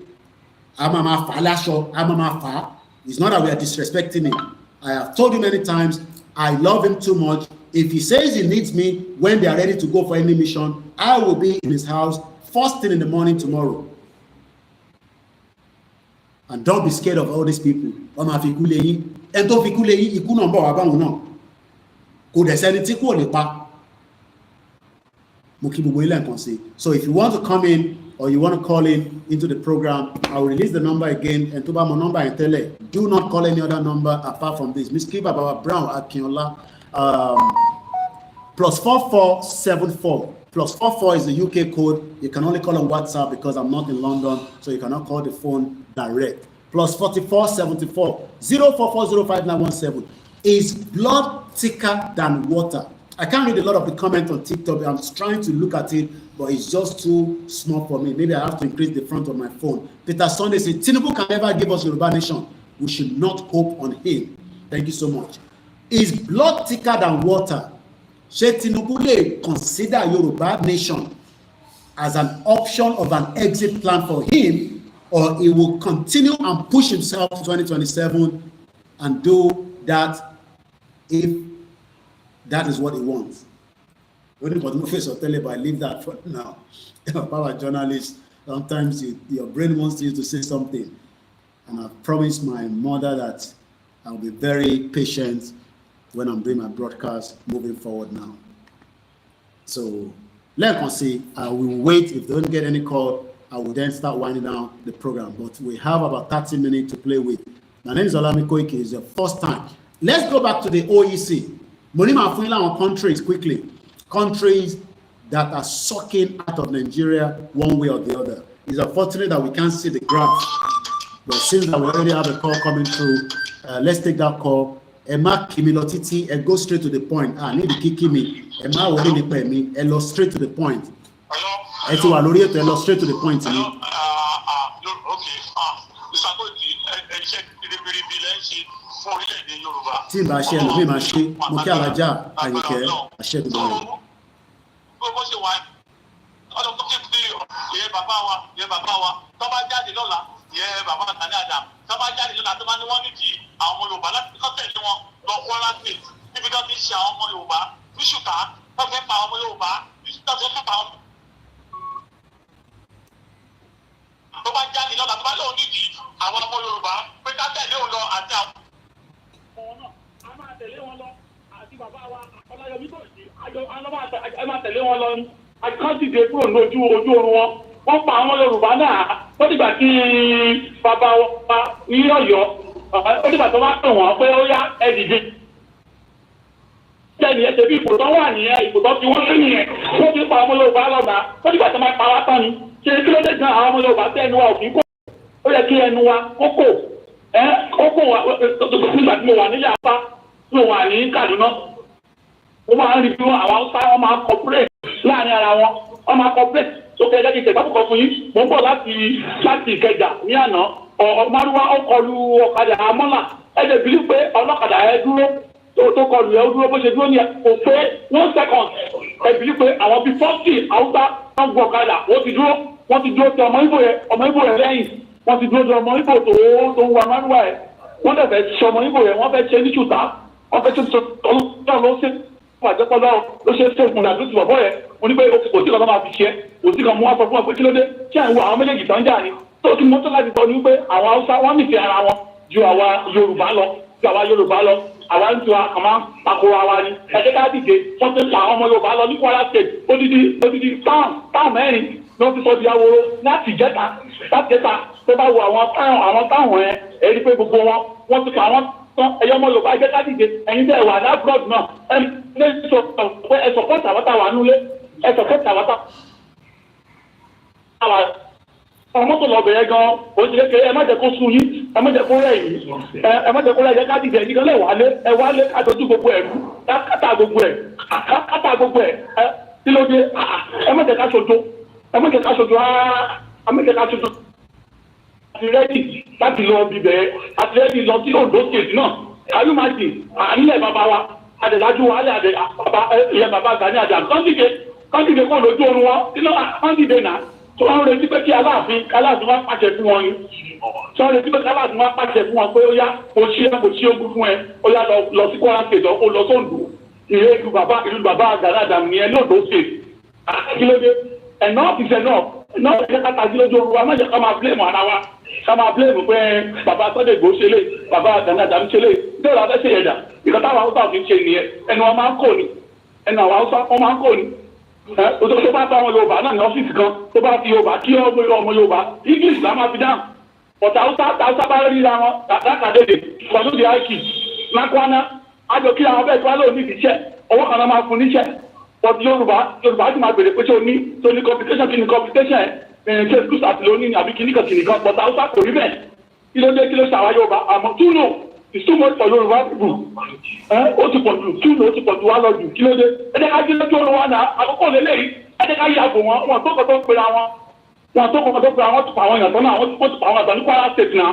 a máa fà láṣọ, a máa fà. It's not that we are disrespecting him. I have told you many times, I love him too much. If he says he needs me when they are ready to go for any mission, I will be in his house first thing in the morning tomorrow. And don't be scared of all these people. Ọmọ àfikún lẹ́yìn, ẹni tó fikún lẹ́yìn, ikú náà bọ̀ wá báwọn náà. Kò dẹ̀ sẹ́ni tí kò lè pa. Mo kí gbogbo ilé nǹkan sí. So if you want to come in or you want to call in into the program, I will release the number again. And to buy my number and tell it, do not call any other number apart from this. Miss Kiba Baba Brown Akinola, +4474. +44 is the UK code. You can only call on WhatsApp because I'm not in London, so you cannot call the phone direct. +4474 04405917. Is blood thicker than water? I can't read a lot of the comments on TikTok. I'm trying to look at it, but it's just too small for me. Maybe I have to increase the front of my phone. Peter Sunday said, Tinubu can never give us Yoruba nation. We should not hope on him. Thank you so much. Is blood thicker than water? Should Tinubu consider Yoruba nation as an option of an exit plan for him, or he will continue and push himself to 2027 and do that if that is what he wants? But I leave that for now. Power journalist, sometimes your brain wants you to say something. And I've promised my mother that I'll be very patient when I'm doing my broadcast moving forward now. So let's see. I will wait. If they don't get any call, I will then start winding down the program. But we have about 30 minutes to play with. My name is OLAYOMI KOIKI. It's your first time. Let's go back to the OEC. Monima Afunila on countries quickly. Countries that are sucking out of Nigeria one way or the other. It's unfortunate that we can't see the graph. But since that we already have a call coming through, let's take that call. Emma Kimilotiti, and go straight to the point. I need to kick me. Emma already pay me. And go straight to the point. And to Aloria to go straight to the point. Hello. Tí n bá ṣe ẹnu bí màá ṣe, mo kí alájà Àyìnkẹ́ àṣẹ́gun lọ́rùn. Bó ṣe wà ọ̀dọ̀ tó kí n fi ìyẹn bàbá wa tó bá jáde lọ́la ìyẹn bàbá Gani Adams tó bá jáde lọ́la tó bá ní wọ́n nídìí àwọn ọmọ Yorùbá láti kọ́ tẹ̀lé wọn lọ Kwara State níbi tó ti ń ṣe àwọn ọmọ Yorùbá ní ṣùtá tó fẹ́ pa àwọn ọmọ Yorùbá ní ṣùtá tó fẹ́ pa àwọn tó bá jáde lọ́la tó bá lóun nídìí àwọn ọmọ Yorùbá pé ká tẹ̀lé òun lọ àti àwọn tẹ̀lé wọn lọ àti bàbá wa Ọláyọmí Kóìkì ẹ máa tẹ̀lé wọn lọ ní àkáǹtìdé kúrò lójú oorun wọ́n pa àwọn Yorùbá náà ó dìgbà kí bàbá wa ní Ọ̀yọ́ ó dìgbà tó bá pè wọ́n pé ó yá ẹ dìde. Ṣé ẹnìyẹn ṣe bí ipò tó wà nìyẹn ipò tó fi wọ́n sí nìyẹn wọ́n ti pa àwọn Yorùbá lọ́gbà ó dìgbà tó máa pa wá tán ni ṣe kí ló dé gan àwọn ọmọ Yorùbá tẹ́ ẹnu wa òfin kò ó yẹ kí ẹnu wa ó kò wa nígbà tí mo wà nílẹ̀ apá tí mo wà ní Kaduna ó máa ń rí bí àwọn Haúsá wọn máa ń cooperate láàrin ara wọn wọn máa cooperate sókè ẹjẹ kí n tẹ̀gbọ́n kọ̀ fún yín mò ń bọ̀ láti Ìkẹjà ní àná ọ̀márúwá ó kọlu ọ̀kadà amọ́là ẹ̀jẹ̀ bíi pé ọlọ́kadà ẹ dúró tó kọlu ẹ ó dúró bó ṣe dúró ní kò pé 1 second ẹ bíi pé àwọn bíi 40 Haúsá wọn gun ọ̀kadà wọ́n ti dúró ti ọmọ Ìgbò yẹn lẹ́yìn wọ́n ti dúró ti ọmọ Ìgbò tó ń wa márùwá ẹ̀ wọ́n dẹ̀ fẹ́ ṣe ọmọ Ìgbò yẹn wọ́n fẹ́ ṣe ní ṣùtá wọ́n fẹ́ ṣe ọlọ́run ló ṣe fún àjẹpọ̀ lọ́wọ́ ló ṣe é ṣe fún ìdàgbé tí bọ̀bọ̀ yẹn mo ní pé kò sí kan tó máa fi ṣe kò sí kan mú wá sọ fún ọ pé kí ló dé kí àwọn àwọn méjèèjì tán jà ní tó kí mọ́tò láti sọ ní pé àwọn Haúsá wọ́n nífẹ̀ẹ́ ara wọn ju àwa Yorùbá lọ àwa ń tiwa àmọ́ àkóró àwa ni ẹ̀jẹ̀ ká dìde wọ́n ti pa àwọn ọmọ Yorùbá lọ ní Kwara State odidi táwọn mẹ́rin ló ti sọ di aworo láti jẹta tó bá wo àwọn táwọn ẹ èyí pé gbogbo wọn ti pa àwọn tán ẹyọ ọmọ Yorùbá ẹ̀jẹ̀ ká dìde ẹ̀yin tẹ́ wà ní abroad náà ẹ sọ pé ẹ sọpọ́tà wọ́tà wà nulẹ̀ ẹ sọpọ́tà wọ́tà wà ọmọ tó lọ bẹ̀rẹ̀ gan oṣù ẹ má jẹ́ kó sún yín ẹ má jẹ́ kó rẹ̀ yìí ẹ má jẹ́ kó rẹ̀ yẹ ká dìde ẹ̀yìn kan lẹ̀ wálé kájọjú gbogbo ẹ̀ kátà gbogbo ẹ̀ kí ló dé ẹ má jẹ́ ká ṣojo àti rẹ́dì láti lọ bíbẹ̀ àti rẹ́dì lọ sí Ondo State náà ayúmájì ànílẹ̀ bàbá wa àdèlájú wa ilẹ̀ bàbá Gani Adams kọ́ńdìdè kọ́ lójú oorun wọn nínú kọ́ńdìdè náà tó wọ́n retí pé kí aláàfin wá pàṣẹ fún wọn ni tó wọ́n retí pé kí aláàfin wá pàṣẹ fún wọn pé ó yá kò sí ogun fún ẹ ó yá lọ sí Kwara State ó lọ sóńdù ìlú bàbá Gani Adams ní ẹ lóòdó State kílódé ẹ̀nà ìfẹ́ náà ẹ̀jẹ̀ ká tají lójú oorun wa má jẹ́ ká máa blame ara wa ká máa blame pé bàbá Sunday Igboho ṣe lé bàbá Gani Adams ṣe lé bẹ́ẹ̀ la fẹ́ ṣe yẹ̀dà ìkan táwọn Haúsá ò fi ṣe nìyẹn ẹnu wọn máa ń kò ní ẹnu àwọn Haúsá wọn máa ń kò ní tó bá bá ọmọ Yorùbá náà ní ọ́fíìsì kan tó bá fi Yorùbá kí ọmọ Yorùbá English la máa fi dáhùn ọ̀tà Haúsá bá ríra wọn lákàdédè pẹ̀lú the high lákwana àjọ kí àwọn bẹ́ẹ̀ tó wá lóò ní ìdíṣẹ́ owó kan náà máa fún níṣẹ́ but Yorùbá ti máa bèrè pé tó ní complication kí ni complication ẹ̀ ṣe school àti lóní àbí kí ní kan kì nìkan but Haúsá kò rí bẹ́ẹ̀ kí ló dé kí ló ṣàwá Yorùbá àmọ́ tún lò it's too much for Yorùbá people ó ti pọ̀ jù wá lọ jù kí ló dé ẹ̀jẹ̀ ká jí lójú ọ̀run wa náà àkókò lélẹ́yìí ẹ̀jẹ̀ ká yàgò wọn tó kọ́ tó ń pera wọn tó pa àwọn èèyàn tán náà wọ́n ti pa àwọn àgbà ní Kwara State náà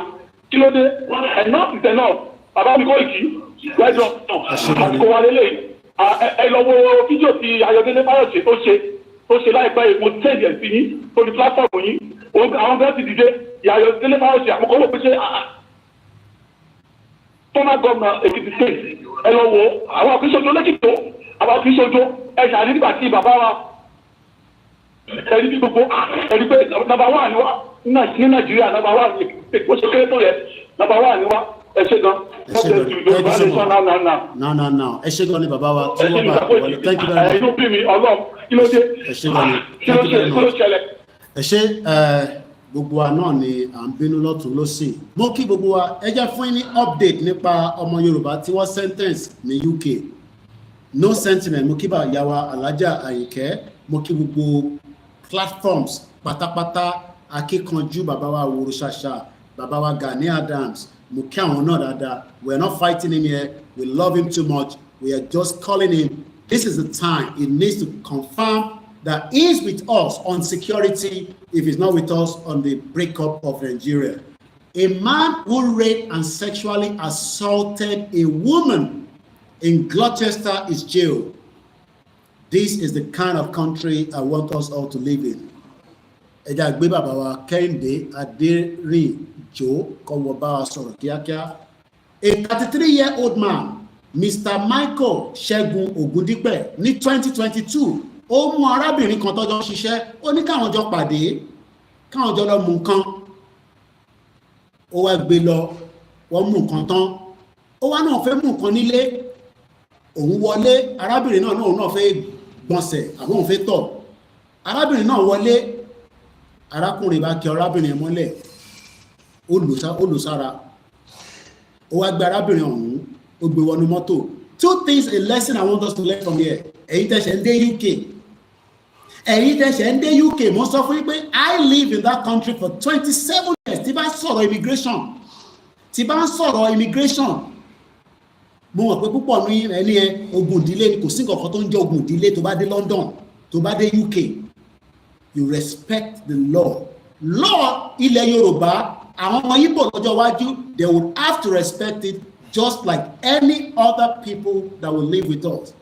kí ló dé enough is enough bàbá mi Koiki wẹ́jọ àsìkò wa lélẹ́yìí ẹ lọ wo fídíò tí Ayọ̀délé Fáyọ̀ṣe tó ṣe láìpẹ́ yìí mo tẹ̀lé ẹ̀ sí yín lórí pílátọ̀mù yín àwọn bẹ́ẹ̀ ti dìde Ayọ̀délé Fáyọ̀ṣe àkókò wò pé ṣe former governor Ekiti state ẹ lọ wo àwọn akíṣojú lẹ́kìtò àwọn akíṣojú ẹ̀ṣà nígbà tí bàbá wa ẹ̀rí bí gbogbo ẹ̀rí pé nàbà wà ní wa ní Nàìjíríà nàbà wà ní ó ṣe kéré tó yẹ nàbà wà ní wa ẹ ṣe gan. No. ẹ ṣe gan ni bàbá wa tí wọ́n bá wọlé thank you very much. ẹ̀yin ló bí mi ọlọ́run kí ló dé ẹ ṣe gan ni thank you very much. ẹ ṣe gbogbo wa náà ni à ń bínú lọ́tún lọ́sìn mo kí gbogbo wa ẹ jẹ́ fún yín ní update nípa ọmọ Yorùbá tí wọ́n sentence ní UK no sentiment mo kí bá yàwá Alájà Àyìnkẹ́ mo kí gbogbo platforms pátápátá akíkanjú bàbá wa Wòrúṣàṣà bàbá wa Gani Adams mo kí àwọn náà dáadáa we are not fighting him here we love him too much we are just calling him this is the time he needs to confirm that he is with us on security if he's not with us on the breakup of Nigeria. A man who raped and sexually assaulted a woman in Gloucester is jailed. This is the kind of country I want us all to live in. Ẹja gbé bàbá wa Kẹ́hìndé Adérìnjó kọ́wọ́ bá wa sọ̀rọ̀ kíákíá. A 33-year-old man, Mr. Michael Ṣẹ́gun Ògúndípẹ̀ ní 2022 ó mú arábìnrin kan tọ́jọ́ ṣiṣẹ́ ó ní káwọn jọ pàdé káwọn jọ lọ mú nǹkan ó wá gbé lọ wọ́n mú nǹkan tán ó wá náà fẹ́ mú nǹkan nílé òun wọlé arábìnrin náà fẹ́ gbọ̀nsẹ̀ àbí òun fẹ́ tọ̀ arábìnrin náà wọlé arákùnrin bá kí arábìnrin mọ́lẹ̀ ó lù sára ó wá gbé arábìnrin ọ̀hún ó gbé wọnú mọ́tò. Two things, a lesson I want us to learn from here. Ẹ̀yin tẹ̀sẹ̀ ń dé UK mo sọ fún yín pé I live in that country for 27 years tí bá ń sọ̀rọ̀ immigration mo mọ̀ pé púpọ̀ ní ẹni ogun ìdílé ni kò sí nǹkan kan tó ń jẹ́ ogun ìdílé tó bá dé London tó bá dé UK you respect the law ilẹ̀ Yorùbá àwọn ọmọ Ìgbò lọ́jọ́ iwájú they would have to respect it just like any other people that will live with us.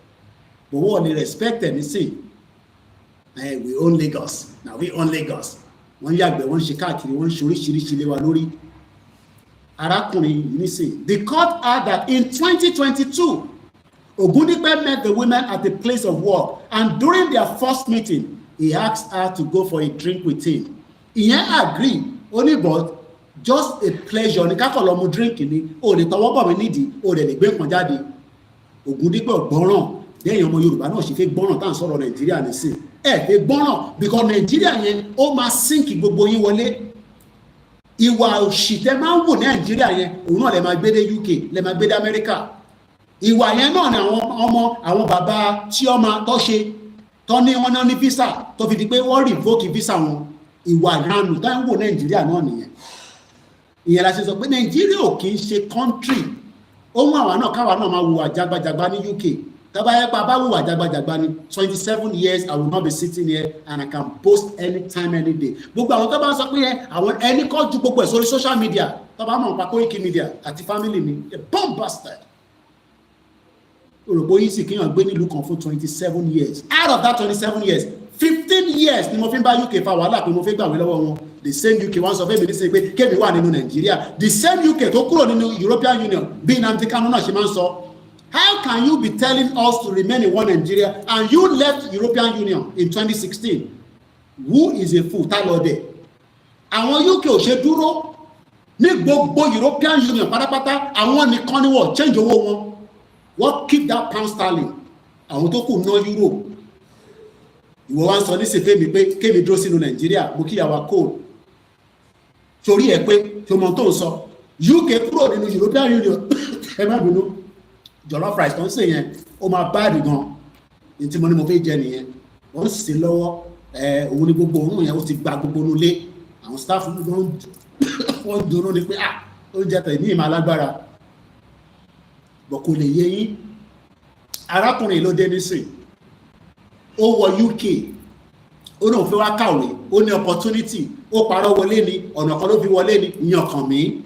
But we only respect them, you see. We own Lagos. Now we own Lagos. Wọ́n yàgbẹ́, wọ́n ṣe káàkiri, wọ́n ṣe oríṣiríṣi lé wa lórí. Arákùnrin yìí ní sè. The court heard that in 2022, Ogundipe met the women at the place of work, and during their first meeting, he asked her to go for a drink with him. Ìyẹn agree, only but just a pleasure ní kákọ̀ lọ mu drink ni, o lè tọwọ́ bọ̀ mí nídìí, o lè gbé nǹkan jáde. Ogundipe gbọ́ràn, lẹ́yìn ọmọ Yorùbá náà ṣe fẹ́ gbọ́ràn tá à ń sọ̀rọ̀ Nàìjíríà nísìn. Ẹ fẹ́ gbọ́ràn because Nàìjíríà yẹn ó máa sink gbogbo yín wọlé. Ìwà òṣì tẹ́ máa ń wò ní Nàìjíríà yẹn, òun náà lè máa gbé dé UK, lè máa gbé dé Amẹ́ríkà. Ìwà yẹn náà ni àwọn bàbá tí ọmọ tó ṣe tó ní wọn náà ní visa tó fi di pé wọ́n revoke visa wọn. Ìwà ìranù tá ń wò Nàìjíríà náà nìyẹn. Ìyẹn la ṣe sọ pé Nàìjíríà ò kì í ṣe country. Ohun àwa náà káwa náà máa hùwà jagbajagba ní UK. Tábà yẹ pa bá hùwà jagbajagba ní 27 years I will not be sitting here and I can post anytime any day. Gbogbo àwọn tó bá sọ pé àwọn ẹni kọ́ ju gbogbo ẹ̀ sórí social media tó bá mọ̀ nípa Koikimedia àti family mi a bomb bastard. Òròpó yìí sì kíyàn gbé nílùú kan fún 27 years. Out of that 27 years, 15 years ni mo fi ń bá UK fa wàhálà pé mo fi gbàwé lọ́wọ́ wọn. The same UK wọ́n sọ fẹ́ mi ní sí pé kémi wà nínú Nàìjíríà. The same UK tó kúrò nínú European Union bí Nnamdi Kanu náà ṣe máa ń sọ. How can you be telling us to remain in one Nigeria and you left European Union in 2016? Who is a fool? Ta ló dé? Àwọn UK ò ṣe dúró ní gbogbo European Union pátápátá àwọn nìkan ni wọ́n change owó wọn. What keep that pound sterling? Àwọn tó kù ná euro. Ìwọ wá ń sọ nísìnyí mi pé kémi dúró sínú Nàìjíríà mo kí àwa kóòlù. Torí ẹ pé tòmọ tó ń sọ UK kúrò nínú European Union ẹ má bínú jollof rice tó ń sè yẹn ó máa báàdì gan. Ní tí mo ní mo fẹ́ jẹ nìyẹn. Wọ́n sì lọ́wọ́ òun ní gbogbo òun yẹn ó ti gba gbogbo nulẹ̀. Àwọn staff wọ́n dúró ní pé oúnjẹ tẹ̀ ní ìmọ̀ alágbára. Bọ̀ kò lè yé yín arákùnrin ló dé nísìn ó wọ UK ó náà fẹ́ wá kàwé ó ní opportunity ó parọ́ wọlé ní ọ̀nà kan ló fi wọlé ní ìyàn kàn mí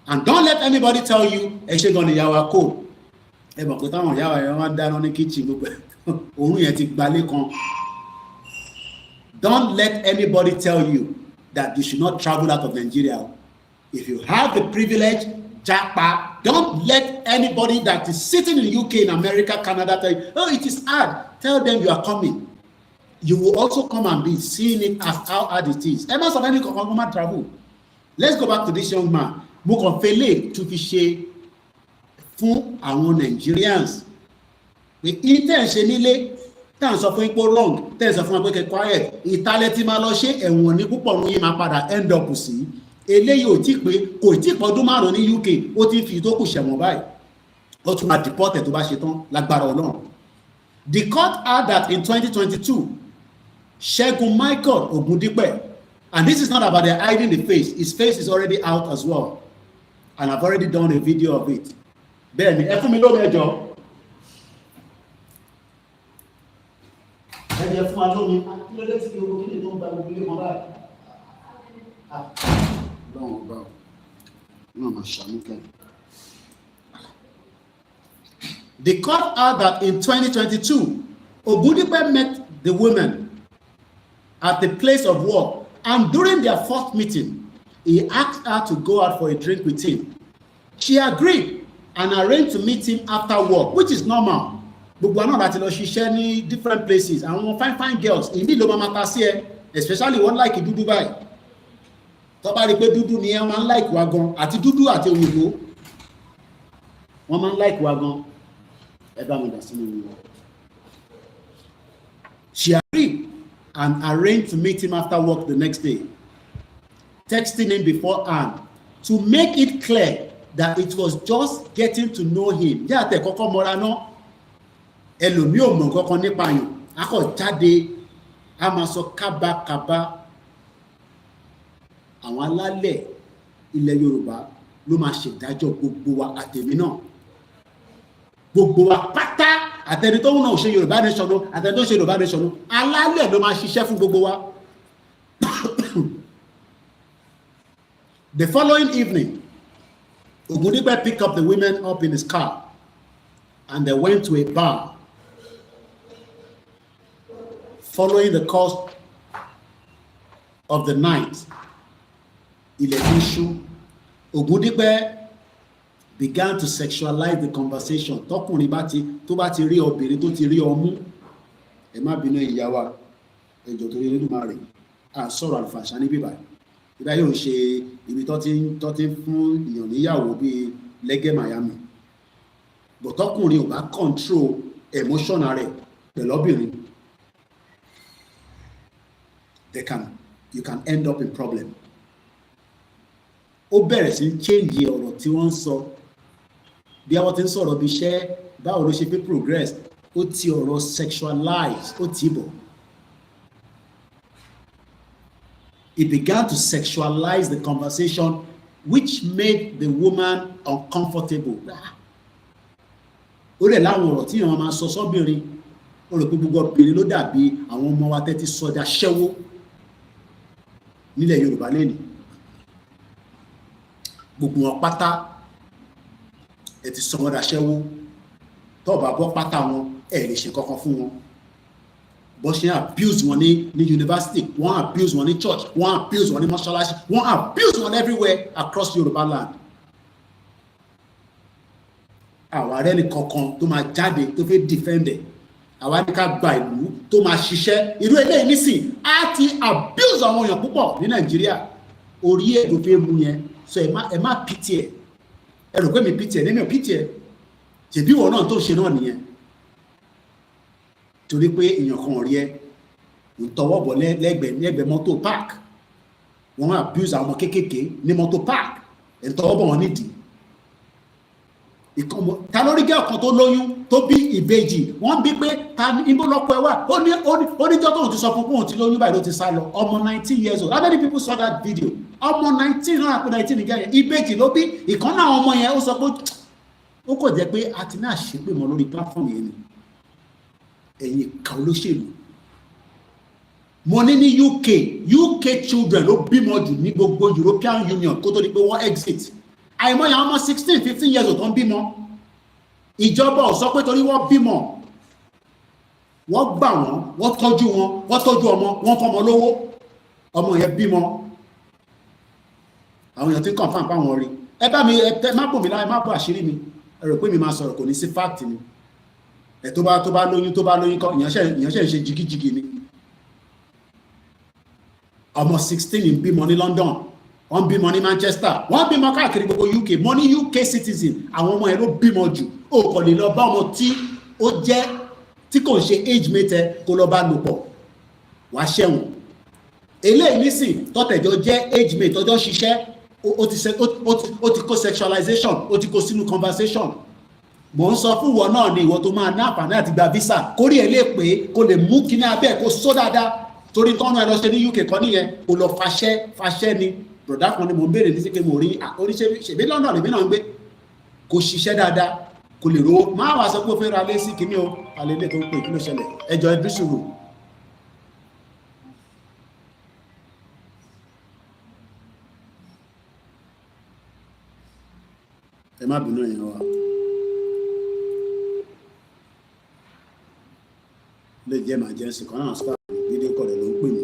and don't let anybody tell you ẹ ṣe gan ni ìyàwó kò ẹ mọ̀ pé táwọn ìyàwó ẹ̀ wọ́n dáná ní kitchen gbogbo òun yẹn ti gbalé kan. Don't let anybody tell you that you should not travel out of Nigeria. If you have the privilege, Japa, don't let anybody that is sitting in UK, in America, Canada, tell you, oh, it is hard. Tell them you are coming. You will also come and be seeing it as how hard it is. Emma Sonani can travel. Let's go back to this young man. Mo kàn fẹ́ lè tún fi ṣe fún àwọn Nigerians. The intention nílé tá à ń sọ fún ipò wrong, tẹ́ ẹ̀ sọ fún wọn pé kẹ́ quiet. Ìtàlẹ̀ tí máa lọ ṣe ẹ̀wọ̀n ní púpọ̀ ní yín máa padà end up sí. Eléyìí ò tí pé kò tí pọ̀dún márùn-ún ní UK ó ti fi tó kù ṣẹ̀wọ̀n báyìí ó tún máa deport tó bá ṣe tán lágbára Ọlọ́run. The court had that in 2022 Ṣẹ́gun Michael Ogundipe, and this is not about their hiding the face, his face is already out as well and I've already done a video of it. Bẹ́ẹ̀ni ẹ fún mi lómi ẹjọ́ ẹ jẹ́ fún wa lómi lóde tí gbogbo kí ni tó ń gba gbogbo ilé kan báyìí. Long about. No, the court had that in 2022, Ogundipe met the women at the place of work, and during their first meeting, he asked her to go out for a drink with him. She agreed and arranged to meet him after work, which is normal. Gbogbo àná láti lọ ṣiṣẹ́ ní different places. Àwọn fine girls, ìdí ló máa ta sí ẹ, especially one like dúdú báyìí. Tó bá rí pé dúdú ni ẹ máa ń like wa gan àti dúdú àti òyìnbó wọ́n máa ń like wa gan ẹ bá mi dà sínú ìwọ. She agreed and arranged to meet him after work the next day, texting him beforehand to make it clear that it was just getting to know him. Jẹ́ àtẹ̀ kọ́kọ́ mọ́ra náà ẹlòmíì ò mọ̀ kankan nípa yàn á kọ̀ jáde á máa sọ kábàkábà. Àwọn alálẹ̀ ilẹ̀ Yorùbá ló máa ṣèdájọ́ gbogbo wa àtẹ̀mí náà gbogbo wa pátá àtẹni tó ń náà ṣe Yorùbá nation ló àtẹni tó ṣe Yorùbá nation ló alálẹ̀ ló máa ṣiṣẹ́ fún gbogbo wa. The following evening, Ogundipe picked up the women up in his car and they went to a bar. Following the course of the night, ilẹ̀ tí ń ṣú, Ogundipe began to sexualize the conversation. Tọkùnrin tó bá ti rí obìnrin tó ti rí ọmú, ẹ má bínú ìyá wa, ẹjọ́ torí Olódùmarè, à sọ̀rọ̀ àlùfàṣà ní bíbá. Ìbá yóò ṣe ibi tó ti ń fún èèyàn níyàwó bíi lẹ́gẹ́ Miami. But tọkùnrin ò bá control emotion rẹ̀ pẹ̀lú obìnrin, you can end up in problem. Ó bẹ̀rẹ̀ sí change ọ̀rọ̀ tí wọ́n ń sọ. Bí àwọn tí ń sọ̀rọ̀ bí iṣẹ́, báwo ló ṣe fi progress, ó ti ọ̀rọ̀ sexualize, ó ti bọ̀. He began to sexualize the conversation, which made the woman uncomfortable. Ó lè láwọn ọ̀rọ̀ tí àwọn máa sọ sọ́bìnrin, ó rò pé gbogbo obìnrin ló dàbí àwọn ọmọ wa tẹ́tí sọdá ṣẹ́wó nílẹ̀ Yorùbá lẹ́nìí. Gbogbo wọn pátá ẹ ti sọ wọn daṣẹ́wó, tó bá bọ́ pátá wọn ẹ lè ṣe kankan fún wọn. Bó ṣe abuse wọn ní university, wọ́n abuse wọn ní church, wọ́n abuse wọn ní mọ́ṣáláṣí, wọ́n abuse wọn everywhere across Yorùbá land. Àwọn ará ẹni kankan tó máa jáde tó fẹ́ defend ẹ̀, àwa ní ká gba ìlú tó máa ṣiṣẹ́. Irú eléyìí nísìn á ti abuse àwọn èèyàn púpọ̀ ní Nàìjíríà. Orí ẹ̀ ló fẹ́ mú yẹn, so ẹ má pity ẹ̀. Ẹ rò pé mi pity ẹ̀, ní mi ò pity ẹ̀. Ṣèbí ìwọ náà tó ṣe náà nìyẹn. Torí pé èèyàn kan rí ẹ ń tọwọ́ bọ̀ lẹ́gbẹ̀ẹ́ mọ́tò park, wọ́n abuse àwọn kéékèèké ní mọ́tò park, ẹ̀ ń tọwọ́ bọ̀ wọn nídìí. Ta lórí gẹ́ ọ̀kan tó lóyún tó bí ìbejì, wọ́n bí pé ta ibo lọ́pọ̀ ẹ wà, ó ní jọ́ tóun ti sọ fún kóun ti lóyún báyìí ló ti sá lọ. Ọmọ 19 years old. How many people saw that video? Ọmọ 19 náà pé 19 nìkan yẹn, ìbejì ló bí. Ìkan náà ọmọ yẹn ó sọ pé ó kò jẹ́ pé a ti náà ṣépè mọ́ lórí platform yẹn ni. Ẹ̀yin ìka olóṣèlú. Mo ní UK children ló bímọ jù ní gbogbo European Union kó tó di pé wọ́n exit. Àìmọye àwọn ọmọ 16-15 years old tó ń bímọ. Ìjọba ò sọ pé torí wọ́n bímọ, wọ́n gbà wọ́n tọ́jú ọmọ, wọ́n fọmọ lówó, ọmọ yẹn bímọ. Àwọn èèyàn tí ń confirm pa wọn rí. Ẹ bá mi má bò mí láì, má bò àṣírí mi. Ẹ rò pé mi máa sọ̀rọ̀ kò ní sí fact ni. Ẹ tó bá lóyún kọ́ ìyànṣẹ́ ṣe jigijigi ni. Ọmọ 16 ń bímọ ní London, wọ́n bímọ ní Manchester, wọ́n bímọ káàkiri gbogbo UK. Mo ní UK citizen, àwọn ọmọ ẹ̀ ló bímọ jù. Ó kò lè lọ bá ọmọ tí kò ṣe age mate kó lọ bá lò pọ̀, wàá ṣẹ̀wọ̀n. Eléyìí nísìn tọ́tẹ̀jọ́ jẹ́ age mate tọ́jọ́ ṣiṣẹ́, ó ti kó sexualization, ó ti kó sínú conversation. Mo ń sọ fún ìwọ náà ni ìwọ tó máa ní àǹfààní àti gba visa, kórí ẹ̀ lè pé kó lè mú kíní abẹ́ kó só dáadáa. Torí tọ́nú ẹ lọ ṣe ní UK kọ́ nìyẹn, kó lọ fàṣẹ ni. Broda kan ni mo ń béèrè ní sí pé mo rí oníṣẹ́ ṣèbí London lèmi náà ń gbé, kò ṣiṣẹ́ dáadáa, kò lè ro. Máa wá sọ pé ó fẹ́ ra lé sí kíní o, àlelé tó ń pè kí ló ṣẹlẹ̀, ẹjọ́ ẹbí ṣòro. Ẹ má bínú ẹ̀yin wa. Lè jẹ́ emergency kan náà spa fídíò kọ̀ọ̀lẹ̀ ló ń pè mí.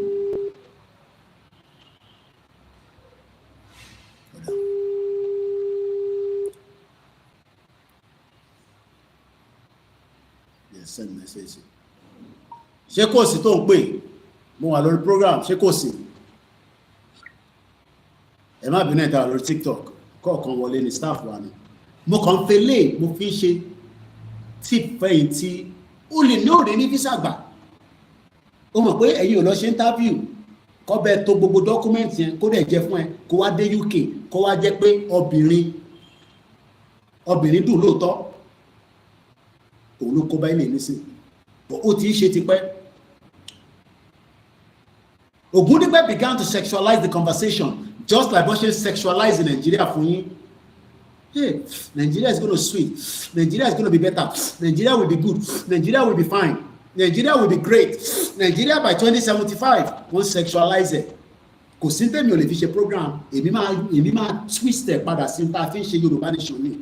Send message. Ṣé kò sí tó ń pè? Mo wà lórí program, ṣé kò sí? Ẹ má bínú ẹ̀ta lórí TikTok, kọ̀ọ̀kan wọlé ní staff wa ni. Mo kàn fẹ́ lè mo fi ń ṣe tip fẹ́yìn tí ó lè ní òde ní visa gbà. Ó mọ̀ pé ẹ̀yin ò lọ ṣe interview, kọ́ bẹ́ẹ̀ tó gbogbo document yẹn kó dẹ̀ jẹ́ fún ẹ, kó wá dé UK, kó wá jẹ́ pé obìnrin dùn lóòótọ́. Òun ló kó bá ilé nísìn, but ó ti ń ṣe tipẹ́. Ògúndípẹ̀ began to sexualize the conversation, just like bó ṣe sexualize in Nigeria fún yín. Hey, Nigeria is going to sweet, Nigeria is going to be better, Nigeria will be good, Nigeria will be fine, Nigeria will be great, Nigeria by 2075. Wọ́n sexualize ẹ̀. Kò sí tèmi ò lè fi ṣe program, èmi máa twist ẹ̀ padà sí ta fi ń ṣe Yorùbá nation ni.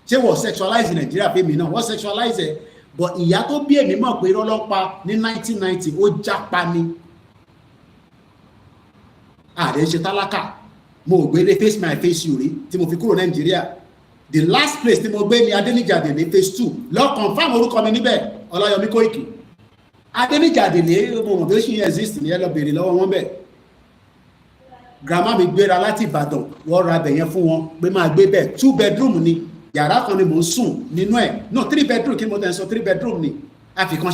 Ṣé wọ́n sexualize Nigeria fún mi náà? Wọ́n sexualize ẹ̀, but ìyá tó bí èmi mọ̀ pé rọ́lọ́pàá ní 1990 ó jápa ni. Ààrẹ ṣe tálákà, mo ò gbélé face my face you rí tí mo fi kúrò Nàìjíríà. the last place tí mo gbé ní Adéníjàdé ní phase 2 lọ confirm orúkọ mi níbẹ̀ Ọláyọmí Kóìkì. Adéníjàdé ní mo mọ̀ bí ó ṣì exist ní ẹ lọ béèrè lọ́wọ́ wọn bẹ́ẹ̀. Grandma mi gbéra láti Ìbàdàn wọ́n ra bẹ̀ yẹn fún wọn pé máa gbé bẹ́ẹ̀ 2 bedroom ni yàrá kan ni mò ń sùn nínú ẹ̀ no 3 bedroom kí mo tẹ̀ ń sọ 3 bedroom ni àfikàn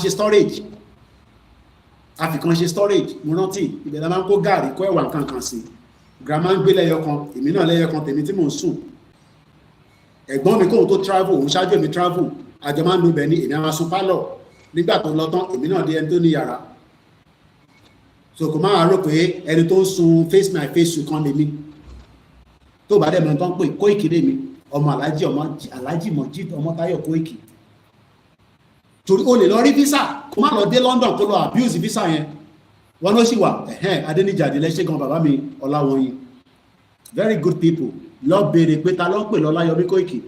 ṣe storage mo rántí ibẹ̀ la máa ń kó gààrí kó ẹ̀wà kankan sí grandma ń gbé lẹ́yọ kan èmi náà lẹ́yọ kan tèmi tí mò ń sùn ẹ̀gbọ́n mi kóhun tó travel òun ṣáájú èmi travel àjọ máa ń lo ibẹ̀ ní èmi àwọn sun pálọ̀ nígbà tó lọ tán èmi náà di ẹni tó ní yàrá so kò máa rò pé ẹni tó ń sun face my face kan lèmi tó bá dẹ̀ mọ̀ tán pé Kóìkì lèmi ọmọ Alhaji Mojeed Ọmọ́táyọ̀ Kóìkì torí o lè lọ rí visa kó má lọ dé London kó lọ abuse visa yẹn wọn ló sì wà Adéníjàdé lẹ́ṣẹ́ gan bàbá mi Ọláwọ̀nyí very good people lọ béèrè pé ta ló ń pè lọ́láyọmí Kóìkì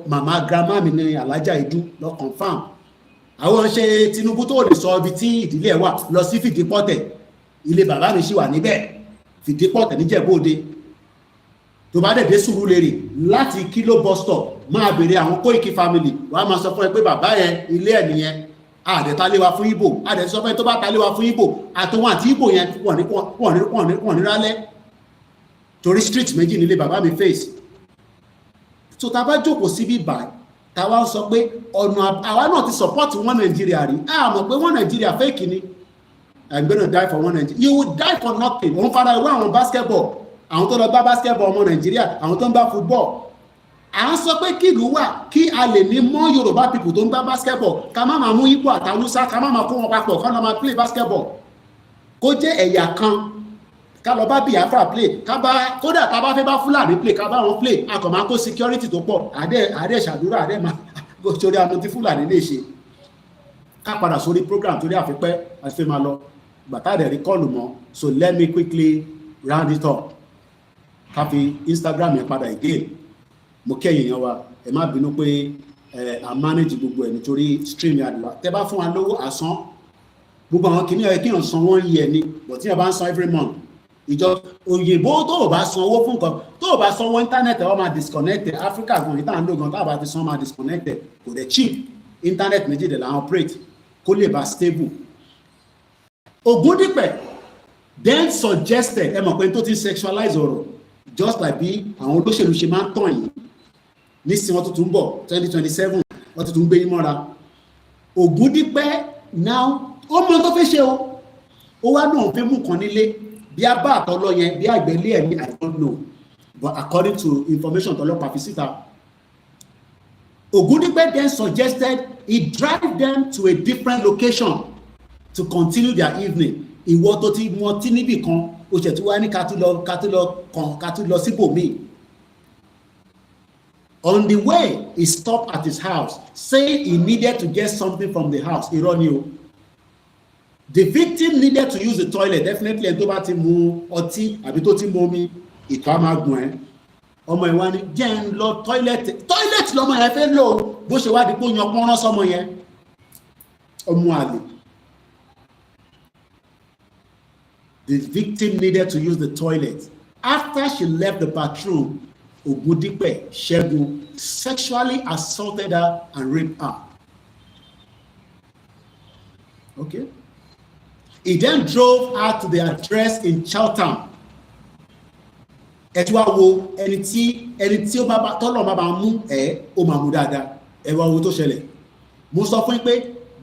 màmá grandma mi ní Alájà Ìdú lọ confam àwọn ṣe Tinubu tó lè sọ ibi tí ìdílé ẹ̀ wà lọ sí Fìdípọ̀tẹ̀ ilé bàbá mi sì wà níbẹ̀ Fìdípọ̀tẹ̀ níjẹ̀bú-Òde tó bá dẹ̀ dé Sùúrùlérè láti Kilo bus stop máa béèrè àwọn Kóìkì family wàá máa sọ fún ẹ pé bàbá yẹn ilé ẹ̀ nìyẹn àdẹ̀tàléwà fún Ìgbò àdẹ̀sọ pé tó bá tàléwà fún Ìgbò àtòwọn àti Ìgbò yẹn wọ́n ní rálẹ̀ torí street méjì nílé bàbá mi face so tá bá jókòó síbí báyìí tá wá sọ pé ọ̀nà àwa náà ti support one Nigeria rí mọ̀ pé one Nigeria fake ni I'm gonna die for one Nigeria you will die for nothing òun fara ìwé àwọn basketball àwọn tó lọ bá basketball ọmọ Nàìjíríà àwọn tó ń bá football à ń sọ pé kí ìlú wà kí a lè ní mọ́ Yorùbá people tó ń bá basketball ká má máa mú Ìgbò àtàwùsá ká má máa kó wọn papọ̀ ká lọ máa play basketball kó jẹ́ ẹ̀yà kan ká lọ bá Biafra play ká bá kódà ká bá fẹ́ bá Fúlàní play ká bá wọn play a kò máa kó security tó pọ̀ àdé ṣàdúrà àdé máa sórí àwọn tí Fúlàní lè ṣe ká padà sórí program torí àfipẹ́ àti fẹ́ máa lọ gbàtà rẹ̀ rí kọ́ọ̀lù mọ́ so let me quickly round it up ká fi Instagram yẹn padà again mo kẹ́yìn yẹn wa ẹ má bínú pé a manage gbogbo ẹ̀ nítorí stream yẹn àdìwá tẹ́ bá fún wa lówó àsán gbogbo àwọn kìnìún ẹ̀ kí wọ́n san wọ́n yẹ ni but tí wọ́n bá ń san every month ìjọ òyìnbó tó o bá san owó fún nǹkan tó o bá san owó íńtánẹ́ẹ̀tì wọ́n máa disconnect Africa gan ìta ń lò gan tá a bá ti san máa disconnect kò dẹ̀ cheap internet méjìlélẹ̀ la operate kó lè bá stable. Ògúndípẹ̀ then suggested ẹ mọ̀ pé tó ti sexualize ọ̀rọ̀ just like bí àwọn olóṣèlú ṣe máa ń tàn yìí nísìnyí wọ́n tuntun bọ̀ 2027 wọ́n tuntun gbé yín mọ́ra. Ògúndípẹ̀ now ó mọ tó fẹ́ ṣe o ó wá náà fẹ́ mú kan nílé bí a bá àtọ́lọ́ yẹn bí àgbẹ̀lé ẹ̀mí I don't know but according to information tọ́lọ́pàá fi síta Ògúndípẹ̀ then suggested he drive them to a different location to continue their evening. Ìwọ tó ti mọ tí níbì kan o ṣẹ̀ tí wá ní ká tún lọ síbòmíì. On the way he stopped at his house saying he needed to get something from the house. Irọ́ ni o. The victim needed to use the toilet definitely ẹni tó bá ti mu ọtí àbí tó ti mu omi ìtọ̀ á máa gùn ẹ́. Ọmọ ẹ̀ wá ní jẹ́ ń lọ toilet lọ́mọ yẹn fẹ́ lò bó ṣe wá di pé ó yan pọ́nrán sọ́mọ yẹn. Ọmọ àlè. The victim needed to use the toilet. After she left the bathroom, Ògúndípẹ̀ Ṣẹ́gun sexually assaulted her and raped her. Okay. He then drove her to the address in Cheltenham. Ẹ ti wá wo ẹni tí ó bá tọ́lọ̀ bá mú ó máa mú dáadáa. Ẹ wá wo tó ṣẹlẹ̀. Mo sọ fún yín pé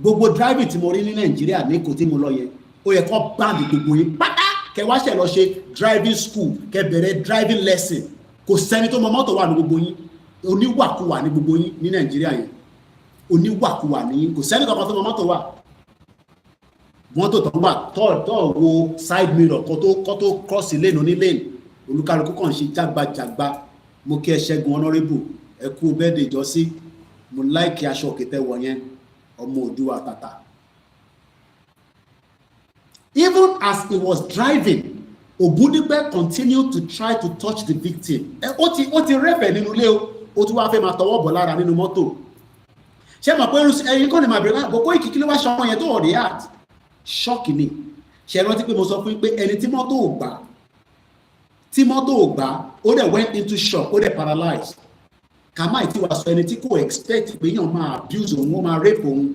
gbogbo driving tí mo rí ní Nàìjíríà ní kò tí mo lọ yẹn ó yẹ kó báńdì gbogbo yín pátá kẹ wá ṣe lọ ṣe driving school kẹ bẹ̀rẹ̀ driving lesson kò sẹ́ni tó mọ mọ́tò wà ní gbogbo yín oníwàkuwà ní gbogbo yín ní Nàìjíríà yẹn oníwàkuwà ní kò sẹ́ni kankan tó mọ mọ́tò wà mọ́tò tó wà tọ́ wo side mirror kó tó cross lane oní lane olúkálukú kàn ṣe jágbajàgba mo kí ẹ Ṣẹ́gun honourable ẹ kú bẹ́ẹ̀dẹ̀ ìjọsí mo láìkí aṣọ òkètè wọ̀ yẹn ọmọ Òdùwà tàtà. Even as he was driving, Ògúndípẹ̀ continued to try to touch the victim. Ó ti rẹ́pẹ̀ nínú ilé ó tún wá fẹ́ máa tọwọ́ bọ̀ lára nínú mọ́tò. Ṣé mọ̀ pé ẹyin kọ́ ni màá bẹ̀rẹ̀ àbò Kóìkì kí ló wá ṣọmọ yẹn tó wọ̀ rí àt? Ṣọ́ọ̀kì ni. Ṣé rántí pé mo sọ fún yín pé ẹni tí mọ́tò ò gbà ó dẹ̀ went into shock ó dẹ̀ paralyzed. kàmá ìtí wàá sọ ẹni tí kò expect pé yàn máa abuse òun ó máa rape òun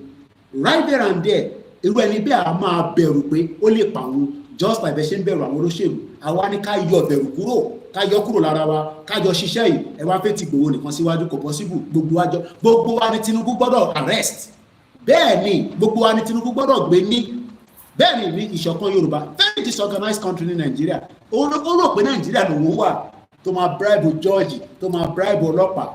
right there and there irú ẹni bí a máa bẹ̀rù pé ó lè pa òun just like bẹ́ẹ̀ ṣe ń bẹ̀rù àwọn olóṣèlú àwa ní ká yọ bẹ̀rù kúrò ká yọ kúrò lára wa ká jọ ṣiṣẹ́ yìí ẹ wá fẹ́ ti Ìgbòho nìkan síwájú kò possible gbogbo wa ní Tinubu gbọ́dọ̀ arrest bẹ́ẹ̀ ni gbogbo wa ní Tinubu gbọ́dọ̀ gbé ní bẹ́ẹ̀ ni ní ìṣọ̀kan Yorùbá very disorganized country ní Nàìjíríà ó rò pé Nàìjíríà lòun wà tó máa bribe George tó máa bribe ọlọ́pàá.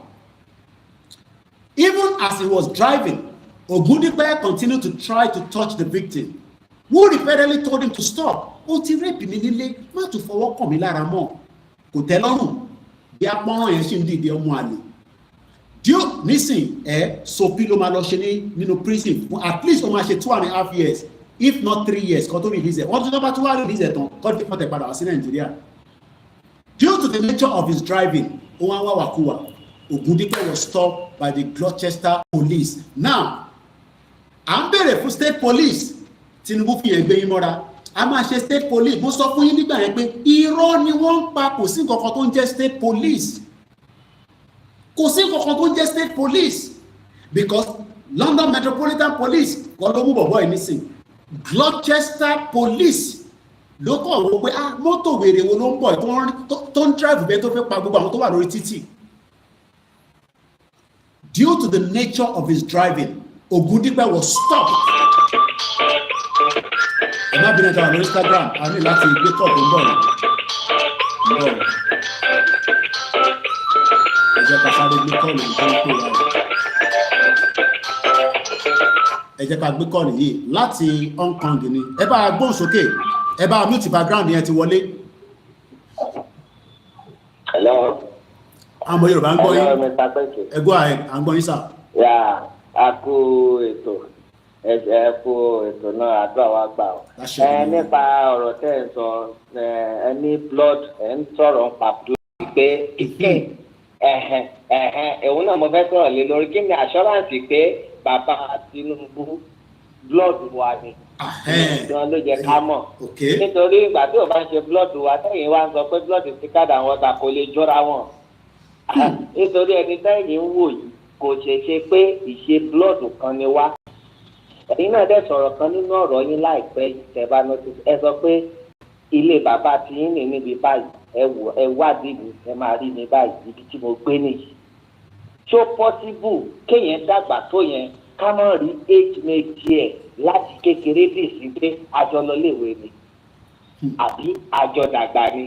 Even as he was driving, Ogundipe continued to try to touch the victim, who repeatedly told him to stop. Ó ti rape mi nílé, má tún fọwọ́ kàn mí lára mọ́. Kò tẹ́ lọ́rùn, bí apọ́nrán yẹn ṣì ń dìde ọmọ àlè. Díò nísìn Sophie ló máa lọ ṣe nínú prison for at least ó máa ṣe 2.5 years, if not 3 years, kó tó release ẹ̀. Wọ́n tún lọ́ba tó wá release ẹ̀ tán, kó tó tẹ̀ padà wá sí Nàìjíríà. Due to the nature of his driving, ó wá wá wàkúwà. Ogundipe was stopped by the Gloucester police. Now, à ń bèrè fún state police. Tinubu fi yẹn gbé yín mọ́ra. A máa ṣe state police. Mo sọ fún yín nígbà yẹn pé irọ́ ni wọ́n ń pa, kò sí nǹkan kan tó ń jẹ́ state police. Kò sí nǹkan kan tó ń jẹ́ state police. Because London Metropolitan Police kọ́ ló mú bọ̀bọ̀ yìí nísìn. Gloucester police ló kọ̀ wọ́n pé mọ́tò wèrè wo ló ń bọ̀ tó ń drive bẹ́ẹ̀ tó fẹ́ pa gbogbo àwọn tó wà lórí títì. Due to the nature of his driving, Ogundipe was stopped. Ẹ má bínú ẹ̀ka lórí Instagram, a ní láti gbé kọ́ tó ń bọ̀ rẹ̀. Ẹ jẹ́ ká sáré gbé kọ́ọ̀lù yìí tó ń pè wá. Ẹ jẹ́ ká gbé kọ́ọ̀lù yìí láti Hong Kong ni. Ẹ bá gbóhùn sókè, ẹ bá mute background yẹn ti wọlé. Hello. Àmọ́ Yorùbá ń gbọ́ yín. Ẹ gbọ́ à ń gbọ́ yín sà. Yà á kú ètò náà àdúrà wa gbà ọ́. Nípa ọ̀rọ̀ tẹ́ ẹ̀ ń sọ ẹ ní blood ẹ̀ ń sọ̀rọ̀ nípa blood pé ẹ̀hún náà mo fẹ́ sọ̀rọ̀ lé lórí kí ni assurance pé bàbá Tinubu blood wa ni. Ìjọba ló jẹ ká mọ̀. Nítorí ìgbà tí o bá ń ṣe blood wa tẹ́yìn wá ń sọ pé blood thicker than water kò lè jọra wọn. Nítorí ẹni tẹ́yìn ń wò yìí kò ṣeéṣe pé ìṣe blood kan ni wá. Ẹ̀yin náà dẹ̀ sọ̀rọ̀ kan nínú ọ̀rọ̀ yín láìpẹ́ ìtẹ̀bá notice ẹ sọ pé ilé bàbá tí yín ní níbi báyìí ẹ wádìí mi ẹ máa rí mi báyìí ibi tí mo gbé nìyí. Ṣó possible kéèyàn dàgbà tó yẹn ká má rí age méjì ẹ̀ láti kékeré dì sí pé àjọ lọ léèwé ni àbí àjọ dàgbà ni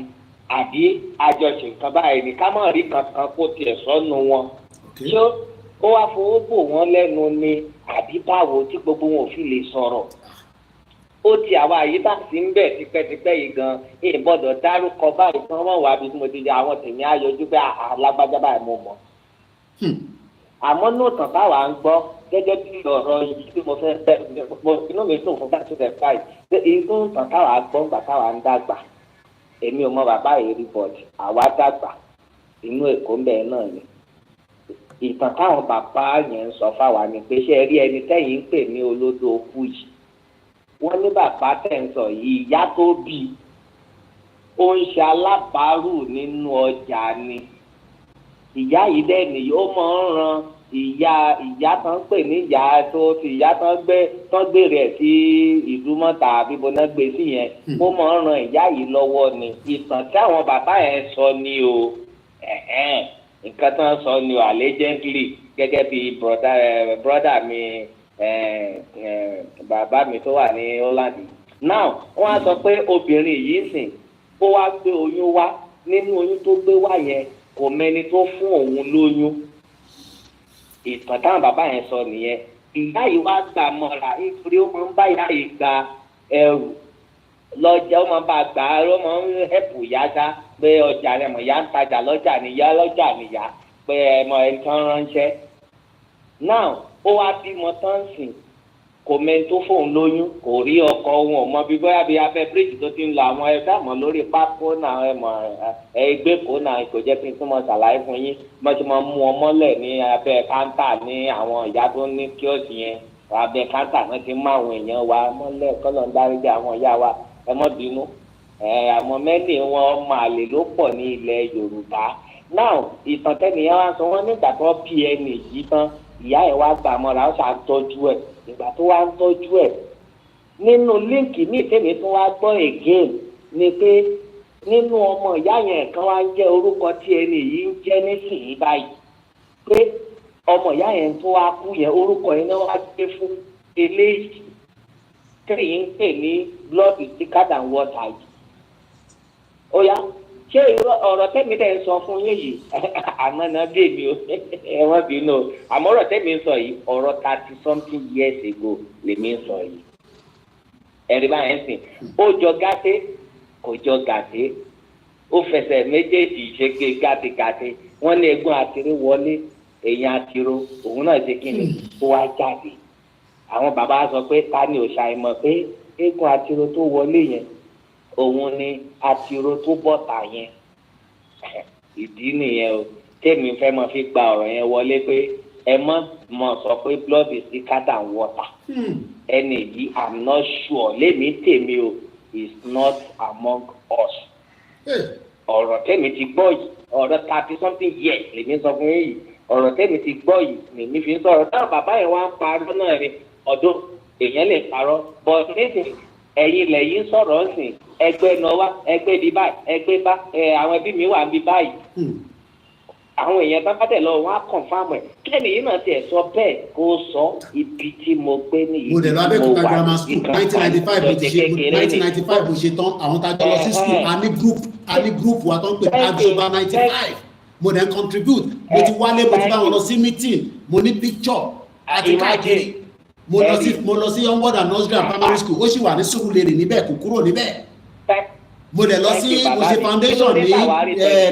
àbí àjọ ṣe nǹkan báyìí ni ká má rí kankan kó tiẹ̀ sọ́nu wọn. Ṣé ó wá fowó bò wọ́n lẹ́nu ni àbí báwo tí gbogbo wọn ò fi lè sọ̀rọ̀? Ó ti àwa àyíká sí ń bẹ̀ tipẹ́tipẹ́ yìí gan ìbọ̀dọ̀ dárúkọ báyìí tí wọ́n wà bí mo ti di àwọn tèmi ayọjú pé alágbájá báyìí mo mọ̀. Àmọ́ nóòtàn táwa ń gbọ́ gẹ́gẹ́ bí ọ̀rọ̀ yìí tí mo fẹ́ bẹ́ẹ̀ inú mi dùn fún bá tó fẹ́ báyìí pé inú tàn táwa gbọ́ gbà táwa ń dàgbà èmi ò mọ bàbá èrí bọ̀dì àwa dàgbà inú Èkó ń bẹ̀ náà ni. Ìtàn táwọn bàbá yẹn ń sọ fáwa ni pé ṣé ẹ rí ẹni tẹ́yìn ń pè ní olódò okú yìí wọ́n ní bàbá tẹ̀ ń sọ yìí ìyá tó bí ó ń ṣe alábàárù nínú ọjà ni. Ìyá yìí dẹ́ nìyí ó máa ń ran ìyá tán pè ní ìyá tó fi ìyá tán gbé rẹ̀ sí Ìdúmọ̀tà àbí bọ́ná gbé sí yẹn ó máa ń ran ìyá yìí lọ́wọ́ ni. Ìtàn tí àwọn bàbá yẹn sọ ni o nǹkan tán sọ ni o allegedly gẹ́gẹ́ bí brother mi bàbá mi tó wà ní Holland. Now wọ́n á sọ pé obìnrin yìí sìn ó wá gbé oyún wá nínú oyún tó gbé wá yẹn kò mẹ́ni tó fún òun lóyún. Ìtàn táwọn bàbá yẹn sọ nìyẹn. Ìyá yìí wá gbà mọ́ra nítorí ó máa ń bá ìyá yìí gba ẹrù lọ́jà ó máa ń bá gbà á ó máa ń hẹ́pù ìyá dá pé ọjà rẹ̀ mọ̀ ìyá ń tajà lọ́jà níyà lọ́jà níyà pé ẹ̀mọ ẹni tán ránṣẹ́. Now ó wá bímọ tán sìn kò mẹ́ni tó fóun lóyún kò rí ọkọ òun ò mọ bí bóyá bí abẹ́ bíríìjì tó ti ń lọ àwọn ẹ̀dá mọ̀ lórí pákó náà ẹgbẹ́ kó náà kò jẹ́ kí n tún mọ ṣàlàyé fún yín mo ti mọ mú wọn mọ́lẹ̀ ní abẹ́ káńtà ní àwọn ìyá tó ní kíọ́sì yẹn abẹ́ káńtà náà ti mú àwọn èèyàn wa mọ́lẹ̀ kọ́lọ̀ ń dáríjì àwọn ìyá wa ẹ mọ́ bínú àwọn mẹ́lì wọn ọmọ àlè ló pọ̀ ní ilẹ̀ Yorùbá now ìtàn tẹ́nìyàn wá sọ wọ́n nígbà tó bí ẹni yìí tán ìyá ẹ̀ wá gbà mọ́ra ó ṣà ń tọ́jú ẹ̀ ìgbà tó wá ń tọ́jú ẹ̀ nínú líǹkì míì tèmi tó wá gbọ́ again ni pé nínú ọmọ ìyá yẹn kan wá ń jẹ́ orúkọ tí ẹni yìí ń jẹ́ nísìnyí báyìí pé ọmọ ìyá yẹn tó wá kú yẹn orúkọ yẹn náà wá gbé fún eléyìí tẹ́lẹ̀ ń pè ní blood is thicker than water yìí. ó yá ṣé ọ̀rọ̀ tẹ́mi dẹ̀ ń sọ fún yín yìí àmọ́ náà dé mi o ẹ̀wọ̀n bínú o àmọ́ ọ̀rọ̀ tẹ́mi ń sọ yìí ọ̀rọ̀ 30 something years ago lèmi ń sọ yìí. ẹ̀rí báyẹn sìn ó jọ gàté kò jọ gàté ó fẹsẹ̀ méjèèjì ṣe gàtégàté wọ́n ní egun àtìrí wọlé èèyàn àtìró òun náà ṣe kíni ó wá jáde àwọn bàbá sọ pé ta ni ò ṣàìmọ̀ pé egun àtìró tó wọlé yẹn òun ni àtìró tó bọ́ta yẹn ìdí nìyẹn o tèmi fẹ́ mọ fi gba ọ̀rọ̀ yẹn wọlé pé ẹ mọ̀ sọ pé blood is thicker than water ẹni yìí I'm not sure lémi tèmi o is not among us ọ̀rọ̀ tèmi ti gbọ́ yìí ọ̀rọ̀ 30 something years lèmi sọ fún yìí ọ̀rọ̀ tèmi ti gbọ́ yìí lèmi fi ń sọ̀rọ̀ táwọn bàbá yẹn wá ń parọ́ náà ni ọdún èèyàn lè parọ́ but nísìnyí ẹ̀yin lẹ́yìn sọ̀rọ̀ ọ̀sìn ẹgbẹ́ nọwá ẹgbẹ́ di báyìí ẹgbẹ́ bá àwọn ẹbí mi wà ń bí báyìí àwọn èèyàn bá bàtẹ̀ lọ wọn á kọ̀nfàmù ẹ̀ kẹ́ni yìí náà tiẹ̀ sọ bẹ́ẹ̀ kó sọ ibi tí mo gbé ní ibi tí mo wà grammar school 1995 mo ṣe tán àwọn tá a jọ lọ sí school a ní group wa tó ń pè ní Agbóba 95 mo dẹ̀ contribute mo ti wálé mo ti bá wọn lọ sí meeting mo ní picture àti káàkiri mo lọ sí onward and nursery and primary school ó sì wà ní Surulere níbẹ̀ kò kúrò níbẹ̀ mo dẹ̀ lọ sí mo ṣe foundation ní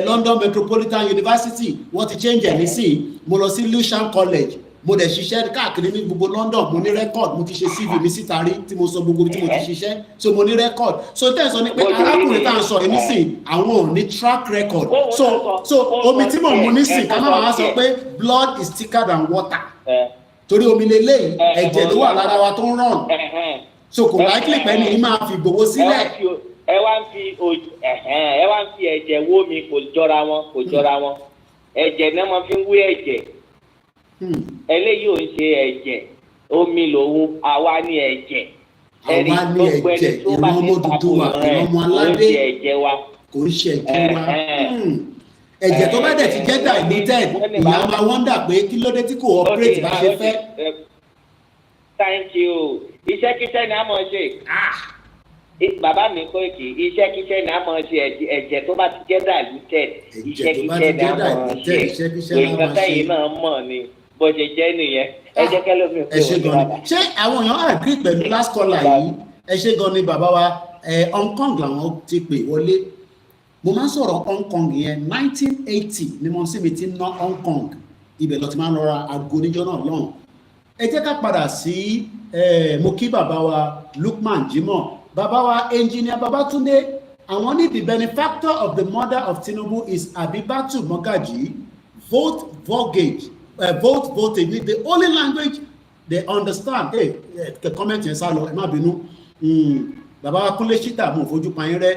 London Metropolitan University wọ́n ti change ẹ̀ nísìn mo lọ sí Lucian College mo dẹ̀ ṣiṣẹ́ káàkiri ní gbogbo London mo ní record mo ti ṣe CV mi síta rí tí mo sọ gbogbo tí mo ti ṣiṣẹ́ so mo ní record so tẹ́ ẹ̀ sọ ni pé arákùnrin tá à ń sọ yìí nísìn àwọn ò ní track record so omi tí mò ń mu nísìn ká má wá sọ pé blood is thicker than water torí omi lélẹ́yìn ẹ̀jẹ̀ ló wà lára wa tó ń ràn so kò láìpẹ́ pẹ́ ni máa fi gbowó sílẹ̀. ẹ wá ń fi ẹ̀jẹ̀ wó mi kò jọra wọn ẹ̀jẹ̀ náà máa fi ń wé ẹ̀jẹ̀ eléyìí ò ń ṣe ẹ̀jẹ̀ omi lòun àwa ní ẹ̀jẹ̀ ẹ̀rí tó gbẹ́ni tó bá ti pàbò rẹ̀ ó ń ṣe ẹ̀jẹ̀ wa kò ń ṣe ẹ̀jẹ̀ wa ẹ̀jẹ̀ tó bá dẹ̀ ti jẹ́ diluted ìyá máa wọ́ndà pé kí ló dé tí kò operate bá ṣe fẹ́. thank you iṣẹ́kíṣẹ́ ni a mọ̀ ṣe bàbá mi Koiki iṣẹ́kíṣẹ́ ni a mọ̀ ṣe ẹ̀jẹ̀ tó bá ti jẹ́ diluted iṣẹ́kíṣẹ́ ni a mọ̀ ṣe ìgbà táyì náà mọ̀ ni bó ṣe jẹ́ nìyẹn ẹ jẹ́ kẹ́lẹ́ mi ẹ ṣe gan ni ṣé àwọn èèyàn agree pẹ̀lú last caller yìí ẹ ṣe gan ni bàbá wa Hong Kong làwọn ti pè wọlé mo máa ń sọ̀rọ̀ Hong Kong yẹn 1980 ni mo sì mi ti ná Hong Kong ibẹ̀ lọ ti máa ń lọ ra aago níjọ́ náà lọ́hùn ẹ jẹ́ ká padà sí mo kí bàbá wa Lukman Jimoh bàbá wa engineer Babatunde àwọn ní the benefactor of the mother of Tinubu is Abibatu Mogaji voltage ní the only language they understand comment yẹn sá lọ ẹ má bínú bàbá wa Kúnlé Ṣítà mo fojú pa yín rẹ́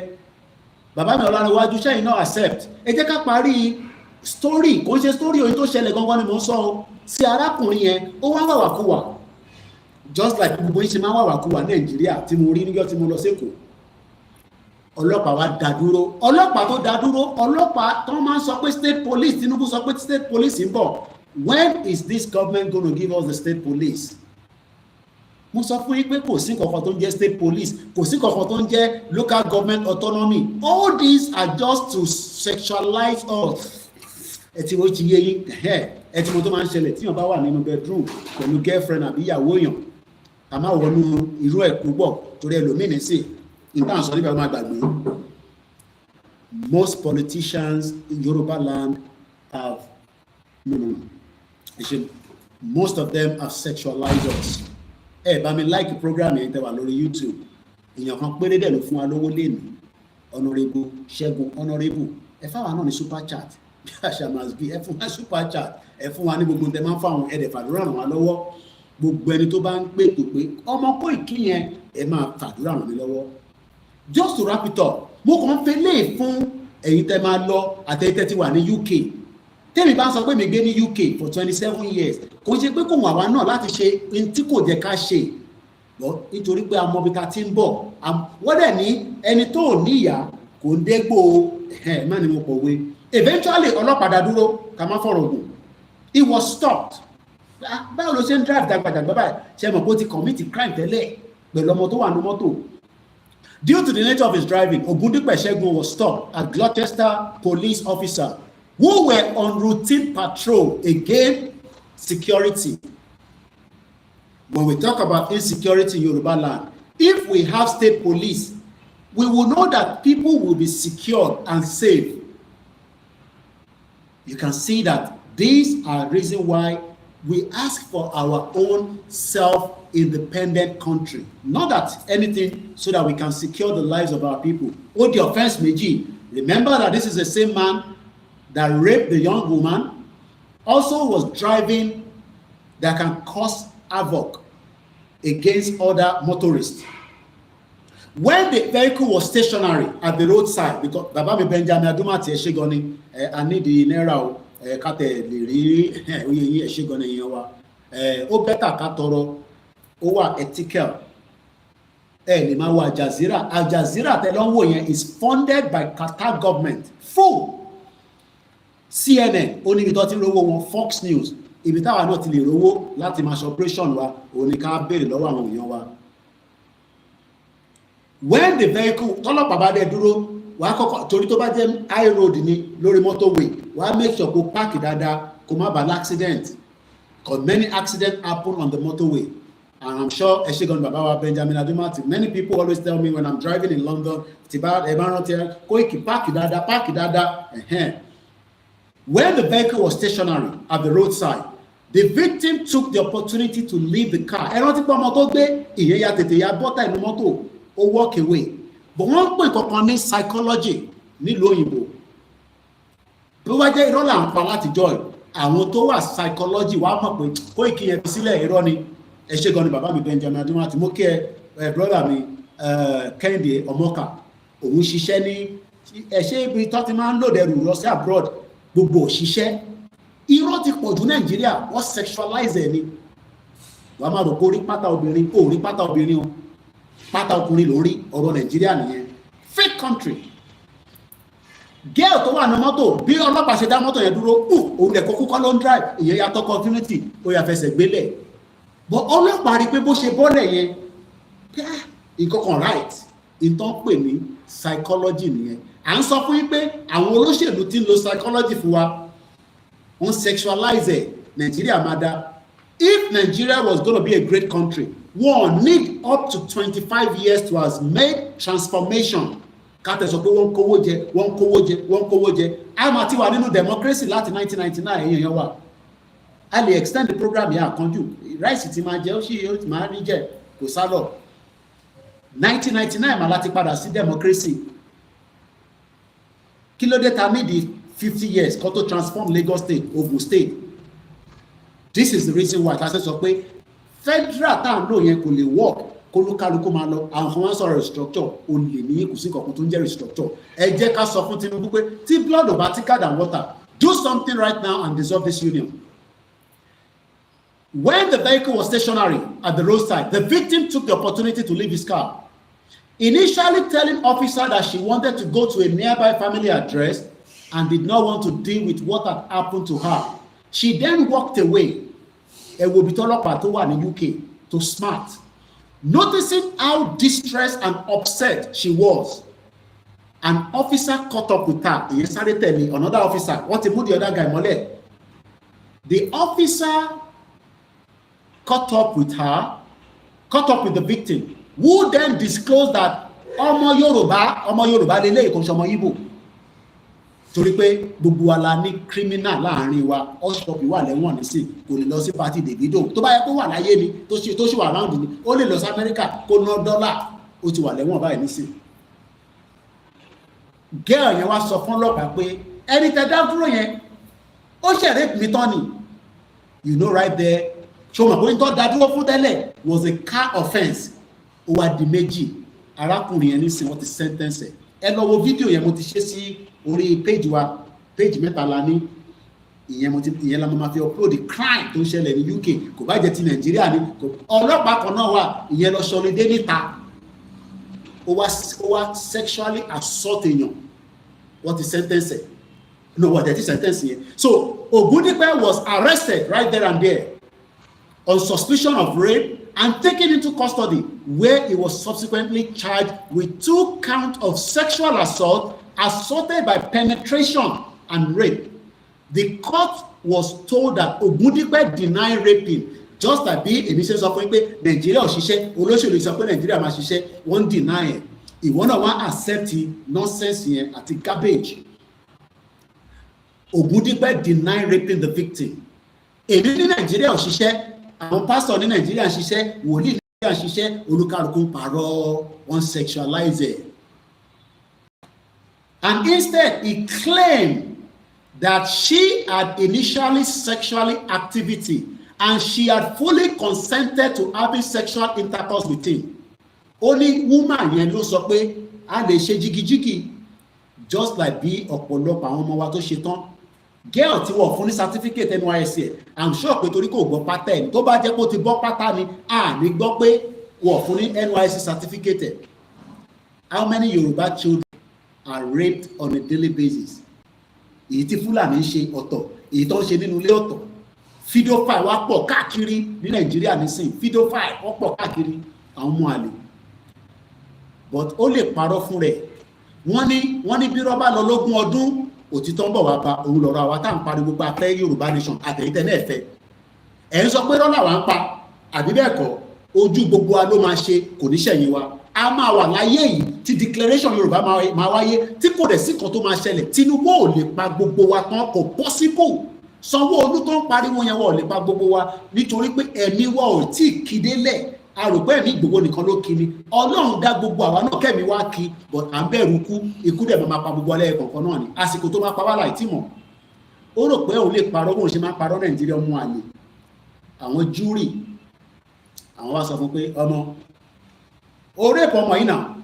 bàbá mi Ọlárẹ̀wájú sẹ́yìn náà accept ẹ jẹ́ ká parí story kò ń ṣe story oyin tó ṣẹlẹ̀ gangan ni mo ń sọ sí arákùnrin yẹn ó wá wàwàkúwà just like gbogbo yín ṣe máa ń wàwàkúwà Nàìjíríà tí mo rí níjọ́ tí mo lọ sẹ́kọ̀ọ́ ọlọ́pàá wa dá dúró ọlọ́pàá tó dá dúró ọlọ́pàá tó máa ń sọ pé state police Tinubu sọ pé state police ń bọ̀ when is this government going to give us the state police? mo sọ fún yín pé kò sí kankan tó ń jẹ́ state police kò sí kankan tó ń jẹ́ local government autonomy all these are just to sexualize us ẹ ti wo ti yé yín ẹ ti mo tó máa ń ṣẹlẹ̀ tí yàn bá wà nínú bedroom pẹ̀lú girlfriend àbí ìyàwó yàn a máa wọnú irú ẹ̀ púpọ̀ torí ẹlòmíì ní sí nǹkan sọ níbẹ̀ wọ́n máa gbàgbé most politicians in Yoruba land have most of them have sexualized us. Bá mi like program yẹn tẹ́ wà lórí YouTube èèyàn kan péré dẹ̀ ló fún wa lówó lẹ́nu Honourable Ṣẹ́gun Honourable ẹ fáwọn náà ní super chat bí àṣà must be ẹ fún wa super chat ẹ fún wa ní gbogbo tẹ máa ń fáwọn ẹ̀dẹ̀ fàdúrà ràn wá lọ́wọ́ gbogbo ẹni tó bá ń pè tó pé ọmọ Koiki yẹn ẹ máa fàdúrà ràn mí lọ́wọ́. Just to wrap it up mo kàn fẹ́ lè fún ẹ̀yin tẹ́ máa lọ àtẹ̀yin tẹ́ ti wà ní UK tẹ́mi bá sọ pé mi gbé ní UK for 27 years kò ṣe pé kò wọ́n àwa náà láti ṣe ohun tí kò jẹ́ ká ṣe nítorí pé a mọ ibi ta ti ń bọ̀ wọ́n dẹ̀ ní ẹni tó ní ìyá kò ń dégbò má ni mo pòwe eventually ọlọ́pàá dá dúró ká má fọ̀rọ̀ gùn he was stopped báwo ló ṣe ń drive dàgbàdàgbà báyìí ṣe mọ̀ pé ó ti commit crime tẹ́lẹ̀ pẹ̀lú ọmọ tó wà ní mọ́tò. Due to the nature of his driving, Ogundipe Segun was stopped at Gloucester police officer who were on routine patrol against security. When we talk about insecurity in Yoruba land, if we have state police, we will know that people will be secured and safe. You can see that these are reasons why we ask for our own self-independent country. Not that anything so that we can secure the lives of our people. Oh, the offense meji. Remember that this is the same man that raped the young woman, also was driving that can cause havoc against other motorists. When the vehicle was stationary at the roadside, because Baba mi Benjamin Adumati Eshegoni, I need the naira kate liri oye Eshegoni yen wa o better ka toro o wa ethical ni ma wa Al Jazeera te lo wo yen is funded by Qatar government full. CNN oni bi to ti rowo won, Fox News ibi táwa náà ti lè rówó láti máa ṣe operation wa òun ni ká béèrè lọ́wọ́ àwọn èèyàn wa. When the vehicle tọ́lọ́pàá bá dé dúró wà á kọ́kọ́ torí tó bá jẹ́ high road ni lórí motorway wà á make sure kó páàkì dáadáa kó má bàa accident, because many accidents happen on the motorway, and I'm sure Eshegun baba wa Benjamin Adumati, many people always tell me when I'm driving in London tiba ebaranti Koiki páàkì dáadáa. When the vehicle was stationary at the roadside, the victim took the opportunity to leave the car. Ẹran tí pọ́ ọmọ tó gbé ìyẹn ya tètè ya bọ́tà inú mọ́tò ó walk away. But wọ́n pè kankan ní psychology nílùú òyìnbó. Bí wọ́n jẹ́ irọ́ là ń pa láti joy, àwọn tó wà psychology wàá mọ̀ pé Koiki yẹn fi sílẹ̀ irọ́ ni. Ẹ ṣé gan ni bàbá mi Benjamin Adumati, mo kí ẹ brother mi Kẹ́hìndé Ọmọkà, òun ṣiṣẹ́ ní ẹ̀ṣẹ́ ibi tó ti máa ń lòdì ẹrù lọ sí abroad. Gbogbo òṣìṣẹ́ irọ́ ti pọ̀ jù Nàìjíríà, wọ́n sexualize ẹ̀ ni. Wàá máa rò pé orí pátá obìnrin kò rí pátá obìnrin o, pátá ọkùnrin ló rí. Ọ̀rọ̀ Nàìjíríà nìyẹn. Fake country. Girl tó wà ní mọ́tò bí ọlọ́pàá ṣe dá mọ́tò yẹn dúró òun lẹ̀ kókó kọ́ ló ń drive, ìyẹn yàtọ̀ continuity ó yà fẹsẹ̀ gbélẹ̀. But ọlọ́pàá rí pé bó ṣe bọ́lẹ̀ yẹn nǹkan right, ìtàn pè ní psychology nìyẹn. À ń sọ fún yín pé àwọn olóṣèlú tí ń lo psychology fún wa wọ́n sexualize Nigeria máa dá. If Nigeria was going to be a great country, one need up to 25 years to have made transformation. Kátẹ́ sọ pé wọ́n kówó jẹ. A máa ti wà nínú democracy láti 1999 èèyàn yẹn wà. A lè extend the program yẹn àkànjú. Rice ti máa jẹ ó sì máa rí jẹ kò sálọ. 1999 máa láti padà sí democracy. Kí ló dé ta ní di 50 years kó tó transform Lagos State, Ogun State. This is the reason why kásẹ̀ sọ pé federal tá à ń lò yẹn kò lè work kó lókàlùkù máa lọ. Àwọn kan wọ́n sọ̀rọ̀ restructure, o lè ní kò sí nǹkan tó ń jẹ́ restructure. Ẹ jẹ́ ká sọ fún Tinubu pé tí blood ò bá thicker than water, do something right now and dissolve this union. When the vehicle was stationary at the roadside, the victim took the opportunity to leave his car. Initially telling officer that she wanted to go to a nearby family address and did not want to deal with what had happened to her. She then walked away. Ewobitolopa tó wà ní UK to smart. Noticing how distressed and upset she was, an officer caught up with her. Ìyẹn sáré tẹ̀lé another officer. Wọ́n ti mú the other guy mọ́lẹ̀. The officer caught up with the victim, who then disclosed that ọmọ Yorùbá lélẹ́yìí kò ṣọmọ Igbo. Torí pé gbogbo wa la ní criminal láàrin wa, ọ̀ṣọ́pì wà lẹ́wọ̀n nísìn, kò lè lọ sí party Davido. Tó bá yẹ kó wà láyé ni, tó ṣì wà round ni, ó lè lọ sí Amẹ́ríkà kó ná dọ́là, ó ti wà lẹ́wọ̀n báyìí nísìn. Girl yẹn wá sọ fún ọlọ́pàá pé ẹni tẹ́ dá dúró yẹn, ó ṣe rape mi tán ni. You know right there, ṣé o mọ̀ pé tó dá dúró fún tẹ́lẹ̀ was a car offence. Ó wá di méjì. Arákùnrin yẹn nísìn wọ́n ti sentence ẹ̀. Ẹ lọ wo fídíò yẹn mo ti ṣe sí orí page wa page mẹ́ta la ní ìyẹn la máa fi upload the crime tó ń ṣẹlẹ̀ ní UK kò bá jẹ́ ti Nàìjíríà ní ọlọ́pàá kan náà wà ìyẹn lọ sọlidé níta ó wá sexually assault èèyàn wọ́n ti sentence no wọ́n ti sentence yẹn. So Ogundipe was arrested right there and there on suspicion of rape and taken into custody, where he was subsequently charged with 2 counts of sexual assault, assaulted by penetration and rape. The court was told that Ogundipe denied raping, just like bí èmi ṣe sọ fún pé Nàìjíríà ò ṣiṣẹ́, olóṣèlú sọ pé Nàìjíríà máa ṣiṣẹ́, wọ́n deny ẹ̀. Ìwọ náà wá accept nonsense yẹn àti garbage. Ogundipe denied raping the victim. Èmi ní Nàìjíríà ò ṣiṣẹ́, àwọn pastor ní Nàìjíríà ń ṣiṣẹ́, wòlíì ní Nàìjíríà ń ṣiṣẹ́, olúkálùkù ń parọ́, wọ́n sexualize it. And instead, he claimed that she had initially sexually activity and she had fully consented to having sexual intercourse with him. Only woman yẹn ló sọ pé a lè ṣe jigijigi, just like bí ọ̀pọ̀lọpọ̀ àwọn ọmọ wa tó ṣe tán. Girl tí wọ́n fún ní certificate NYSC ẹ̀, I'm sure pé torí kò gbọ́ pátá ẹ̀ tó bá jẹ́ kó ti gbọ́ pátá ni a ní gbọ́ pé wọ́n fún ní NYSC certificate ẹ̀. How many Yoruba children are raped on a daily basis? Èyí tí Fúlàní ń ṣe ọ̀tọ̀, èyí tó ń ṣe nínú ilé ọ̀tọ̀. Fídíò file wá pọ̀ káàkiri ní Nàìjíríà nísìn, fídíò file wọ́n pọ̀ káàkiri àwọn ọmọ àlè. But ó lè parọ́ fún rẹ̀. Wọ́n ní bí rọ́bà lọ lógún ọdún, òtítọ́ ń bọ̀ wá bá òun lọ́rọ̀ àwa tá à ń pariwo pa fẹ́ Yorùbá nation àtẹ̀yìntẹ́ náà fẹ́. Ẹ̀ ń sọ pé rọ́là wà ń pa àbí bẹ́ẹ̀ kọ́, ojú gbogbo wa ló máa ṣe, kò ní ṣẹ̀yìn wa. A máa wà láyé yìí tí declaration Yorùbá máa wáyé tí kò dẹ̀ sí kan tó máa ṣẹlẹ̀. Tinubu ò lè pa gbogbo wa tán, kò possible. Sanwó-Olú tó ń pariwo yẹn wọ́n ò lè pa gbogbo wa nítorí pé ẹ̀mí wa ò tí ì kídélẹ̀. A rò pé ẹ̀mí Ìgbòho nìkan ló kí ni. Ọlọ́run dá gbogbo àwa náà kẹ́mi wá kí, but à ń bẹ̀rù ikú dẹ̀ máa pa gbogbo ọlẹ́yẹ kọ̀ọ̀kan náà ni. Àsìkò tó máa pa wá láì tí mọ̀. Ó rò pé òun lè parọ́ bóun ṣe máa parọ́ Nàìjíríà ọmọ àlè. Àwọn júrì àwọn wá sọ fún pé ọmọ ó rape ọmọ yìí náà.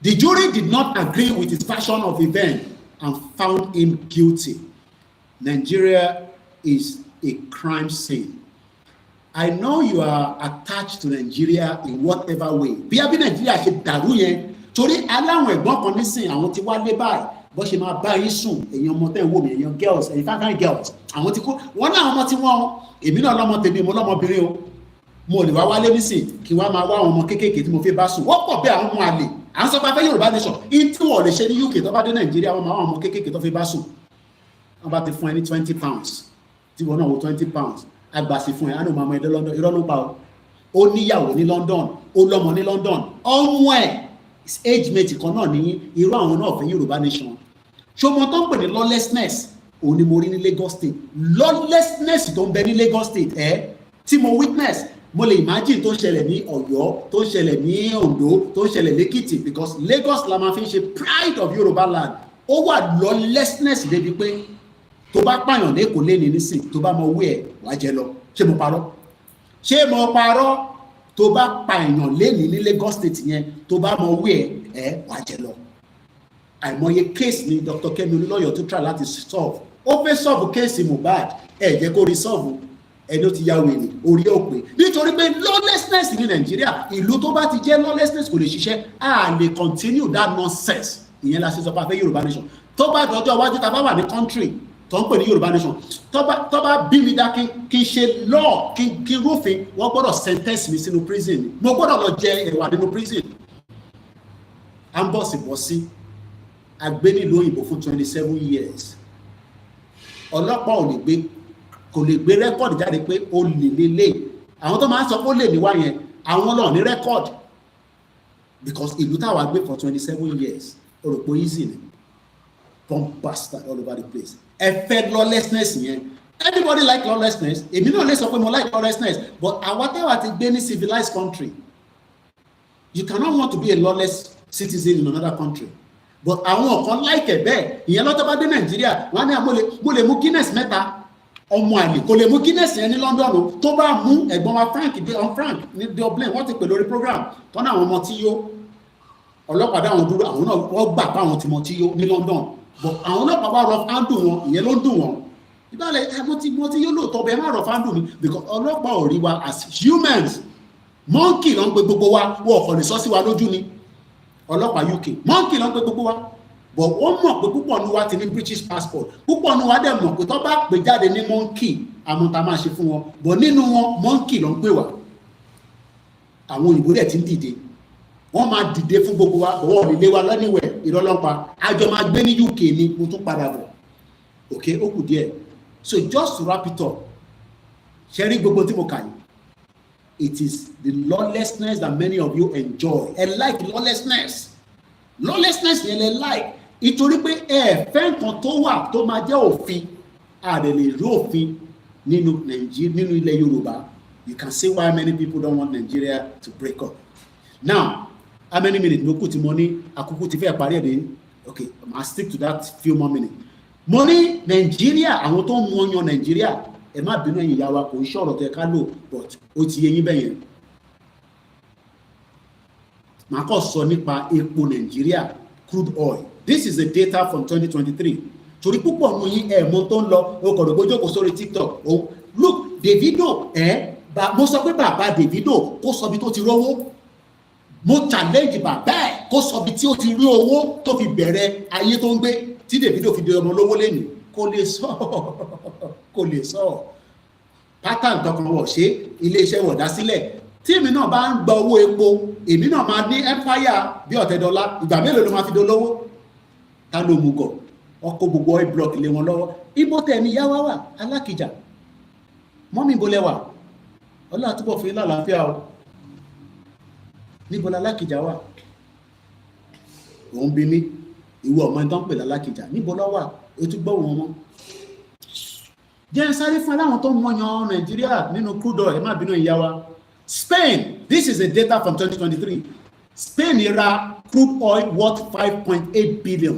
The jury did not agree with his version of event and found him guilty. Nigeria is a crime scene. I know you are attached to Nigeria in whatever way. Bí abí Nigeria ṣe dàrú yẹn, torí aláwọn ẹ̀gbọ́n kan nísìn àwọn ti wá lé báyìí, bó ṣe máa bá yín sùn, èèyàn ọmọ tẹ́ ń wò mí, èèyàn girls, èyí fáfáì girls, àwọn ti kó, wọ́n náà ọmọ tí wọ́n, èmi náà lọ́mọ tèmi, mo lọ́mọbìnrin o, mo lè wá wálé nísìn kí wọ́n máa wá àwọn ọmọ kéékèèké tí mo fi bá sùn, wọ́n pọ̀ bẹ́ẹ̀ àwọn ọmọ àlè, à ń sọ pé afẹ́ Yorùbá nation, in tí wọ́n lè ṣe ní UK tó bá dé Nàìjíríà, wọ́n máa wá àwọn ọmọ kéékèèké tó fi bá sùn, wọ́n bá ti fún ẹ ní £20, tí wọ́n náà wo £20, agbàsí fún ẹ á ní ọmọ ẹdẹ London, irọ́ ló pa o, ó níyàwó ní London, ó lọ́mọ ní London, ọmọ ẹ̀ age mate kan náà ní irú àwọn náà fẹ́ Yorùbá nation. Ṣọmọ tó ń pè ní lawlessness òun ni mo rí ní Lagos State, lawlessness tó ń bẹ ní Lagos State tí mo witness, mo lè imagine tó ń ṣẹlẹ̀ ní Ọ̀yọ́, tó ń ṣẹlẹ̀ ní Ondo, tó ń ṣẹlẹ̀ lẹ́kìtì, because Lagos la máa fi ń ṣe pride of Yorùbá land. Ó wà lawlessness débi pé tó bá pààyàn lẹ́kọ̀ọ́ lé ní nísìn tó bá mọ owó ẹ̀ wá jẹ lọ. Ṣé mo parọ́? Ṣé mo parọ́? Tó bá pààyàn lé ní Lagos State yẹn tó bá mọ owó ẹ̀ wá jẹ lọ. Àìmọye case ni Dr. Kemi Olúlọ́yọ̀ tó try láti solve. Ó fẹ́ solve case Mohbad, jẹ́ kó rí solve, ẹni ó ti ya wèrè orí òpè nítorí pé lawlessness ní Nàìjíríà, ìlú tó bá ti jẹ́ lawlessness kò lè ṣiṣẹ́, a lè continue that nonsense. Ìyẹn la ṣe sọ pé a fẹ́ Yorùbá nation. Tó bá dọjọ́ iwájú tá a bá wà ní country tó ń pè ní Yorùbá nation, tó bá bí mi dá kí n ṣe law, kí n rúfin, wọ́n gbọ́dọ̀ sentence mi sínú prison, mo gbọ́dọ̀ lọ jẹ ẹ̀wà nínú prison. À ń bọ̀ sí bọ́ sí agbé nílùú òyìnbó fún 27 years. Ọlọ́pàá kò lè gbé rẹ́kọ̀dì jáde pé ó lè lélẹ̀. Àwọn tó máa ń sọ pé ó lè níwá yẹn, àwọn náà ní rẹ́kọ̀dì, because ìlú táwa gbé for 27 years òròpó easy ni, bomb bastard all over the place. Ẹ fẹ́ lawlessness yẹn, everybody like lawlessness, èmi náà lè sọ pé mo like lawlessness, but àwọn táwa ti gbé ní civilized country, you cannot want to be a lawless citizen in another country. But àwọn kan láìkẹ̀ bẹ́ẹ̀, ìyẹn lọ́tọ́ bá dé Nàìjíríà wọ́n ní mo lè mú Guinness mẹ́ta, ọmọ àlè kò lè mú Guinness yẹn ní London o, tó bá mú ẹ̀gbọ́n wa Frank ní Dublin, wọ́n ti pè lórí program tọ́nà àwọn ọmọ tí yó ọlọ́pàá dáwọn dúró àwọn náà wọ́n gbà páwọn ti mọ tí yó ní London but àwọn ọlọ́pàá wá rọ fáńdù wọn ìyẹn ló ń dùn wọn ìbálẹ̀ mo ti yó lóòótọ́ bẹ́ẹ̀ má rọ fáńdù mi because ọlọ́pàá ò rí wa as humans monkey ló ń pe gbogbo wa wọ́n ọ̀kọ̀ lè sọ sí wa lójú ni ọlọ́pàá UK monkey ló ń pe gbogbo wa but wọ́n mọ̀ pé púpọ̀ nu wa ti ní British passport púpọ̀ nu wa dẹ̀ mọ̀ pé tó bá pè jáde ní monkey àmọ́ ta máa ṣe fún wọn but nínú wọn monkey ló ń pè wá àwọn òyìnbó dẹ̀ ti ń dìde wọ́n máa dìde fún gbogbo wa ọwọ́ ìlé wa lọ́níwẹ̀ ìrọ́lọ́pàá àjọ máa gbé ní UK ni mo tún padà bọ̀ okay ó kù díẹ̀ so just to wrap it up ṣe rí gbogbo tí mo kà yìí it is the lawlessness that many of you enjoy ẹ like lawlessness yẹn lẹ like ìtorí pé ẹ fẹ́ nǹkan tó wà tó máa jẹ́ òfin àdè lè rí òfin nínú Nàìjíríà nínú ilẹ̀ Yorùbá you can see why many people don't want Nigeria to break up now how many minutes mo kù tí mo ní àkókò tí fẹ́ parí ẹ̀ dé okay I stick to that few more minutes mo ní Nàìjíríà àwọn tó ń mú ọyàn Nàìjíríà ẹ má bínú ẹ̀yin ìyá wa kò ń ṣọ̀rọ̀ tẹ ká lò but ó ti yé yín bẹ́yẹn màá kọ́ sọ nípa epo Nàìjíríà crude oil this is the data from 2023 torí púpọ̀ mú yín ẹ̀ mọ́ tó ń lọ o kò rògbò jókòó sórí TikTok o look Davido mo sọ pé bàbá Davido kó sọ bí tó ti rówó mo challenge bàbá ẹ̀ kó sọ bí tí ó ti rí owó tó fi bẹ̀rẹ̀ ayé tó ń gbé tí Davido fi di ọmọ olówó lẹ́nu kò lè sọ pattern kankan wọ̀ ṣe iléeṣẹ́ wọ̀ dá sílẹ̀ tí èmi náà bá ń gba owó epo èmi náà máa ní empire bí Ọ̀tẹ́dọ́lá ìgbà mélòó ló máa fi dolówó ta ló mú gọ̀ ọkọ̀ gbogbo oil block lé wọn lọ́wọ́ ibo tẹ̀ ní yáwá wà Alákìjà mọ́mí ibo lẹ́wà ọlá àtúbọ̀ fún ilé àlàáfíà o níbo l'Alákìjà wà òun bí mi ìwọ ọmọ ẹ̀dán pè l'Alákìjà níbo ló wà ó tún gbọ́ wọn mọ́ jẹ́ sáré fún aláwọn tó mọ́yàn Nàìjíríà nínú crude oil ẹ má bínú ìyá wa Spain this is a data from 2023 Spain ra crude oil worth 5.8 billion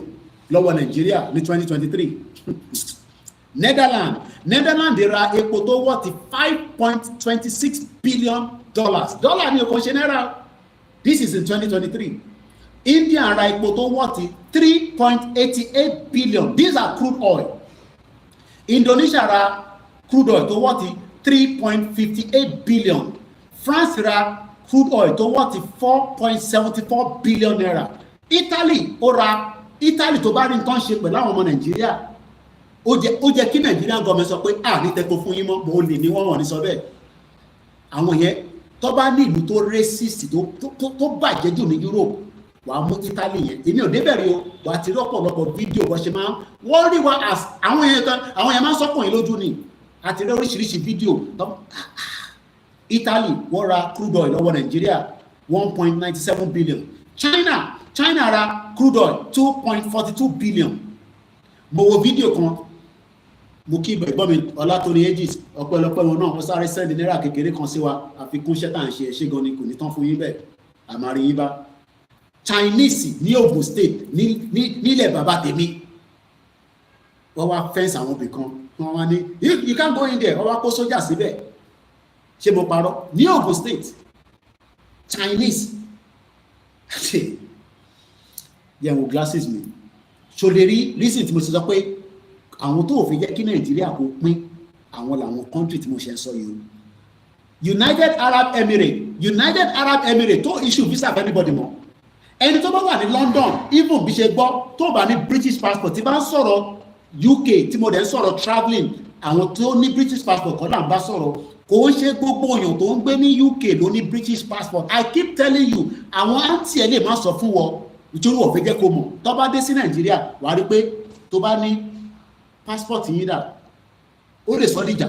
lọ́wọ́ Nàìjíríà ní 2023 Netherlands ra epo tó worth 5.26 billion dollar ní okòó ṣe náírà this is in 2023 India ra epo tó worth 3.88 billion these are crude oil Indonesia ra crude oil tó worth 3.58 billion France ra crude oil tó worth 4.74 billion naira Italy tó bá rí nǹkan ṣe pẹ̀lú àwọn ọmọ Nàìjíríà ó jẹ́ kí Nigerian government sọ pé ní tẹ́kọ̀ fún yín mọ́ bó lè ní wọ́n ní sọ bẹ́ẹ̀ àwọn yẹn tó bá ní ìlú tó racist tó bàjẹ́ jù ní Europe wàá mú Italy yẹn èmi ò débẹ̀rẹ̀ o wàá ti rí ọ̀pọ̀lọpọ̀ fídíò bó ṣe máa wọ́n rí wa as àwọn yẹn máa ń sọ́kùnrin lójú ni àti rí oríṣiríṣi fídíò Italy wọ́n ra crude oil lọ́wọ́ Nàìjíríà 1.97 billion China ra crude oil 2.42 billion mo wo fídíò kan mo kí ẹ̀gbọ́n mi Ọlátórí Aegis ọpẹ́lọpẹ́ wọn náà wọ́n sáré sẹ́ndì náírà kékeré kan sí wa àfikún ṣẹ́tà ń ṣe ẹ̀ṣẹ́ gan ni kò ní tán fún yín bẹ́ẹ̀ àmàrí yín bá Chinese ní Ogun State nílẹ̀ bàbá tèmi wọ́n wá fẹ́ǹsì àwọn ibì kan wọ́n wá ní you can't go in there wọ́n wá kó sójà síbẹ̀ ṣé mo parọ́ ní Ogun State Chinese yẹn wo glasses mi ṣòlérí reason tí mo ti sọ pé àwọn tó fi jẹ́ kí Nàìjíríà kó pín àwọn làwọn country tí mo ṣe ń sọ yìí United Arab Emirates tó issue visa for anybody mọ́ ẹni tó bá wà ní London even bí ṣe gbọ́ tó bá ní British passport tí bá ń sọ̀rọ̀ UK tí mo dẹ̀ ń sọ̀rọ̀ travelling àwọn tó ní British passport kọ́ náà bá sọ̀rọ̀ kò ń ṣe gbogbo èèyàn tó ń gbé ní UK ló ní British passport I keep telling you àwọn àǹtí ẹ̀ lè má sọ fún wọn nítorí wọ́n fẹ́ jẹ́ kó mọ̀ tó bá dé sí Nàìjíríà wà á rí pé tó bá ní passport yín dà ó lè sọ dìjà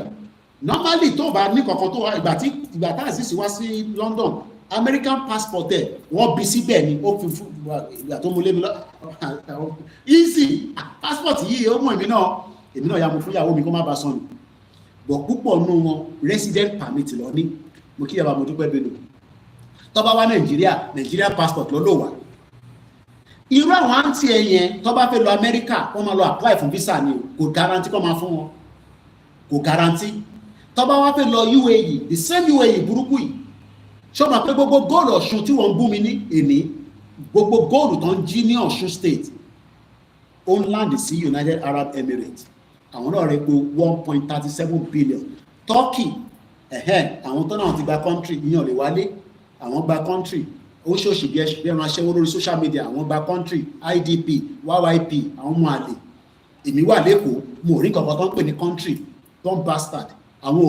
normally tó bá ní kankan tó wá ìgbà tá àṣìṣe wá sí London American passport ẹ̀ wọ́n bí síbẹ̀ ni ó fi fún ìgbà tó mú lé mi lọ easy passport yìí ó mú èmi náà ya mo fún ìyàwó mi kó má ba sọnù bọ̀ púpọ̀ nù wọn resident permit lọ ní mo kí yàrá mo dúpẹ́ bẹ́ẹ̀ lò tó bá wá Nàìjíríà passport ló lò wá irú àwọn àǹtí ẹ yẹn tó bá fẹ́ lọ Amẹ́ríkà wọ́n máa lọ apply fún visa ni kò guarantee kó máa fún wọn kò guarantee tó bá wá fẹ́ lọ UAE the same UAE burúkú yìí ṣọ́ ma pé gbogbo góòlù Ọ̀ṣun tí wọ́n ń bú mi ní èní gbogbo góòlù tó ń jí ní Ọ̀ṣun state ó ń land sí United Arab Emirates, àwọn náà rẹ̀ pé 1.37 billion. Turkey àwọn tó náà ti gba country ìyàn lè wálé, àwọn gba country oṣooṣì bí ẹran aṣẹ́wó lórí social media, àwọn gba country IDP YYP àwọn ọmọ àlè. Èmi wà lẹ́kọ̀ọ́ mo rí kankan tó ń pè ní country don bastard, àwọn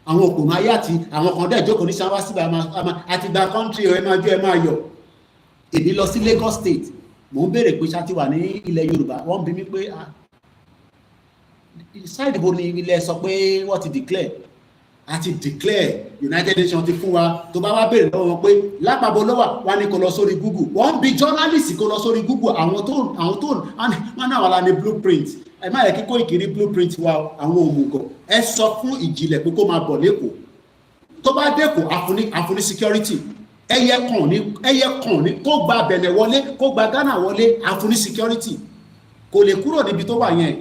òpònú ayé àti àwọn kan dẹ̀ jókòó ní sanwó síbẹ̀ àti gba country ẹ máa jó ẹ máa yọ. Èmi lọ sí Lagos state mo ń béèrè pé ṣá ti wà ní ilẹ̀ Yorùbá, wọ́n bí mi pé side bo ni ilẹ̀ sọ pé wọ́n ti declare àti declare United Nations ti fún wa. Tó bá wá béèrè lọ́wọ́ wọn pé lápapọ̀ lọ́wọ́ wa ní kó lọ sórí Google, wọ́n bí journalist kó lọ sórí Google, àwọn tó wọ́n náà wà lá ní blueprint. Ẹ má yẹ kí Koiki rí blueprint wa àwọn òmùgọ̀. Ẹ sọ fún ìjìnlẹ̀ pé kó máa bọ̀ lẹ́kọ̀ọ́, tó bá dẹ́kọ̀ọ́ àfúní security. Ẹyẹ kan ní kó gba Benin wọlé, kó gba Ghana wọlé, àfúní security. Kò lè kúrò níbi tó wà yẹn.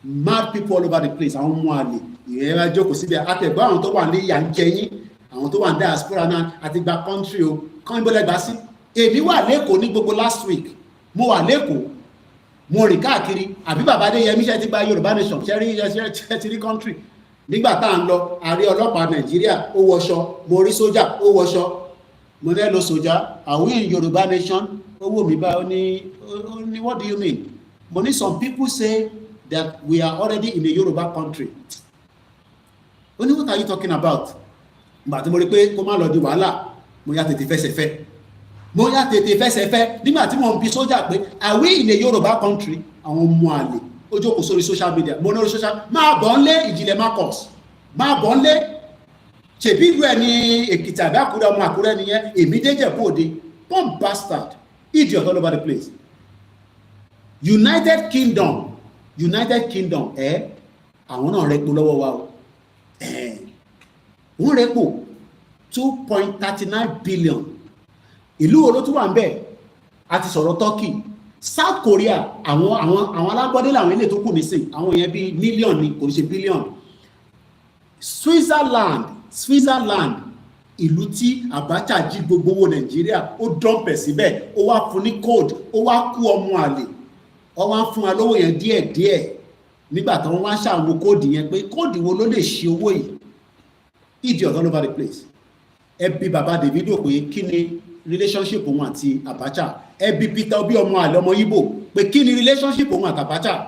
Mad people all over the place, àwọn ọmọ àlè ìyẹn wá jókòó síbẹ̀. Àtẹ̀gbọ́ àwọn tó wà ní ìyà ń jẹ yín, àwọn tó wà ní diaspora náà àti gba country o, kán ibole gbà sí. Èmi wà lẹ́kọ̀ọ́ ní gbogbo last week, mo wà lẹ́kọ̀ọ́ mo rìn káàkiri. Àbí bàbá Adéyẹmí ṣe ti gba Yorùbá nation ṣe ti rí country. Nígbà tá à ń lọ àrí ọlọ́pàá Nàìjíríà ó wọṣọ, mo rí sójà ó wọṣọ, mo ní lọ sójà, are we in Yorùbá nation? Ó wò mí báyìí ó ní what do you mean? Mo ní some people say that we are already in a Yoruba country. Ó ní what are you talking about? Ìgbà tí mo rí pé kó má lọ di wàhálà, mo yá tètè fẹsẹ̀ fẹ́ nígbà tí mo ń bi sójà pé are we in a Yoruba country? Àwọn ọmọ àlè ó jókòó sórí social media, mo ní orí social máa bọ̀ ń lé ìjìnlẹ̀ Marcus, máa bọ̀ ń lé ṣèbí ìlú ẹ̀ ní Èkìtì àbí Àkúrẹ́, ọmọ Àkúrẹ́ nìyẹn, èmi déjẹ̀ bóde, bomb bastard, idiot all over the place. United Kingdom àwọn náà rẹpo lọ́wọ́ wa o, wọ́n rẹpo 2.39 billion. Ìlú wo ló tún wà ń bẹ̀? A ti sọ̀rọ̀ Turkey, South Korea, àwọn alágbọ́dé làwọn ilé tó kù nísìn, àwọn yẹn bí million ni kò ṣe billion. Switzerland ìlú tí Abacha jí gbogbo owó Nàìjíríà ó dọ́ǹpẹ̀ síbẹ̀, ó wá fún ní code, ó wá kú ọmọ àlè, ó wá fún wa lówó yẹn díẹ̀díẹ̀. Nígbà tí wọ́n wá ṣàwọn kóòdì yẹn pé kóòdì wo ló lè ṣe owó yìí, idiot all over the place. Ẹbí bàbá Davido pé kí ni relationship òun àti Abacha, ẹbí Peter Obi ọmọ àlè ọmọ Igbo pé kí ni relationship òun àti Abacha,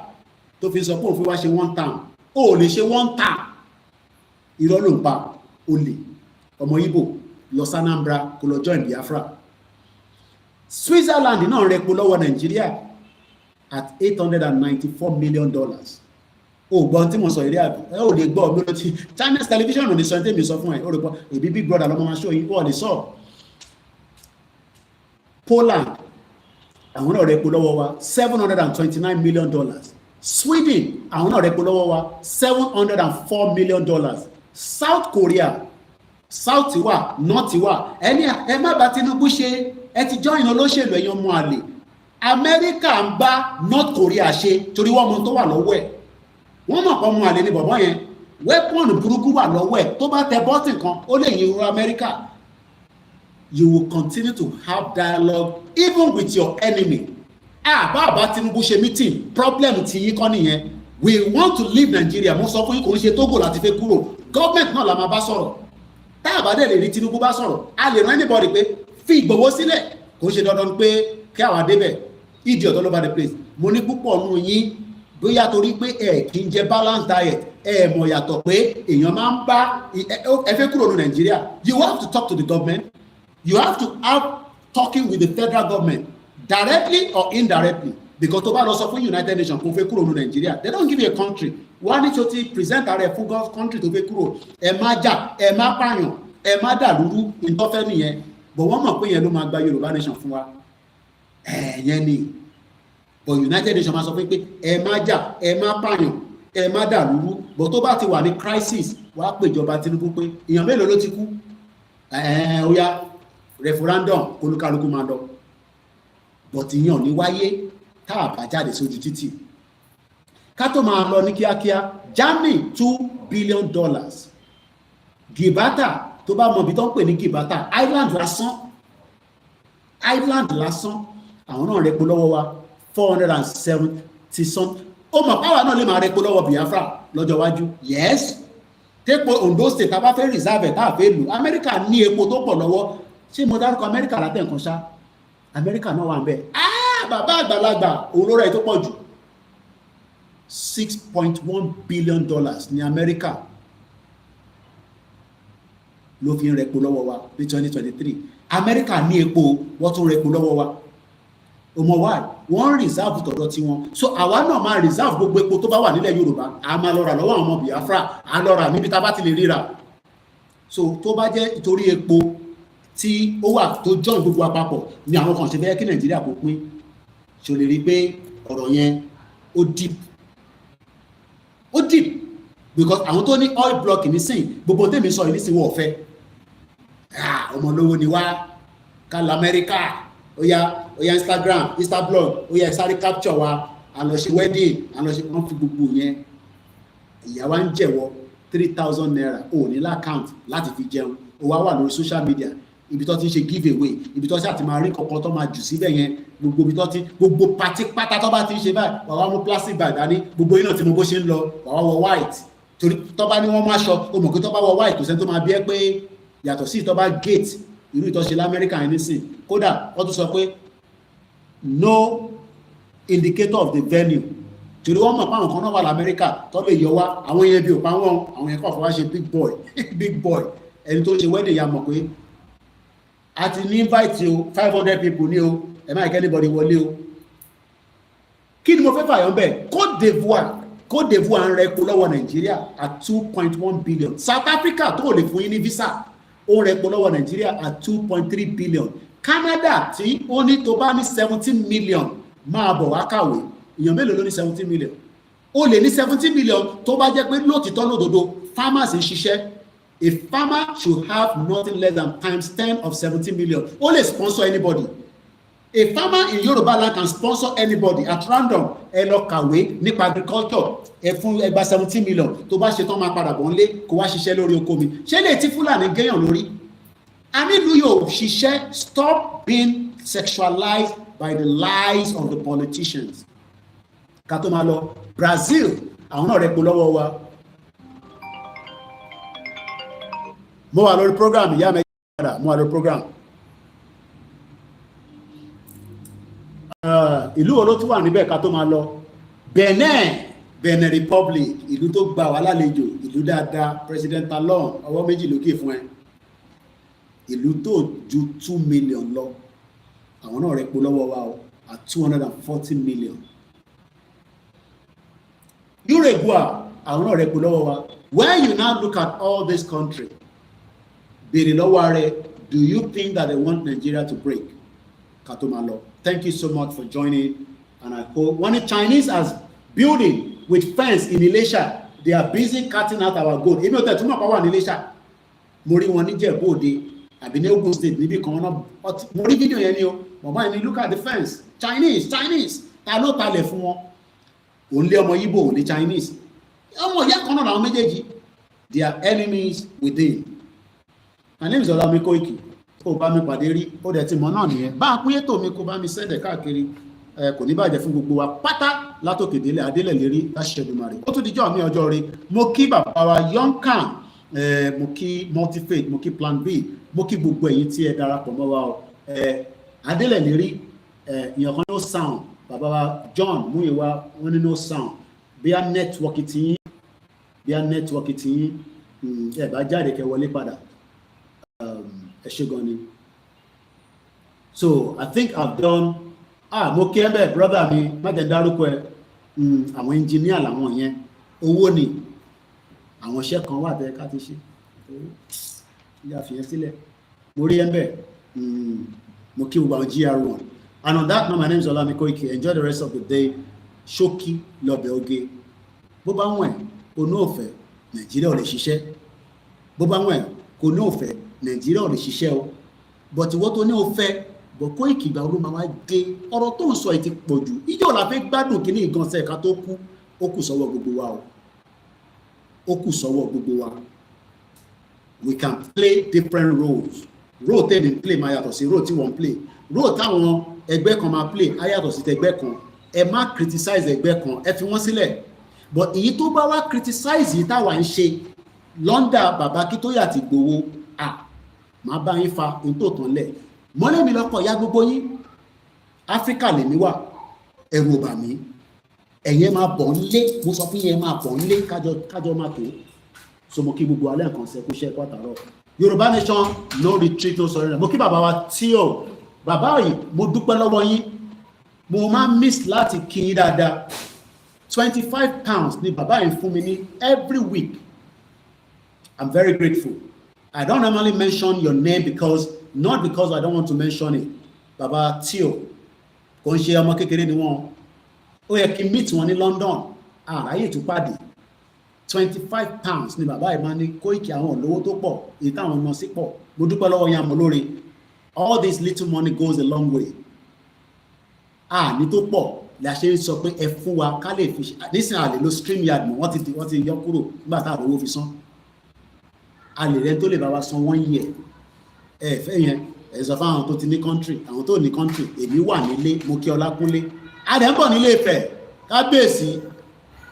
tó fi sọ pé òun fi wá ṣe one term. Ó lè ṣe one term, irọ́ ló ń pa olè ọmọ Igbo lọ Sanambra kó lọ join Biafra. Switzerland náà rẹpo lọ́wọ́ Nàìjíríà at $894 million. O gbọ́n tí mo sọ ìrí àbí ẹ ò lè gbọ́ ọgbọ́n tí Chinese television ò ní sọ ní tèmi sọ fún ẹ ó rẹ̀ pọ̀ èbí Big Brother lọ́mọ máa ṣó yín ó lè sọ. Poland àwọn náà rẹpo lọ́wọ́ wa $729 million. Sweden àwọn náà rẹpo lọ́wọ́ wa $704 million. South Korea, South wà North wà, ẹni ẹ má bá Tinubu ṣe, ẹ ti join olóṣèlú ẹ̀yàn ọmọ àlè. Amẹ́ríkà ń bá North Korea ṣe torí wọ́n mọ tó wà lọ́wọ́ ẹ̀, wọ́n mọ̀ pọ̀ mọ àlè ní bọ̀bọ́ yẹn, weapon burúkú wà lọ́wọ́ ẹ̀, tó bá tẹ bọ́tì kan ó lè yin irú Amẹ́ríkà. You will continue to have dialogue even with your enemy. Bá Tinubu ṣe meeting, problem ti yí kọ́ nìyẹn. We want to leave Nigeria, mo sọ fún yín kò ń ṣe Togo láti fẹ́ kúrò, government náà la máa bá sọ̀rọ̀. Tá bá dẹ̀ lè rí Tinubu bá sọ̀rọ̀, a lè rán anybody pé fi Ìgbòho sílẹ̀, kò ń ṣe dandan pé kí àwa débẹ̀. Idiot all over the place. Mo ní púpọ̀ nù yín bóyá torí pé ẹ kì í jẹ balanced diet, ẹ mọ̀ yàtọ̀ pé èèyàn máa ń bá ẹ fẹ́ kúrò ní Nàìjíríà. You have to talk to the government. You have to have talking with the federal government directly or indirectly, because tó bá lọ sọ fún United Nations kó fẹ́ kúrò ní Nàìjíríà, they don't give you a country. Wọ́n á ní tó ti present ààrẹ fún country tó fẹ́ kúrò, ẹ má jà, ẹ má pààyàn, ẹ má dàlúrú, ìtọ́fẹ́ nìyẹn. But wọ́n mọ̀ pé yẹn ló máa gba Yorùbá nation fún wa. Yẹn ni. But United Nations máa sọ pé ẹ má jà, ẹ má pààyàn, ẹ má dàlúrú. But tó bá ti wà ní crisis, wàá pè ìjọba Tinubu pé èèyàn mélòó ló ti kú? Ó yá referendum olúkálukú máa lọ. But ìyàn ní wáyé tá a bá jáde sójú títì. Ká tó máa lọ ní kíákíá, Germany $2 billion. Gibraltar tó bá mọ ibi tó ń pè ní Gibraltar, Ireland lásán Ireland lásán àwọn náà rẹpo lọ́wọ́ wa 470 some. Ó mọ̀ páwa náà lè máa rẹpo lọ́wọ́ Biafra lọ́jọ́ iwájú. Yes, tépo Ondo State tá bá fẹ́ reserve tá a fẹ́ lò. Amẹ́ríkà ní epo tó pọ̀ lọ́wọ́. Ṣé mo dárúkọ Amẹ́ríkà látẹ̀ nǹkan ṣá? Amẹ́ríkà náà wà ń bẹ̀. Bàbá àgbàlagbà òun ló rẹ̀ tó pọ̀ jù. $6.1 billion ní Amẹ́ríkà ló fi ń rẹpo lọ́wọ́ wa ní 2023. Amẹ́ríkà ní epo wọ́n tún rẹpo lọ́wọ́ wa. Ọmọ wa wọ́n reserve tọ̀dọ̀ tí wọn. So àwa náà máa reserve gbogbo epo tó bá wà nílẹ̀ Yorùbá. A máa lọ rà lọ́wọ́ àwọn ọmọ Biafra. A lọ rà níbi tá a bá ti lè ríra. So tó bá jẹ́ ìtorí epo tí ó wà tó join gbogbo àpapọ̀ ni àwọn kan ṣe fẹ́ kí Nàìjíríà kó pín. Ṣo lè rí pé ọ̀rọ̀ yẹn ó deep. Ó deep because àwọn tó ní oil block nísìn gbogbo tèmi sọ ìnísìn wọ́n fẹ́. Ọmọ olówó ni wá ká lọ Amẹ́ríkà ó yá Instagram Instablog ó yá sáré capture wa a lọ ṣe wedding a lọ ṣe wọ́n fi gbogbo yẹn ìyá wa ń jẹ̀wọ́ 3,000 naira ò ní lákàntì láti fi jẹun ó wá wà lórí social media ibi tó ti ń ṣe give away ibi tó ṣe àti máa rí kọ̀ọ̀kan tó máa jù síbẹ̀ yẹn gbogbo ibi tó ti gbogbo pati pátá tó bá ti ń ṣe báyìí wà wá mú plastic bag dání gbogbo iná tí mo bó ṣe ń lọ wà wá wọ white torí tó bá ní wọ́n máa ṣọ o mọ̀ pé tó bá wọ white kò sẹ́ni tó máa bí ẹ pé yàtọ̀ sí tó bá gate irú ìtọ́ṣe lamẹ́ríkà yẹn nísìn kódà wọ́n tún sọ pé no indicator of the venue torí wọ́n mọ̀ pé àwọn kan náà wà lamẹ́ríkà tó lè yọ wá àwọn yẹn bí ò pa wọ́n àwọn yẹn kọ́ fọwọ́ ṣe big boy ẹni tó ṣe wedding ya mọ̀ pé a ti ní invite o 500 people ní o ẹ má kẹ́ anybody wọlé o kí ni mo fẹ́ fàyọ̀ bẹ́ẹ̀ Côte d'Ivoire ń rẹ epo lọ́wọ́ Nàìjíríà at 2.1 billion South Africa tó lè fún yín ní visa ó ń rẹ epo lọ́wọ́ Nàìjíríà at 2.3 billion Canada tí ó ní tó bá ní 17 million máa bọ̀ wá kàwé èèyàn mélòó ló ní 17 million ó lè ní 17 million tó bá jẹ́ pé lóòtítọ́ lódodo farmers ń ṣiṣẹ́. A farmer should have nothing less than times 10 of 17 million. Only sponsor anybody. A farmer in Yoruba land can sponsor anybody at random. Ẹ lọ kàwé nípa agriculture. Ẹ fún ẹgbàá 17 million. Tó bá ṣe tán máa padà bọ̀ nílé kó wá ṣiṣẹ́ lórí oko mi. Ṣé lè tí Fúlàní gẹ́yàn lórí? A nílùú yóò ṣiṣẹ́. Stop being sexualized by the lies of the politicians. Ká tó máa lọ Brazil àwọn náà rẹ̀ pọ̀ lọ́wọ́ wa. Mo wà lórí program ìyá mi padà mo wà lórí program ìlú wo ló tún wà níbẹ̀ ká tó máa lọ Benin Republic ìlú tó gbà wá lálejò ìlú dáadáa President Talon ọwọ́ méjì lókè fún ẹ ìlú tó ju 2 million lọ àwọn náà rẹpo lọ́wọ́ wa o at 240 million Uruguay àwọn náà rẹpo lọ́wọ́ wa. When you now look at all this country béèrè lọ́wọ́ rẹ̀, do you think that they want Nigeria to break? Katomalo, thank you so much for joining, and I hope when the Chinese as building with fence in Ilesha, they are busy cutting out our gold. Èmi ò tẹ̀ túmọ̀ pàwọ́ ní Ilesha, mo rí wọn ní Ìjẹ̀bú-Òde àbí ní Ogun State níbi kan náà, mo rí fídíò yẹn ni o, bàbá yẹn ni look at the fence, Chinese, ta ló talẹ̀ fún wọn? Òun lé ọmọ Yíbò, òun lé Chinese, ọmọ ìyá kan náà làwọn méjèèjì, they are enemies within. My name is OLAYOMI KOIKI. Kó bá mi pàdé rí, ó dẹ̀ ti mọ̀ náà nìyẹn. Bá a pín ètò mi kó bá mi sẹ́ndẹ̀ káàkiri. Kò ní bàjẹ́ fún gbogbo wa pátá látòkè délẹ̀ adélẹ̀ lérí láṣẹ Èdùmàrè. Ó tún dijọ́ mi ọjọ́ rí. Mo kí bàbá wa Young Khan, mo kí Multifaith, mo kí Plan B, mo kí gbogbo ẹ̀yin tí ẹ darapọ̀ mọ́ wa o. Adélẹ̀ lérí, ìyàn kan no sound. Bàbá wa John Múyìwá, wọ́n ní no sound. Bí a nẹ́tíwọ́kì tí yín, ẹ bá jáde kẹ́ wọlé padà. So I think I've done mo kí ẹ bẹ́ẹ̀ brother mi má jẹ́ dárúkọ ẹ àwọn engineer làwọn yẹn owó ni àwọn iṣẹ́ kan wà tẹ́ ká ti ṣe ìyá fi yẹn sílẹ̀ mo rí ẹ bẹ́ẹ̀ mo kí gbogbo àwọn GR1 and on that note my name is OLAYOMI KOIKI. Enjoy the rest of the day. Ṣókí lọ́bẹ̀ oge bó bá wọ̀n kò ní òfẹ́ Nàìjíríà ò lè ṣiṣẹ́ bó bá wọ̀n kò ní òfẹ́ Nàìjíríà ò lè ṣiṣẹ́ o but ìwọ tó ní o fẹ́ bọ̀ Koiki ìgbà olú máa wá dé ọ̀rọ̀ tó ń sọ ẹ̀ ti pọ̀ jù ìjọ la fẹ́ gbádùn kíní ìgànsẹ̀ ká tó kú ó kù sọ́wọ́ gbogbo wa o ó kù sọ́wọ́ gbogbo wa. We can play different roles. Role tẹ́lẹ̀ play máa yàtọ̀ sí role tí wọ́n play role táwọn ẹgbẹ́ kan máa play ayàtọ̀ sí ẹgbẹ́ kan, ẹ má criticize ẹgbẹ́ kan, ẹ fi wọ́n sílẹ̀. But èyí tó bá wá criticize yìí táwa ń ṣe London bàbá Akíntóyè àti Ìgbòho, máa bá yín fa ohun tó tán lẹ̀. Mọ́lẹ́ mi lọ́kọ̀ ya gbogbo yín, Áfíríkà lèmi wà, ẹ̀rù ò bà mí, ẹ̀yin máa bọ̀ nílé, mo sọ fún yín máa bọ̀ nílé kájọ máa tó. So mo kí gbogbo alẹ́ nǹkan ṣe kó ṣe ẹ̀kọ́ àtàrọ̀. Yorùbá nation, no retreat, no surrender. Mo kí bàbá wa Tíò, bàbá yìí mo dúpẹ́ lọ́wọ́ yín, mo máa miss láti kí yín dáadáa. 25 pounds ni bàbá yìí fún mi ní every week. I'm very grateful. I don't normally mention your name not because I don't want to mention it. Bàbá Tíò, kò ń ṣe ọmọ kékeré ni wọ́n. Ó yẹ kí n meet wọn ní London, àráyè tó pàdé. 25 pounds ni bàbá yìí máa ní Koiki àwọn olówó tó pọ̀, èyí táwọn ọmọ sí pọ̀. Mo dúpẹ́ lọ́wọ́ yín àmọ́ all this little money goes a long way. Ní tó pọ̀ la ṣe ń sọ pé ẹ fún wa ká lè fi nísìnyí àlè lo StreamYard mọ́, wọ́n ti yọ kúrò nígbà tá àròwó fi san. A lè rẹ tó lè bá wa san 1 year. Ẹ fẹ́ yẹn, ẹ sọ fún àwọn tó ti ní country, àwọn tó ní country, èmi wà nílé, mo kí Ọlákúnlé. A dẹ̀ ń bọ̀ nílé Ifẹ̀, kábíyèsí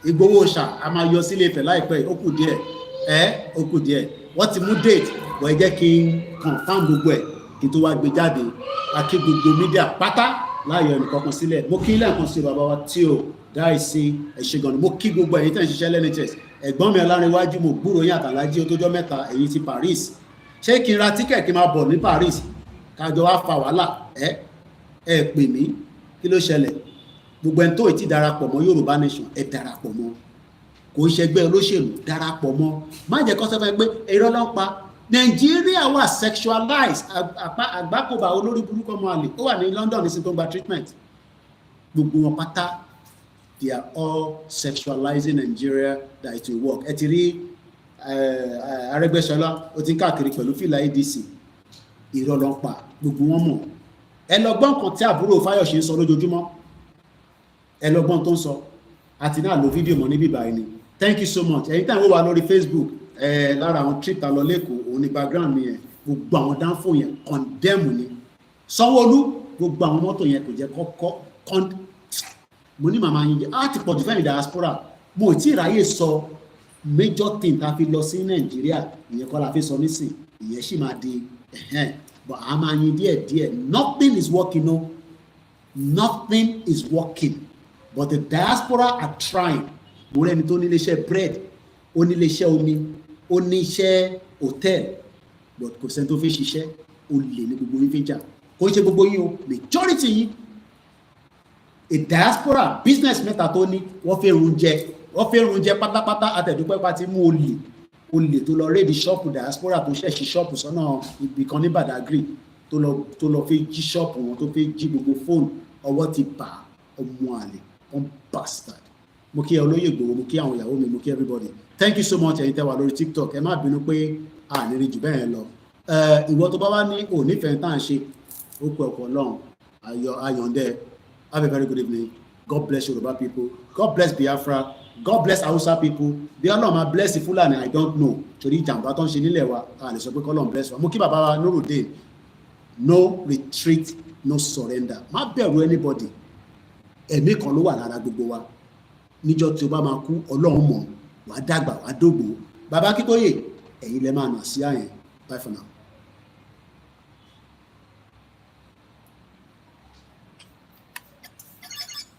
Ìgbòho ṣà, a máa yọ sílé Ifẹ̀ láìpẹ́, ó kù díẹ̀. Wọ́n ti mú date, wọ́n ẹ jẹ́ kí n confirm gbogbo ẹ̀ kí n tó wá gbé jáde. A kí gbogbo mídíà pátá láàyò ẹnìkankan sílẹ̀. Mo kí lẹ́ẹ̀kan sí bàbá wa Tíò Dáìsí ẹ̀ṣẹ̀gàn. Mo kí gbogbo ẹ̀yin tẹ́ ń ṣiṣẹ́ lẹ́nìtẹ̀s. Ẹ̀gbọ́n mi Ọlárẹ̀wájú, mo gbúrò yín àtàlájí ó tójọ́ mẹ́ta, èyí ti Paris. Ṣé kí n ra tíkẹ̀ kí n máa bọ̀ ní Paris kájọ wá fa wàhálà? Ẹ pè mí, kí ló ṣẹlẹ̀? Gbogbo ẹni tó ti darapọ̀ mọ́ Yorùbá nation, ẹ darapọ̀ mọ́. Kò ń ṣẹgbẹ́ olóṣèlú, darapọ̀ mọ́. Má jẹ́ kó sọ fẹ́ pé irọ́ ló ń pa. Nigeria wà sexualized, àgbákòbá olórí burúkú ọmọ àlè, ó wà ní London ní sinto gba treatment. Gbogbo wọn pátá, they are all sexualizing Nigeria that it will work. Ẹ ti rí Arẹ́gbẹ́ṣọlá, ó ti ń káàkiri pẹ̀lú fìlà ADC, irọ́ ló ń pa, gbogbo wọn mọ̀. Ẹ lọ gbọ́ nǹkan tí àbúrò Fáyọ̀ṣe ń sọ lójoojúmọ́, ẹ lọ gbọ́n tó ń sọ, àti náà lo fídíò mọ́ níbí báyìí ni. Thank you so much. Ẹ̀yin táwọn wà lórí Facebook, lára àwọn trip ta lọ lẹ́kọ̀ọ́, òun ni background mi yẹn, gbogbo àwọn dánfò yẹn condemn ni. Sanwó-Olú, gbogbo àwọn mọ́tò yẹn kò jẹ́ kọ́kọ́ mo ní màmá yín jẹ́ ti pọ̀jù fẹ́yìn diaspora. Mo tí ìráyè sọ major thing ta fi lọ sí Nàìjíríà, ìyẹn kọ́ la fi sọ nísìn, ìyẹn sì máa di but a máa yin díẹ̀díẹ̀. Nothing is working, no, nothing is working, but the diaspora are trying. Mo rẹ́ni tó ní iléeṣẹ́ bread, ó ní iléeṣẹ́ omi, ó ní iṣẹ́ hotel, but kò sẹ́ni tó fi ṣiṣẹ́, ó lè ní gbogbo yín fi jà. Kò ń ṣe gbogbo yín o, majority yín. A diaspora business mẹ́ta tó ní wọ́n fẹ́ run jẹ pátápátá. Àtẹ̀dúpẹ́ pátí mú olè tó lọ rédi ṣọ́ọ̀pù diaspora tó ṣẹ̀ṣì ṣọ́ọ̀pù sọ́nà ibì kan ní Badagry tó lọ fi jí ṣọ́ọ̀pù wọn, tó fi jí gbogbo fóònù, ọwọ́ ti bà ọmọ àlè, on bastard. Mo kí olóyè Ìgbòho, mo kí àwọn ìyàwó mi, mo kí everybody. Thank you so much ẹ̀yin tẹ́ wà lórí TikTok. Ẹ má bínú pé àníri jù bẹ́ẹ̀ lọ. Ìwọ tó bá wá ní onífẹ̀ẹ́ tá à ń ṣe, ó pẹ́ ọ̀pọ̀ Ọlọ́run ayọ̀ǹdẹ́. Have a very good evening. God bless Yoruba people. God bless Biafra. God bless Hausa people. Bí Ọlọ́run máa bless Fulani, I don't know. Torí ìjàmbá tó ń ṣe nílẹ̀ wa, a lè sọ pé k'Ọlọ́run bless wa. Mo kí bàbá wa Nurudeen. No retreat, no surrender. Má bẹ̀rù anybody. Ẹ̀mí kan ló wà lára gbogbo wa. Níjọ́ tí o bá máa kú, Ọlọ́run mọ̀, wàá dàgbà, wàá dógbò. Bàbá Akíntóyè, ẹ̀yin lẹ máa nà sí àyẹn. Bye for now.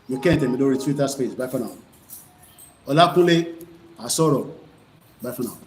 You can't tell me lórí Twitter space. Bye for now. Olakunle Asoro. Bye for now.